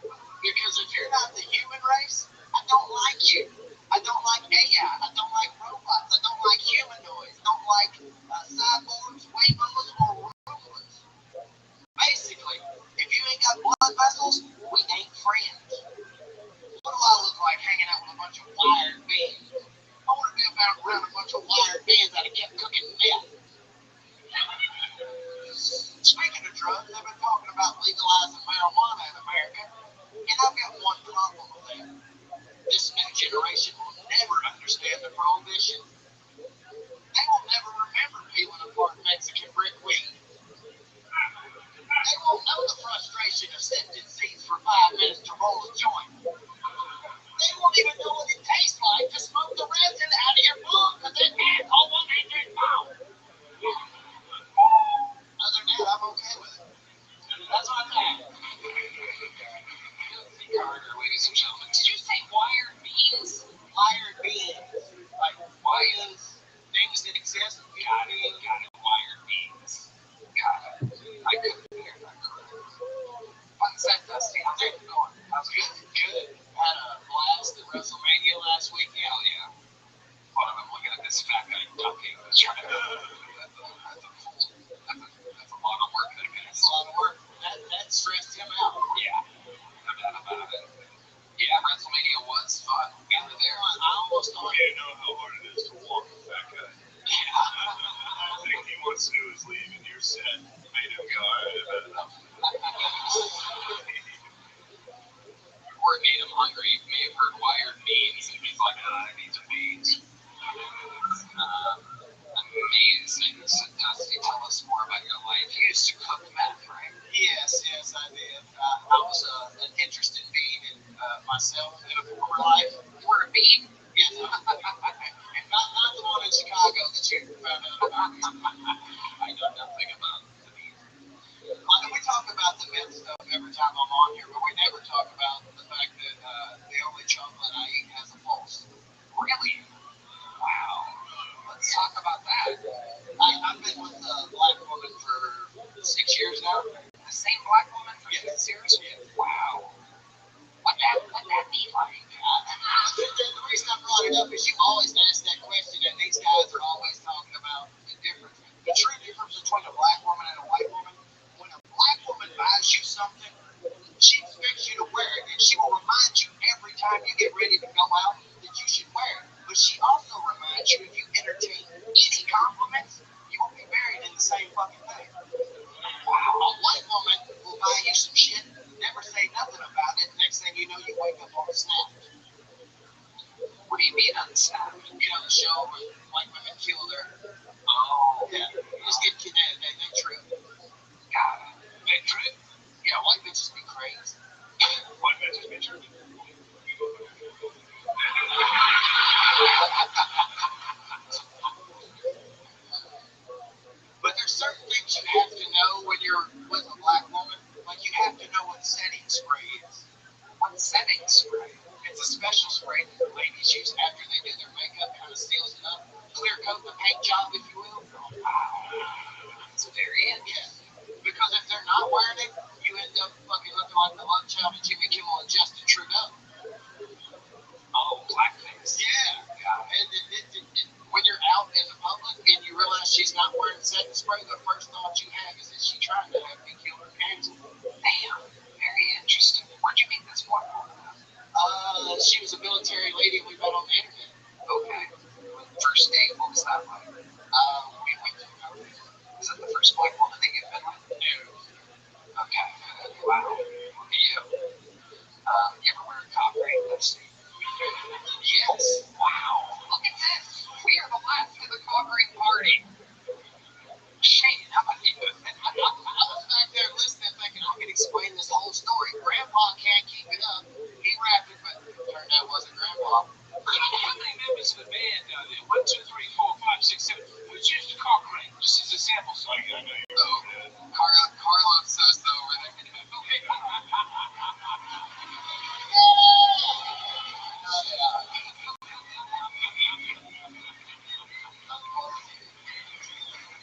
Because if you're not the human race, I don't like you. I don't like AI. I don't like robots. I don't like humanoids. I don't like cyborgs, waymos, or Roombas. Basically, if you ain't got blood vessels, we ain't friends. What do I look like hanging out with a bunch of wired beings? I want to be around a bunch of wired beings that have kept cooking meth. Speaking of drugs, they've been talking about legalizing marijuana in America, and I've got one problem with that. This new generation will never understand the prohibition. They will never remember peeling apart Mexican brickweed. They won't know the frustration of sifting seeds for 5 minutes to roll a joint. They won't even know what it tastes like to smoke the resin out of your lung because it adds all 100 pounds. Other than that, I'm okay with it. That's what I'm at. Carter, ladies and gentlemen. Did you say wired beans? Wired beans. Like wires, things that exist. Got it. Wired beans. Got it. I couldn't hear that correctly. Fun set, Dusty. How's it going? How's it going? Good. Had a blast at WrestleMania last week. Hell yeah. Hold on, I'm looking at this fat guy ducking. That's a lot of work, that guy. That's a lot of work. That stressed him out. Yeah. No doubt about it. Yeah, WrestleMania was fun. Got there. I almost thought. You know how hard it is to walk with that guy. Yeah. I think he wants to do his leave, and your set made him go, all right, I bet enough. Or it made him hungry. He may have heard wired beans, and he's like, I need some beans. Amazing. So, Dusty, tell us more about your life. You used to cook meth, right? Yes, I did. I was an interested being in myself in a former life. You were a bean? Yes. not the one in Chicago that you found out about. I know nothing about the bean. We talk about the meth stuff every time I'm on here, but we never talk about the fact that the only chocolate I eat has a pulse. Really? Wow. Let's talk about that. I've been with a black woman for 6 years now. The same black woman for 6 years? Yeah. Wow. What'd that be like? The reason I brought it up is you always ask that question, and these guys are always talking about the difference. The true difference between a black woman and a white woman. When a black woman buys you something, she expects you to wear it, and she will remind you every time you get ready to go out that you should wear it. But she also reminds you if you entertain any compliments, you will be buried in the same fucking thing. Wow. A white woman will buy you some shit, never say nothing about it. Next thing you know, you wake up on a snap. What do you mean on the snap? You know, the show where white women kill their. Oh. Yeah. You just get kidded. They trip. God. They trip? Yeah, white bitches be crazy. White bitches be tripping. But there's certain things you have to know when you're with a black woman. Like you have to know what setting spray is. What setting spray? It's a special spray that ladies use after they do their makeup, kind of seals it up. Clear coat the paint job, if you will. Wow. That's very interesting. Yeah. Because if they're not wearing it, Carlos Sosa over there.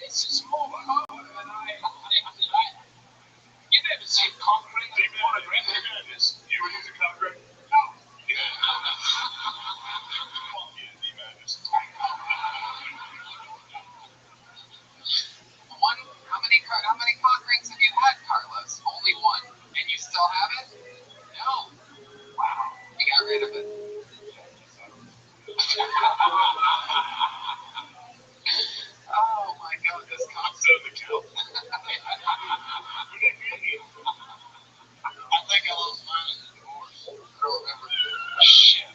It's just more of a hard than I expected. You never seen concrete before, right? You were using concrete? No. How many cock rings have you had, Carlos? Only one. And you still have it? No. Wow. You got rid of it. Oh my god, this cock's so the kill. I think I lost mine in the divorce. I don't remember. Shit.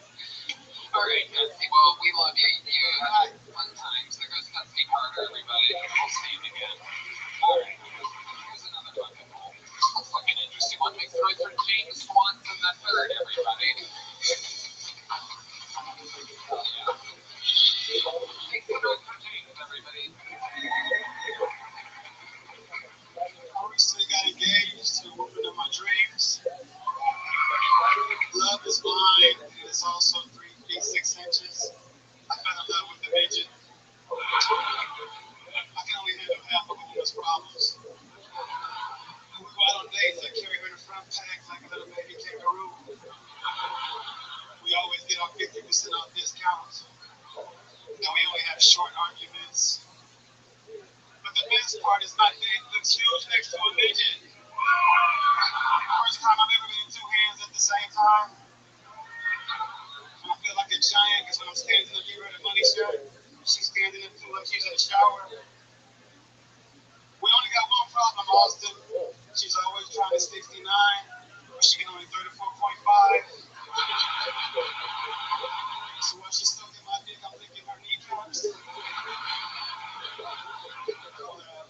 Alright, Dusty. Well, we love you. You had fun times. There goes Dusty Carter, everybody. We'll see you again. Alright. Here's another fucking one. A fucking interesting one. Makes noise for James Swanson the third, everybody. Oh, yeah. Makes the noise for James, everybody. I recently got engaged to a woman of my dreams. Love is blind, and it's also 3 feet 6 inches. I fell in love with the midget. I can only handle half of a woman's problems. When we go out on dates, I carry her in the front pack like a little baby kangaroo. We always get our 50% off discounts, and we only have short arguments. But the best part is my date looks huge next to a midget. First time I've ever been in 2 hands at the same time. And I feel like a giant because when I'm standing up here in a money shirt, she's standing up too like she's in the shower. We only got one problem, Austin. She's always trying to 69, but she can only 34.5. So while she's sucking my dick, I'm licking her kneecaps.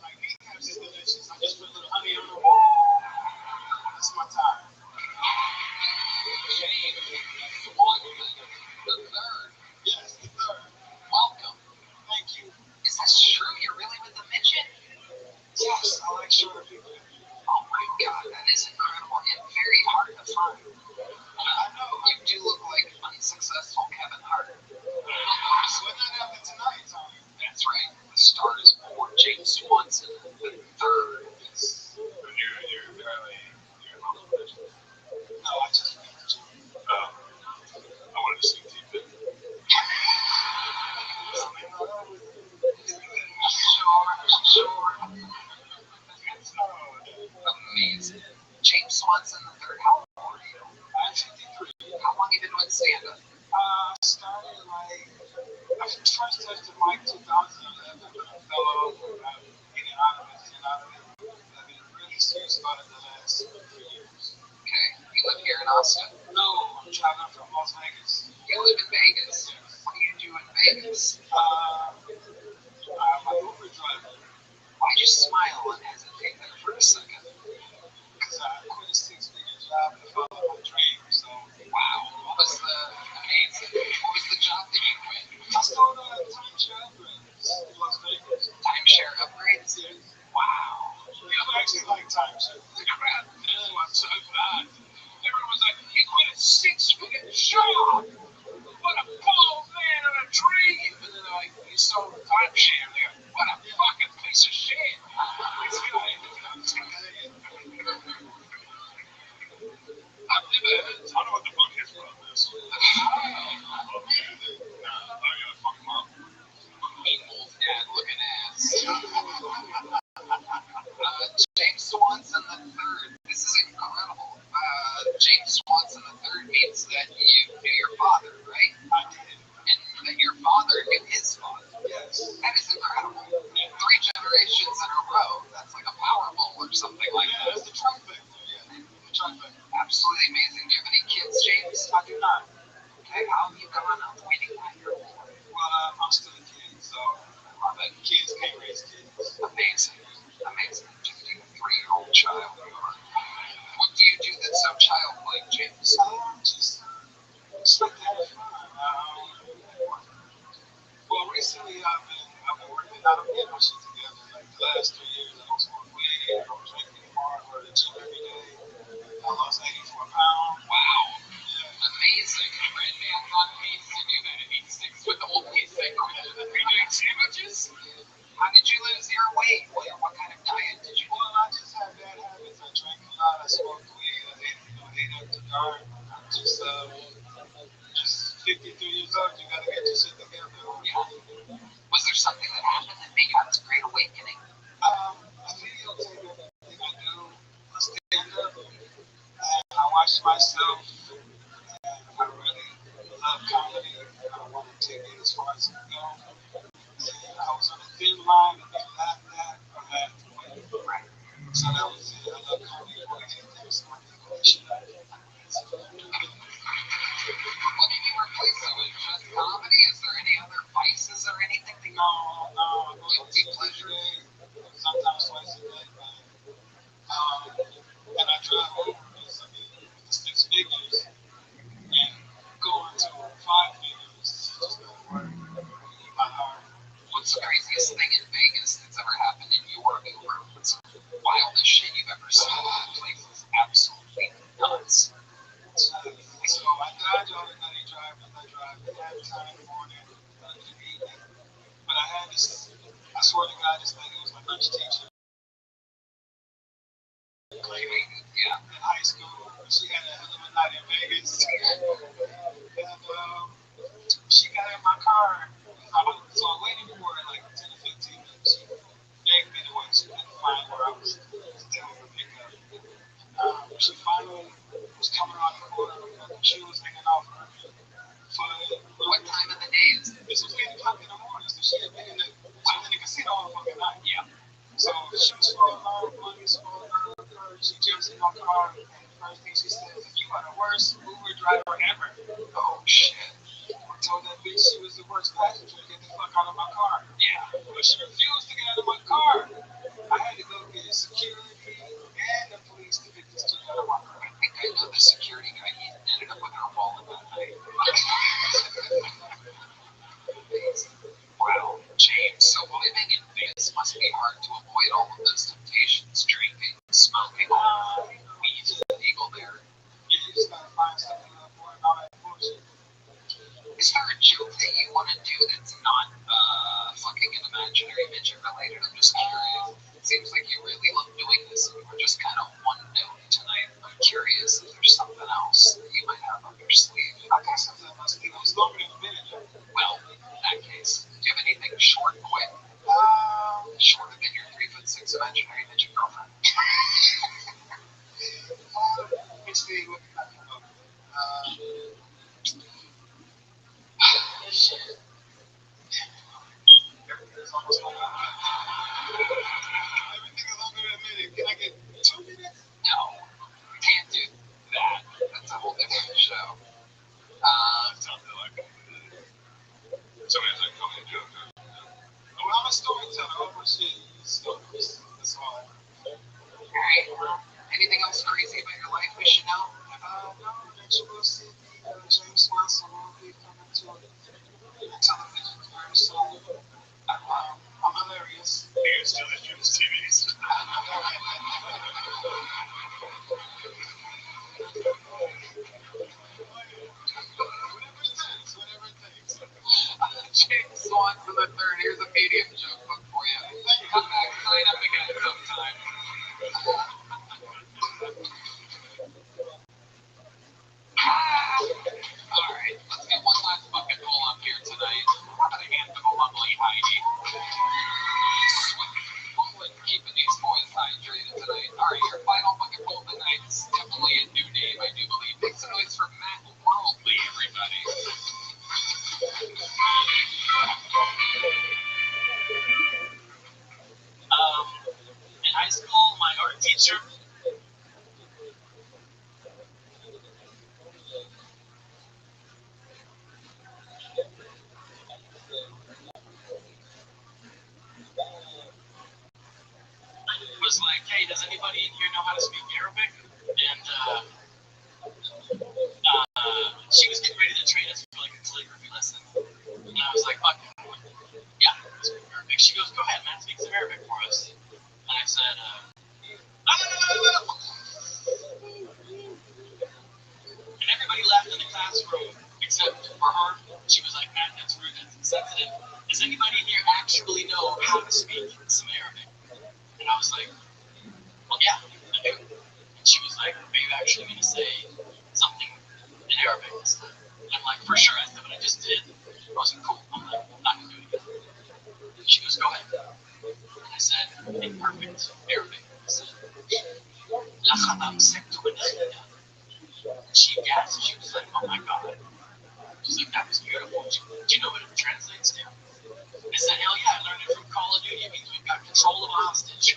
Like kneecaps is delicious. I just put a little honey on the wall. That's my time. James Swanson the third. Yes, the third. Welcome. Thank you. Is this true? You're really with the midget? Yes, I like shorter people. Oh my god, that is incredible and very hard to find. I know. You do look like unsuccessful Kevin Hart. So what not happened tonight, Tommy? That's right. The star is born. James Swanson the third. You're no, I just met you. I wanted to see TV. Sure. Amazing. James Swanson the third. How old are you? I'm 53. How long have you been with stand-up? I started I first touched the mic 2011, but I fell off about getting out of it, getting out of it. I've been really serious about it the last few years. Okay. You live here in Austin? No, I'm traveling from Las Vegas. You live in Vegas? What do you do in Vegas? I'm an Uber driver. Why'd you smile and hesitate there for a second? Because I quit a 6-figure job to follow my dream. So, wow, what was the job that you quit? I sold timeshare upgrades in Las Vegas. Timeshare upgrades? Yeah. Wow. I actually like timeshare. I'm so glad. Everyone was like, he quit a 6-figure job. What a bald man and a dream. And then like, you sold a timeshare there. What a fucking piece of shit. This guy. I've never heard. I don't know what the fuck his problem is. Fuck him up. Old dad looking ass. James Swanson the third. This is incredible. James Swanson the third means that you knew your father, right? I did. And that your father knew his father. Yes. That is incredible. 3 generations in a row. That's like a Powerball or something like that. That's the trifecta. Yeah, the trifecta. Absolutely amazing. Do you have any kids, James? I do not. Okay, how have you gone avoiding that your whole life? Well, I'm still a kid, so I bet kids can't raise kids. Amazing. Amazing. 53-year-old child. What do you do that's so childlike, James? introduce myself. I really love comedy. I want to take it as far as it can go. I was on a thin line to be laughed at or laughed away. Right. So that was it. I love comedy more than anything. So I think we should What did you replace it with? Just comedy? Is there any other vices or anything that you No, guilty pleasure? sometimes twice a day, man. And I drive over the six figures and going to five figures is just not work. My heart. What's the craziest thing in Vegas that's ever happened in your neighborhood? What's the wildest shit you've ever seen? That place is absolutely nuts. So I dodge all the nutty drivers. I drive half time in the morning, in the evening. But I had this, I swear to God, this lady was my lunch teacher. Yeah. In high school. She had a hell of a night in Vegas. And she got in my car. So I waited for her like 10 to 15 minutes. She begged me to wait. She couldn't find where I was telling her to pick up. She finally was coming around the corner with her shoes hanging off her. What time of the day is it? This was 8 o'clock in the morning, so she had been in the casino all fucking night. Yeah. So she was falling off, money's falling off her. She jumps in my car, and the first thing she says is, "You are the worst Uber driver ever." Oh, shit. I told that bitch she was the worst passenger to get the fuck out of my car. Yeah. But she refused to get out of my car. I had to go get security and the police to get this chick out of my car. I think I know the security guy. He ended up with her wallet that night. Wow, James. So living in Vegas must be hard to avoid all of those temptations. Drinking, smoking, weed is illegal there. You just gotta find something to avoid all that bullshit. Is there a joke that you want to do that's not fucking an imaginary midget related? I'm just curious. It seems like you really love doing this, and you were just kind of one note tonight. I'm curious if there's something else that you might have up your sleeve. I got something that must be longer than a minute. Well, in that case, do you have anything short and quick? Shorter than your 3'6" imaginary midget girlfriend? Let's see what can I come up with. Shit. Everything's almost longer. Everything is longer than a minute. Can I get 2 minutes? No, you can't do that. That's a whole different show. Something like that. Somebody's like, come and do it. Well, I'm a storyteller. I'm a shit. Stories. That's all. Alright. Anything else crazy about your life we should know? No, that you will see me, James Wilson will be coming to television very soon. I'm hilarious. Here's to the Jim's TVs. Whatever it takes. James Swanson the third. Here's a medium joke book for you. Come back, sign up again sometime. Alright, let's get one last bucket full up here tonight. What a hand to the lovely Heidi. Sweet keeping these boys hydrated tonight. Alright, your final bucket full tonight is definitely a new name, I do believe. Make some noise for Matt Worldly, everybody. In high school, my art teacher was like, "Hey, does anybody in here know how to speak Arabic?" And she was getting ready to train us for like a calligraphy lesson. And I was like, "Fuck, yeah, I can speak Arabic." She goes, "Go ahead, man, speak some Arabic for us." And I said, "No, no, no, no, no, no." And everybody laughed in the classroom except for her. She was like, "Man, that's rude, that's insensitive. Does anybody here actually know how to speak some Arabic?" And I was like, "Well, yeah, I do." And she was like, "Are you actually going to say something in Arabic this time?" And I'm like, "For sure." I said, "But I just did." I wasn't cool. I'm like, "I'm not going to do it again." And she goes, "Go ahead." And I said, in perfect Arabic, I said, "لقد أمسكت بالخيار she gasped. She was like, "Oh my god!" She's like, "That was beautiful." Do you know what it translates to? I said, "Hell yeah! I learned it from Call of Duty. It means we've got control of a hostage."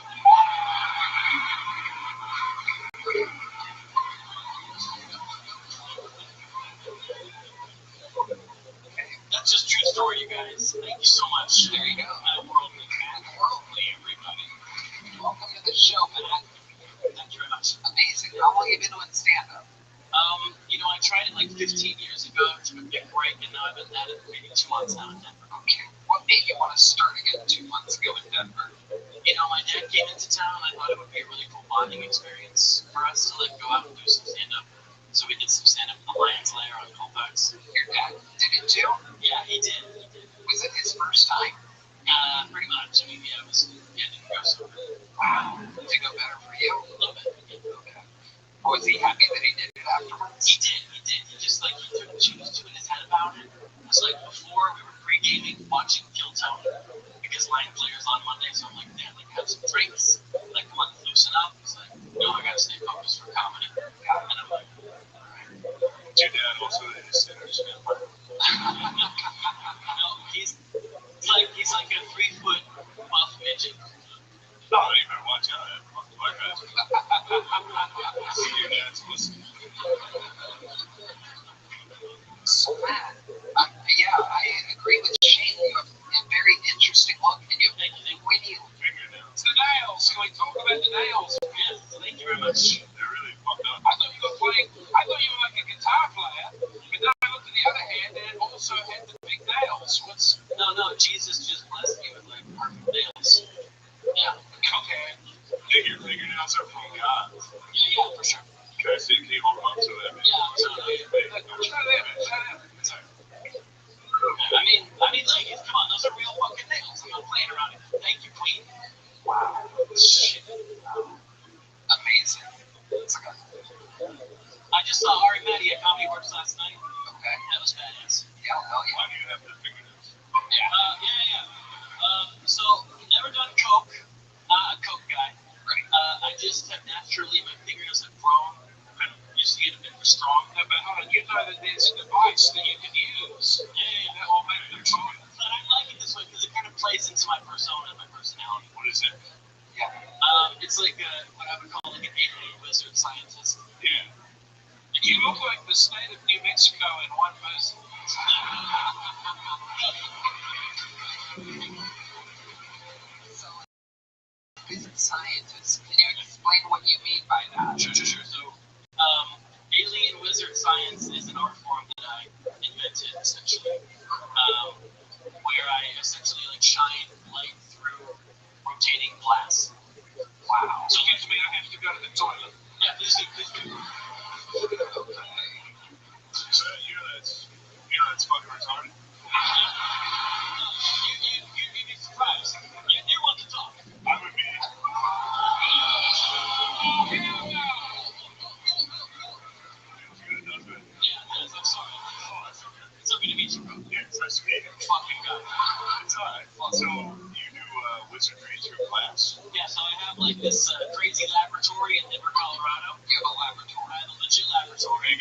That's just true story, you guys. Thank you so much. There you go. Worldly Matt, worldly everybody. Welcome to the show, Matt. Thank you very much. Amazing. How long have you been doing stand-up? I tried it like 15 years ago. Took a big break, and now I've been at it maybe 2 months now in Denver. Okay. What made you want to start again 2 months ago in Denver? My dad came into town. I thought it would be a really cool bonding experience for us to go out and do some stand-up. So we did some stand-up in the Lions Lair on Colfax. Your dad did it too? Yeah, he did. Was it his first time? Pretty much. I mean, yeah, it didn't go so good. Wow. Did it go better for you? A little bit. Okay. Was he happy that he did it afterwards? He did. He just, he was doing his head about it. It was like before we were pre-gaming, watching Kill Tony, because Lions Lair's on Monday, so I'm like, Dad, have some drinks. Come on, loosen up. He's like, no, I gotta stay focused for comedy. And I'm like, all right. Your dad also is sinners. No, he's like a 3-foot buff midget. Oh, you better watch out. Your dad's listening. So, Matt, yeah, I agree with Shane. You have a very interesting look, and you when you It's the nails. Can we talk about the nails? Yes, thank you very much. They're really fucked up. I thought you were like a guitar player, but then I looked at the other hand and also had the big nails. No, Jesus just blessed me with perfect nails. Yeah. Okay. Your fingernails are from God. Yeah, for sure. Okay, so can you hold them up to that? Yeah, totally. Try that. I mean, come on, those are real fucking nails. I'm not playing around it. Thank you, Queen. Wow. Shit. Amazing. I just saw Ari Matty at Comedy Works last night. Okay. That was badass. Yeah, hell yeah. Why do you have the fingernails? Yeah. So, never done coke. Not a coke guy. Right. I just have naturally, my fingernails have grown. I'm used to get a bit more strong. No, but hold on, you know that there's a device that you can use. Yeah. That will make them fine. But I like it this way because it kind of plays into my persona and my personality. What is it? Yeah. It's like what I would call an alien wizard scientist. Yeah. You look like the state of New Mexico in one person. So, wizard scientist. Can you explain what you mean by that? Sure. So, alien wizard science is an art form that I invented, essentially, where I essentially shine light through rotating glass. Wow. Excuse me, I have to go to the toilet. Yeah, please do. Okay. So that's fucking retarded. You'd be surprised. You want to talk. I would be. Yes, I'm sorry. Oh, that's okay. It's okay to meet you, bro. Yeah, it's nice to meet you. Fucking God. It's alright. So, you do wizardry through class? Yeah, so I have this crazy laboratory in Denver, Colorado. You have a laboratory? I have a legit laboratory.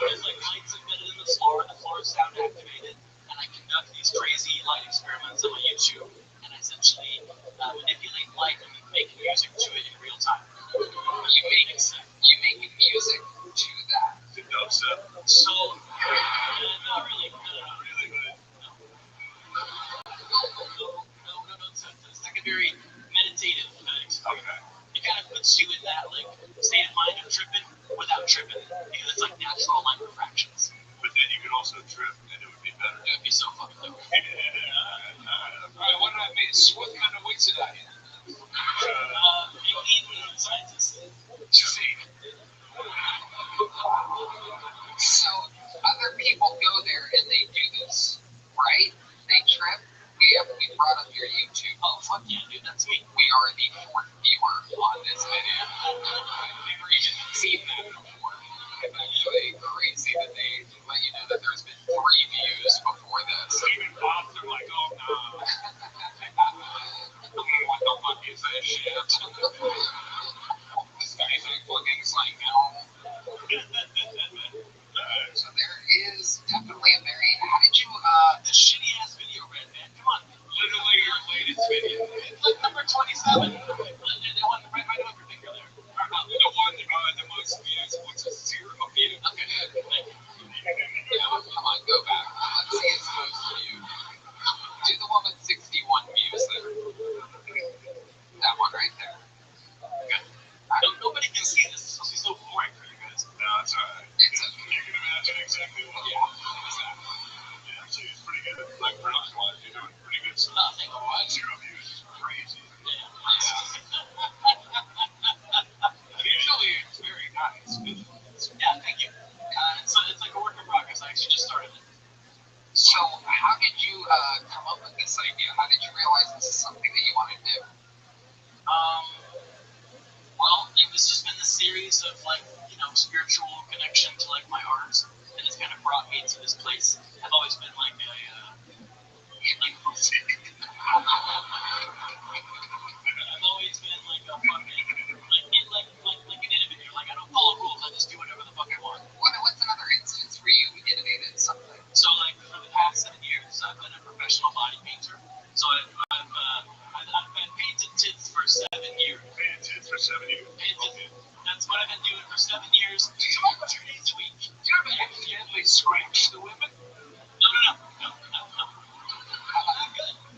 There's lights embedded in the floor, and the floor is sound activated. And I conduct these crazy light experiments on my YouTube, and I essentially manipulate light and make music to it in real time. You make music to that? To dubstep? So, not really. Not really, but... No. It's like a very meditative experience. Okay. It kind of puts you in that state of mind of tripping without tripping, because it's like natural light refractions. But then you could also trip, and it would be better. It would be so fucking dope. Alright, what did I miss? What kind of wigs did I have? Alien scientist. So, other people go there and they do this, right? They trip. We brought up your YouTube. Oh, fuck yeah, dude, that's me. We are the 4th viewer on this video. I've never even seen that before. It's actually crazy that they let you know that there's been 3 views before this. Even bots are like, oh, no. What the fuck is this shit? This guy's like looking, it's like, no. So there is definitely a very. How did you? The shitty ass video, Red man. Come on. Literally your latest video. It's like number 27. They want right up your finger there. The one, the most views, looks a 0 views. Okay, good. Thank you. Yeah, come on, go back. Let's see his most viewed. Do the one with 61 views there. That one right there. Good. Nobody can see this. This must be so boring for you guys. No, it's alright. It's a. You can imagine exactly what. Yeah, exactly. Yeah, actually, it's pretty good. Like, production wise, you're doing pretty good stuff. Nothing. 0 views is crazy. Usually it's very nice. Yeah, thank you. It's like a work in progress. I actually just started it. So, how did you come up with this idea? How did you realize this is something that you want to do? Well, it's just been the series of like, spiritual connection to like my art, and it's kind of brought me to this place. I've always been like a I've always been like a fucking like an innovator. Like I don't follow rules. I just do whatever the fuck I want. What's another instance where you innovated something? So like for the past 7 years, I've been a professional body painter. So I've been painted tits for 7 years. Painted tits for 7 years. That's what I've been doing for 7 years. 2 days a week. You ever accidentally scratched the women? No.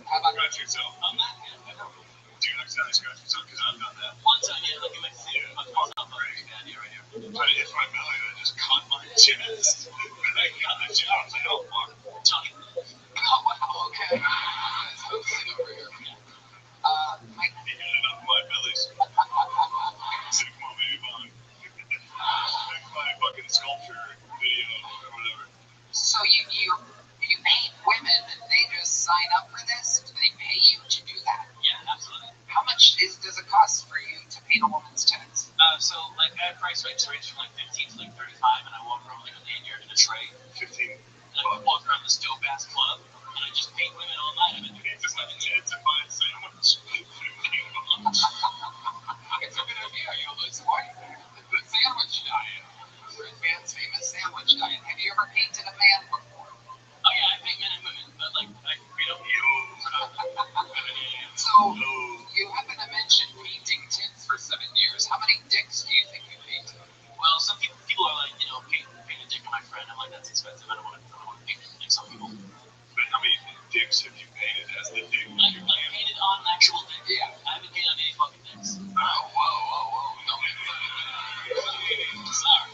How about Scratch yourself. I'm not good. Do you accidentally scratch yourself? Because I've done that. One time, yeah, like in my theater, my car not very bad here, right here. But it's my belly that just caught my chest. And I got the job. I was like, oh, fuck. Johnny. Oh, wow, okay. That's hosting over here. Mike, He got it up my belly. So come on, baby, bond. Make my fucking sculpture video or whatever. so you paint women, and they just sign up for this? Do they pay you to do that? Yeah, absolutely. How much does it cost for you to paint a woman's tits? So like I have price range from like 15 to like 35, and I walk around with like a lanyard and a tray. 15. And I walk around this dope ass club, and I just paint women all night. I've been doing it for 7 years. Tits and buy a sandwich. It's a good idea. You lose weight. The sandwich diet. Red Man's famous sandwich diet. Have you ever painted a man before? Oh yeah, I paint men and women, but like So you happen to mention painting tits for 7 years. How many dicks do you think you painted? Well, some people are like, paint a dick on my friend. I'm like, that's expensive. I don't want to paint a dick. Some people. But how many dicks have you painted as the dick? Like painted on an actual dick. Yeah. I haven't painted on any fucking dicks. Whoa. No. Sorry.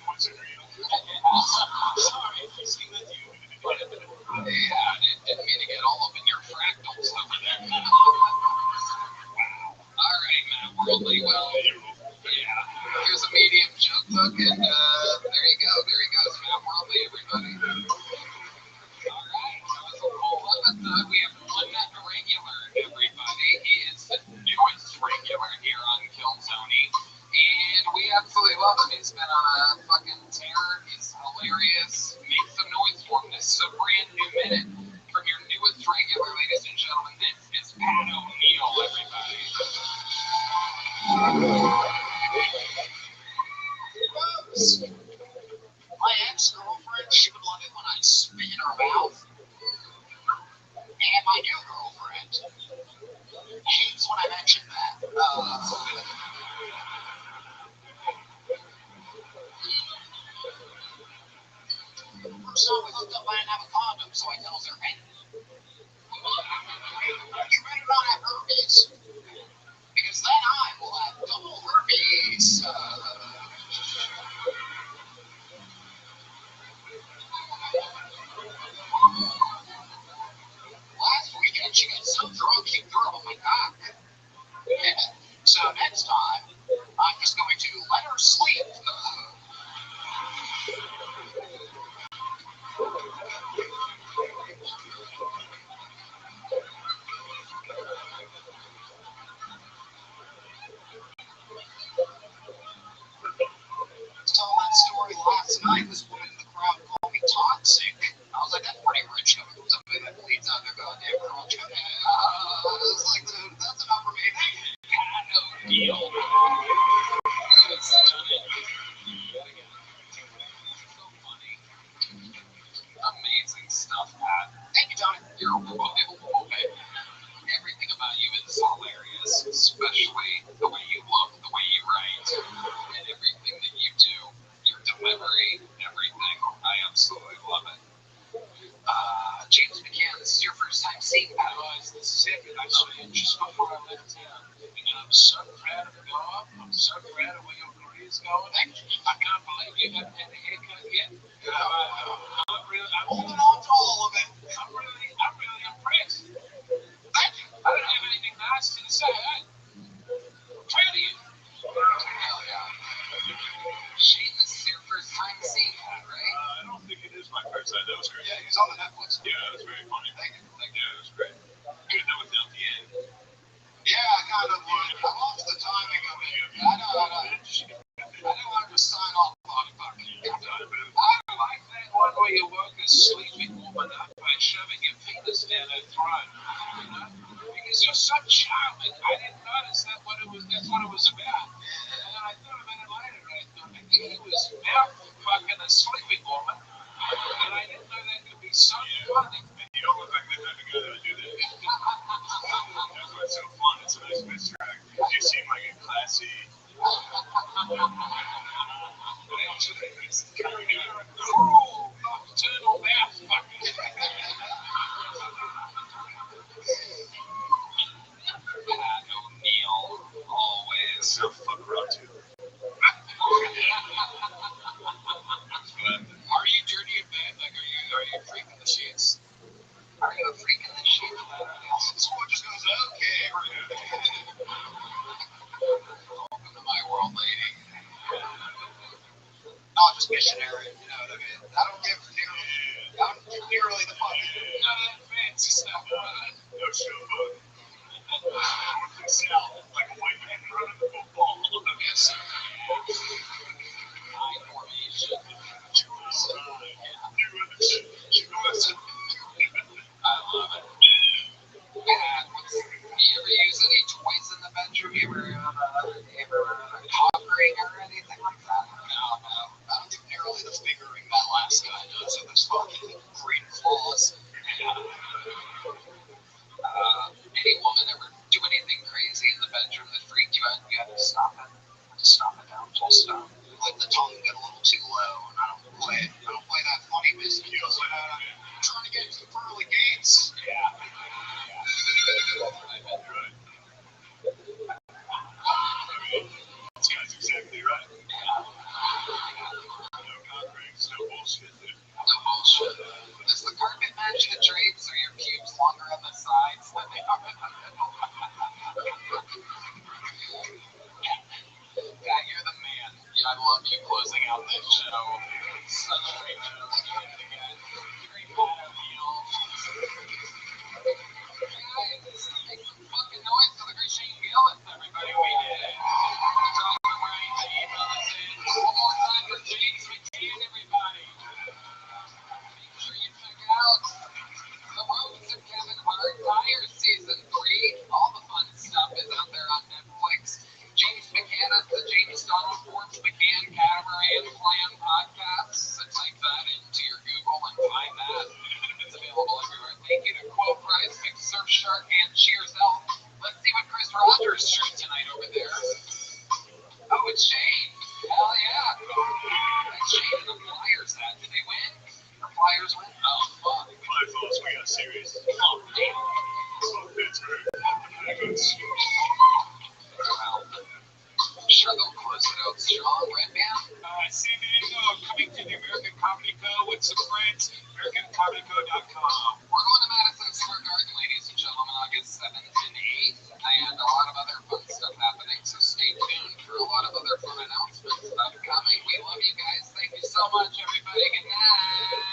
What's it real? Sorry, if I see with you. Yeah, didn't mean to get all up in your fractals over there. Wow. All right, Matt Worldly. Well, yeah. Here's a medium joke book, and there you go. There he goes, Matt Worldly, everybody. All right, that was a full episode. We have one regular, everybody. He is the newest regular here on Killzone. And we absolutely love him. He's been on a fucking tear. He's hilarious. Make some noise for him. This is a brand new minute from your newest regular, ladies and gentlemen. This is Pat O'Neill, everybody. My ex-girlfriend, she would love it when I spit in her mouth. And my new girlfriend hates when I mention that. So we hooked up. I didn't have a condom, so I tells her, hey, you better not have herpes, because then I will have double herpes. And I'm so proud of God. I'm so proud of where your career's going. I can't believe you haven't had a haircut yet. I'm holding on to all of it. I'm really impressed. Thank you. I don't have anything nice to say. I'm proud of you. Hell yeah. Shane, this is your first time seeing that, right? I don't think it is my first time. That was great. Yeah, he's on the Netflix. Yeah, that was very funny. Thank you. Yeah, it was great. Good know without the end. Yeah, I kind of would. I lost the timing of it. I didn't want to just sign off on it, but I like that one where you woke a sleeping woman up by shoving your penis down her throat. You know? Because you're so charming. I didn't notice that's what it was about. And then I thought about it later, and I thought, I think he was mouth fucking a sleeping woman. And I didn't know that could be so funny. You don't look like the type of guy that would do that. That's why it's so fun. It's a nice misdirect. Because you seem like a classy. Nocturnal mouth fucking. O'Neill, always. So fucker up too. Are you dirty in bed? Like, are you freaking the sheets? Are you a freak in the sheets? This one just goes, okay. Welcome to my world, lady. Not just missionary, you know what I mean? I don't give nearly the money. None of that fancy stuff. No showboat. North and south, like a white man running the football. Yes, sir. High formation. I love it. Yeah, you ever use any toys in the bedroom? You ever cock ring or anything like that? No. I don't do nearly the fingering that last guy does with his fucking green claws. Any woman ever do anything crazy in the bedroom that freaked you out? You had to stop it. Stop it down. Full stop. Like the tongue get a little too low, and I don't play that funny music. You know, trying to get to the pearly gates. Yeah. This guy's exactly right. No cock rings, no bullshit, dude. No bullshit. Does the carpet match the drapes, or your pubes longer on the sides than they are? Yeah, you're the man. Yeah, I love you closing out this show. Such a great show. Great hat O'Neill. Guys, make some fucking noise for the great Shane Gillis, everybody. We did it. Tell them we're ready to email us in. One more time for James McCann, everybody. Make sure you check out The Roads of Kevin Hart, Fire Season 3. All the fun stuff is out there on Netflix. James McCann is the James Donald Forbes McCann Catamaran Plan podcast. So type that into your Google and find that. It's available everywhere. Thank you to Quote Price, Big Surf Shark, and Cheers Health. Let's see what Chris Rogers showed tonight over there. Oh, it's Shane. Hell yeah. That's Shane and the Flyers hat. Did they win? The Flyers win? Oh, fuck. My folks, we got serious. Oh, damn. Fuck Pittsburgh. Fuck the Penguins. Well, I'm sure they'll close it out strong, right, man? San Diego, coming to the American Comedy Co. with some friends. AmericanComedyCo.com. We're going to Madison Square Garden, ladies and gentlemen, August 7th and 8th, and a lot of other fun stuff happening, so stay tuned for a lot of other fun announcements upcoming. We love you guys. Thank you so much, everybody. Good night.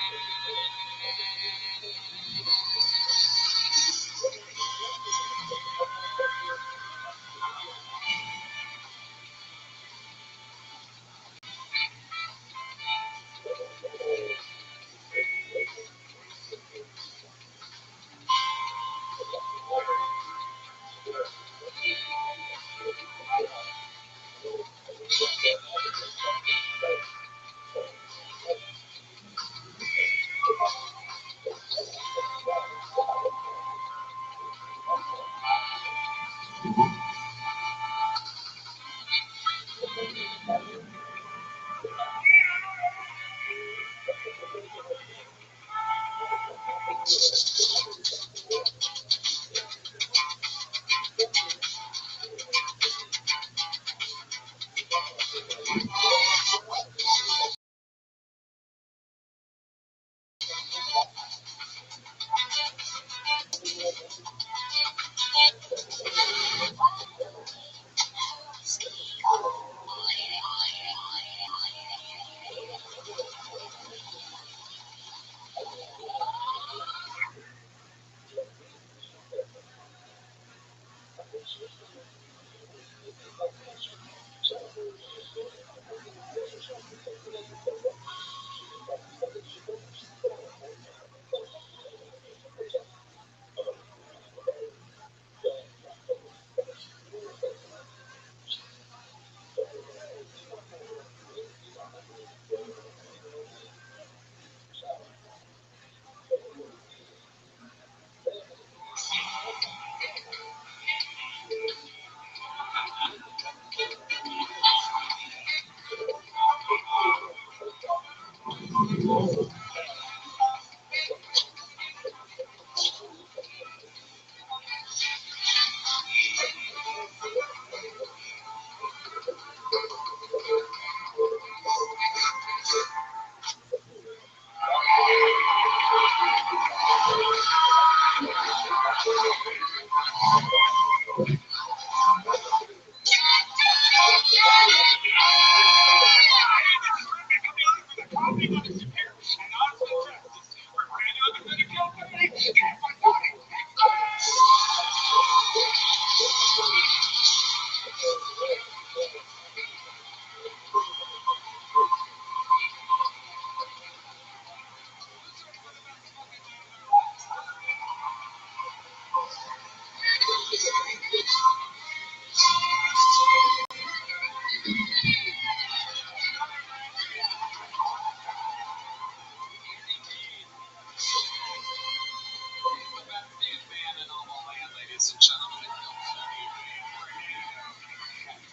Ladies and gentlemen,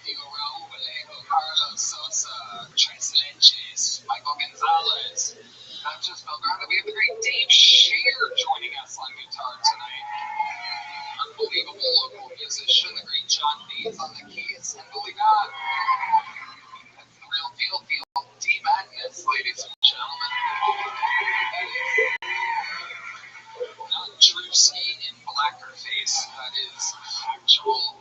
Figaro, Vallejo, Carlos Sosa, Tres Leches, Michael Gonzalez. Not just Belgrado, we have the great Dave Scheer joining us on guitar tonight. Unbelievable local musician, the great John Dees on the keys, and believe it or not, that's the real deal, D Madness, ladies and gentlemen. Not Drewski in blacker face, that is actual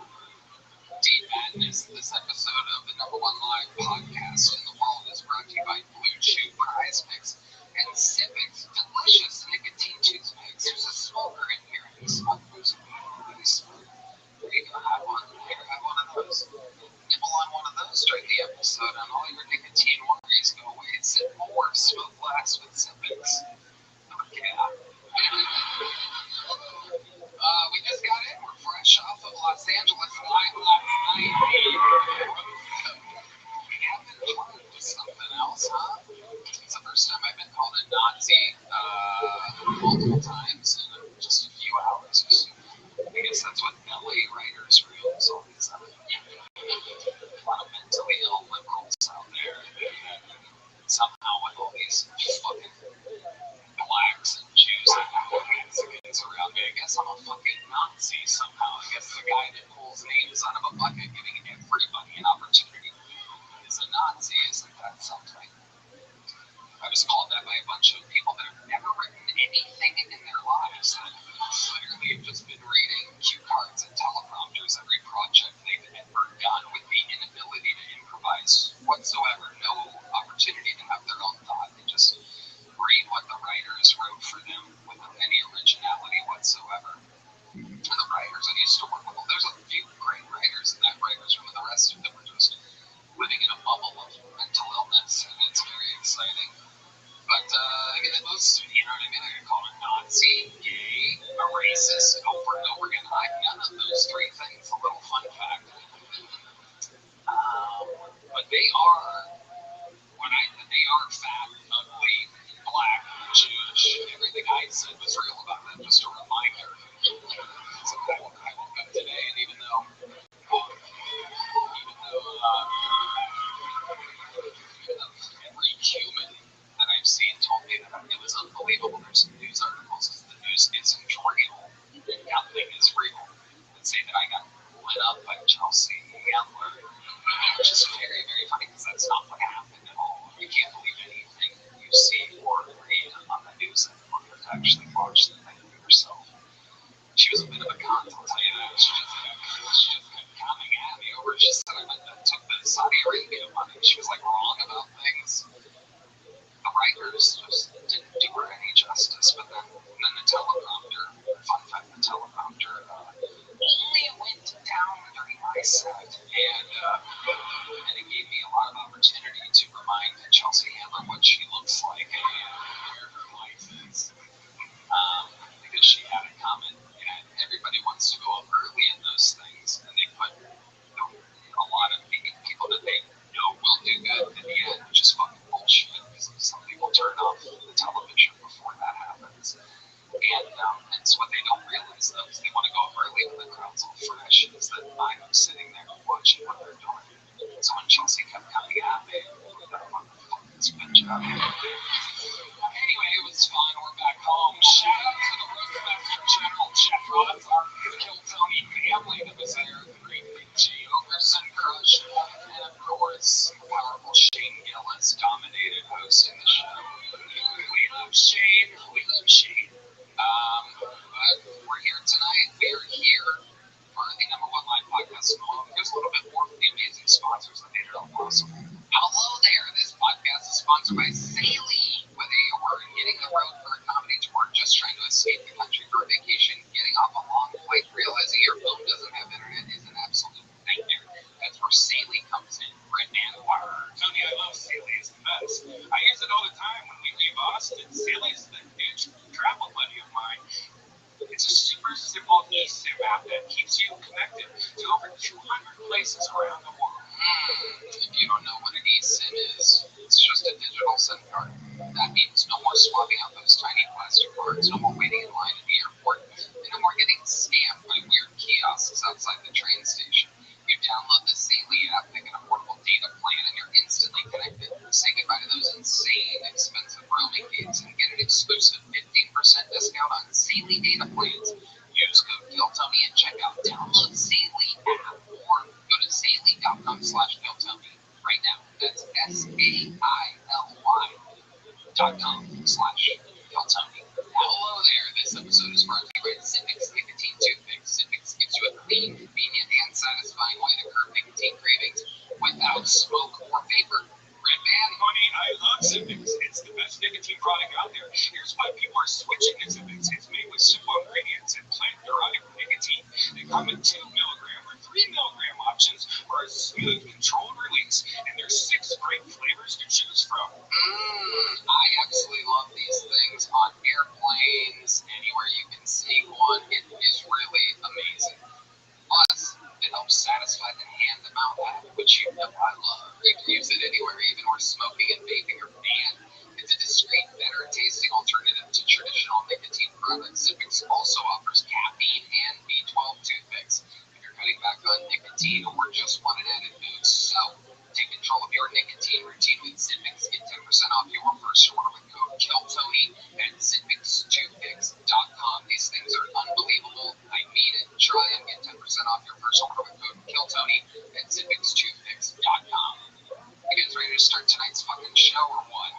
D Madness. This episode of the #1 live podcast in the world is brought to you by Blue Chew Prize Mix and Civics Delicious Nicotine Toothpicks. There's a smoker in here. Any smokers? Any smoke? There you go, have one. Here, have one of those. Nibble on one of those during the episode, and all your nicotine worries go away. Sip more, smoke less with Civics. Yeah. We just got in. We're fresh off of Los Angeles live last night. We haven't heard of something else, huh? It's the first time I've been called a Nazi multiple times in just a few hours. I guess that's what LA writers' rooms always have. A lot of mentally ill liberals out there. And somehow with all these fucking blacks and Jews and Mexicans around me, I guess I'm a fucking Nazi somehow. I guess the guy that pulls names out of a bucket, giving everybody an opportunity, is a Nazi. Isn't that something? I was called that by a bunch of people that have never written anything in their lives. Literally have just been reading cue cards and teleprompters every project they've ever done with the inability to improvise whatsoever. No opportunity to have their own thought. They just read what the writers wrote for them without any originality whatsoever. And the writers I used to work with, well, there's a few great writers in that writer's room, and the rest of them are just living in a bubble of mental illness, and it's very exciting. But most, you know what I mean? I get called a Nazi, gay, a racist over and over again. I'm none of those three things. A little fun fact. But they are fat, ugly, black, Jewish. Everything I said was real about them. Just a reminder. So I woke up today, and even though every human that I've seen told me that it was unbelievable. There's some news articles because the news isn't real. Nothing is real. That say that I got lit up by Chelsea Handler, which is very, very funny because that's not what happened at all. You can't believe anything you see or read on the news anymore. You have to actually watch the thing for yourself. She was a bit of a cunt, I'll tell you that. She just kept coming at me over. She said I took the Saudi Arabia money. She was like wrong about things. The writers just didn't do her any justice. But then the teleprompter, fun fact, the teleprompter only went down said, and it gave me a lot of opportunity to remind Chelsea Handler what she looks like and where her life is. Because she had a comment, and everybody wants to go up early in those things, and they put a lot of people that they know will do good in the end, which is fucking bullshit. Because some people turn off the television before that happens. And so what they don't realize, though, is they want to go up early when the crowd's all fresh, is that I'm sitting there watching what they're doing. So when Chelsea kept coming at me, that motherfucking bitch out here. Anyway, it was fun. We're back home. Shout out to the Roastmaster General Jeff Rods, our Kill Tony family that was there. The great Big J Ogerson Crush, and of course, powerful Shane Gillis dominated hosting the show. We love Shane. We love Shane. But we're here tonight. We are here for the #1 live podcast in the world. Here's a little bit more from the amazing sponsors that made it all possible. Hello there. This podcast is sponsored by Saley. Whether you are hitting the road for a comedy tour, just trying to escape the country for a vacation, getting off a long flight, realizing your phone doesn't have internet is an absolute nightmare. That's where Saley comes in. Brett Manwire. Tony, I love Saley. It's the best. I use it all the time when we leave Austin. Saley's the huge travel buddy of mine. It's a super simple eSIM app that keeps you connected to over 200 places around the world. If you don't know what an eSIM is, it's just a digital SIM card. That means no more swapping out those tiny plastic cards, no more waiting in line at the airport, and no more getting scammed by weird kiosks outside the train station. You download the Saley app, pick an affordable data plan, and you're instantly connected. Say goodbye to those insane, expensive roaming gates and get an exclusive 15% discount on Saley data plans. Use code KillTony and check out. Download Saley app or go to Saley.com/KillTony right now. That's SAILY.com/KillTony. Hello there. This episode is brought to you by Zippix Nicotine Toothpicks. Zippix gives you a clean, convenient, and satisfying way to curb nicotine cravings without smoke or vapor. Red Man. Tony, I love Zippix. It's the best nicotine product out there. Here's why people are switching to Zippix. It's made with simple ingredients and plant-derived nicotine. They come in 2 milligram or 3 milligram options for a smooth, controlled release, and there's 6 great flavors to choose from. I absolutely love these things on airplanes, anywhere you can see one. It is really amazing. Plus, it helps satisfy the hand-to-mouth habit, which you know I love. You can use it anywhere, even where smoking and vaping are banned. It's a discreet, better-tasting alternative to traditional nicotine products. Zippix also offers caffeine and B12 toothpicks if you're cutting back on nicotine or just want an added boost. So, take control of your nicotine routine with Zippix. Get 10% off your first order with code KillTony at ZippixToothpicks.com. These things are unbelievable. I mean it. Try and get 10% off your first order with code KillTony at ZippixToothpicks.com. You guys ready to start tonight's fucking show or what?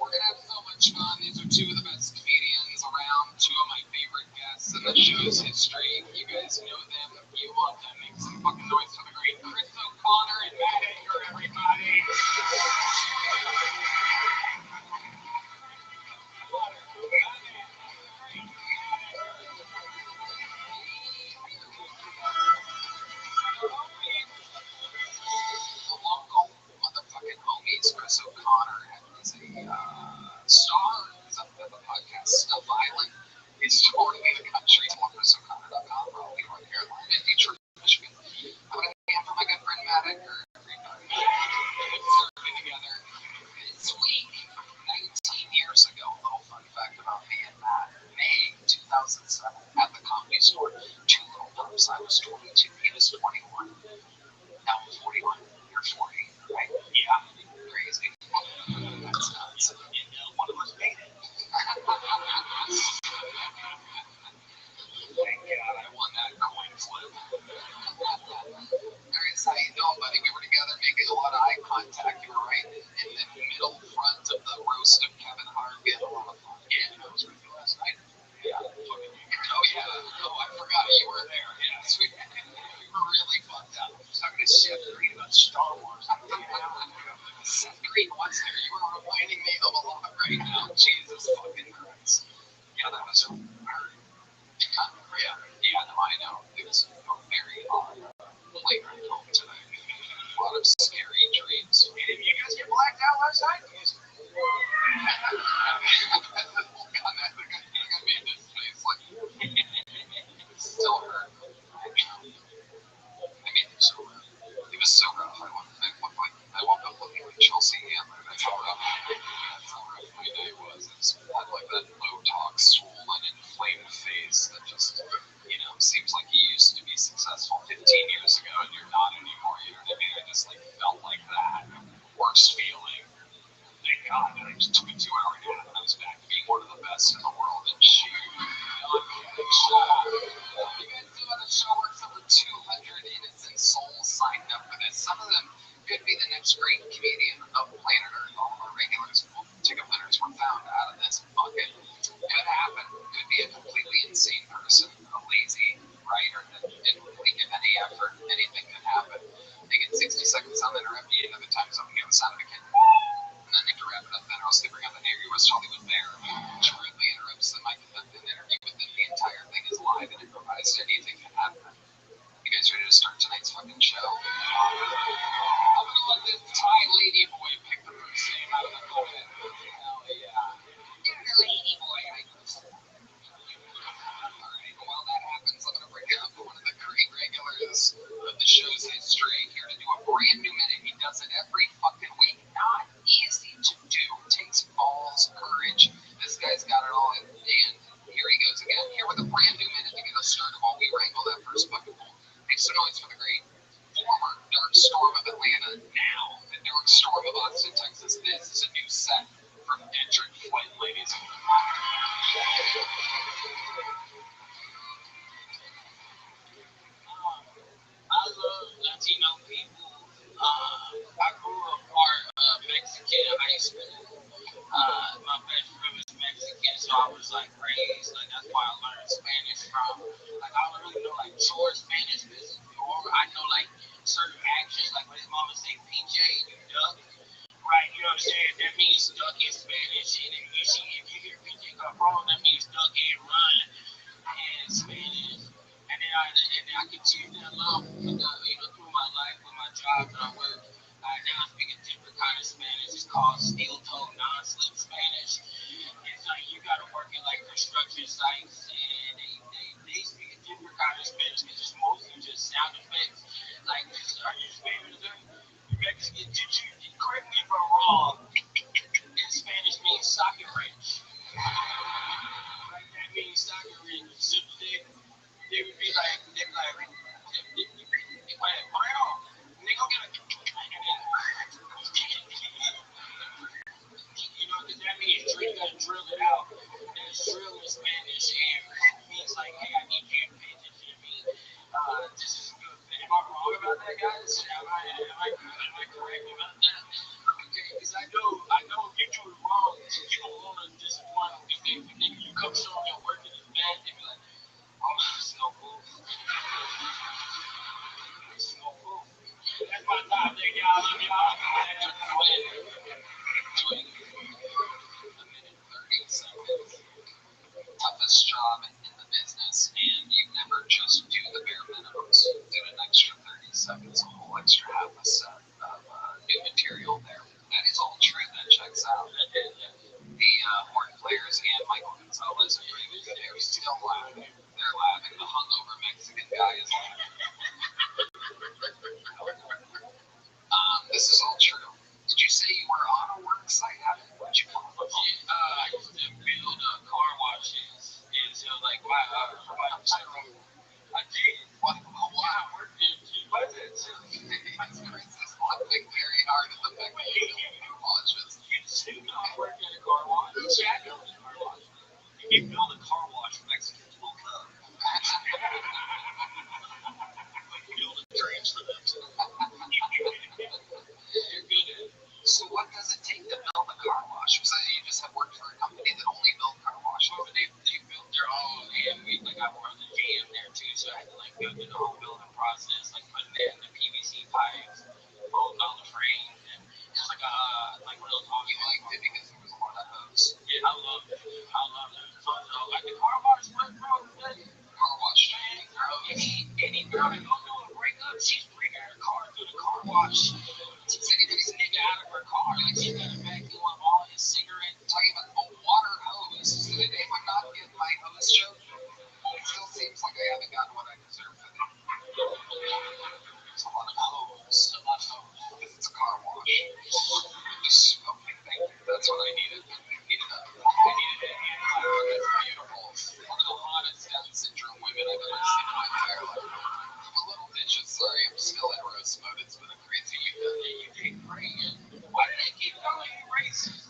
We're gonna have so much fun. These are 2 of the best comedians around, 2 of my favorite guests in the show's history. You guys know them. You love them. Make some fucking noise for the great Chris O'Connor and Matt Anger, everybody. The local motherfucking homies, Chris O'Connor is a star. He's up at the podcast Stuff Island. He's touring the country. ChrisO'Connor.com, Raleigh, North Carolina, Detroit, Michigan. I'm going to hand for my good friend Matt Edgar. Everybody. Serving together this week, 19 years ago. A little fun fact about me and Matt. May 2007, at the Comedy Store. 2 little bumps. I was 22. He was 21. Now I'm 41. You're 40, right? Yeah. Crazy. That's nuts. And one of us made it. Thank God I won that coin flip. Here's how you know, buddy. We were together making a lot of eye contact. You were right in the middle front of the roast of Kevin Hart. We had a lot of fun. Yeah, I was with you last night. Yeah. Oh, yeah. Oh, I forgot you were there. Yes, we were really fucked up. I was talking to Chef Green about Star Wars. most great comedian of planet Earth. All the regulars, ticket winners were found out of this bucket. Could happen. Could be a completely insane person, a lazy writer that didn't really give any effort. Anything could happen. They get 60 seconds on the interrupt you, another time zone, give the sound of a kid. And then they can wrap it up then, or else they bring on the Navy West Hollywood Bear, which rudely interrupts the mic and the interview with them. The entire thing is live and improvised. Anything can happen. You guys ready to start tonight's fucking show? I'm gonna let this Thai lady boy pick the first name out of the bucket. Hell yeah. You're the lady boy, I guess. Alright, while that happens, I'm gonna bring up one of the great regulars of the show's history here to do a brand new minute. He does it every fucking week. Not easy to do. Takes balls, courage. This guy's got it all. And here he goes again. Here with a brand new minute to get us started while we wrangle that first bucket full. Make some noise for the great former Dark Storm of Atlanta, now the Dark Storm of Austin, Texas. This is a new set from Edric Flynn, ladies and I love Latino people. I grew up part Mexican in high school. My best friend was Mexican, so I was like raised like that's why I learned Spanish from. Like I don't really know like short Spanish, or I know like certain actions, like when his mama say PJ, you duck, right? You know what I'm saying? That means duck in Spanish, and if you hear PJ come wrong, that means duck and run in Spanish. And I continue that love through my life with my job that I work. I now speak a different kind of Spanish. It's called steel toe non-slip Spanish. It's like you gotta work in like construction sites, and they speak a different kind of Spanish because it's mostly just sound effects. Like, are you Spanish? You Mexican? Did you correct me if I'm wrong? In Spanish means socket wrench. Like that means socket wrench. So they would be like, bueno, nigga, get a, because that means drill, you gotta drill it out. There's drill in Spanish, and it means like, hey, I need you to pay attention to me. This is good. Am I wrong about that, guys? Am I correct about that? Okay, because I know if you do it wrong, you don't want to disappoint them. If you come show them your work and it's bad, they be like, oh, it's no cool. It's no cool. That's my time, there, y'all. Love y'all. doing a minute 30 seconds. Toughest job in the business, and you never just do the bare minimums. Do an extra 30 seconds, a whole extra half a set of new material there. That is all true. That checks out. The horn players and Michael Gonzalez, they're still laughing. They're laughing. The hungover Mexican guy is laughing. This is all true. Did you say you were on a work site? Where'd you come from? I used to build car washes, and so like I did. Wow. I worked in what is it? That's laughing very hard at the fact that you build car washes. You still not work at a car wash? Yeah, I built a car wash. If you build a car wash, Mexicans will come. Like build a trains for them. You're good at it. So what does it take to build a car wash? So you just have worked for a company that only built car washes? Well, they built their own, and I worked at the GM there too, so I had to like go through the whole building process, like putting in the PVC pipes, bolting all the frames, and it's like one of those hobby. You liked it because there was a lot of hose. Yeah, I loved it. So, like the car wash was, bro, Car wash. any girl that goes through a breakup, she's bringing her car through the car wash. Anybody's nigga out of her car, like she's got a vacuum up all his cigarette. Talking about a water hose. Did anyone not get my hose joke? It still seems like I haven't gotten what I deserve for that. There's a lot of hose. Because it's a car wash. Okay, thank you. That's what I needed. I needed it. That's beautiful. One of the hottest Down syndrome women I've ever seen in my entire life. I'm a little vicious, sorry. I'm still in roast mode. It's been a crazy weekend. You did great. Why did they keep calling you racist?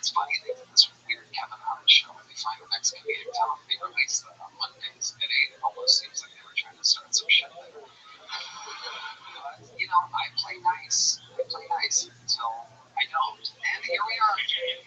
it's funny, they did this weird Kevin Hart show where they find a Mexican comedic town, they release them on Mondays at 8. It almost seems like they were trying to start some shit there. But, I play nice. I play nice until I don't. And here we are.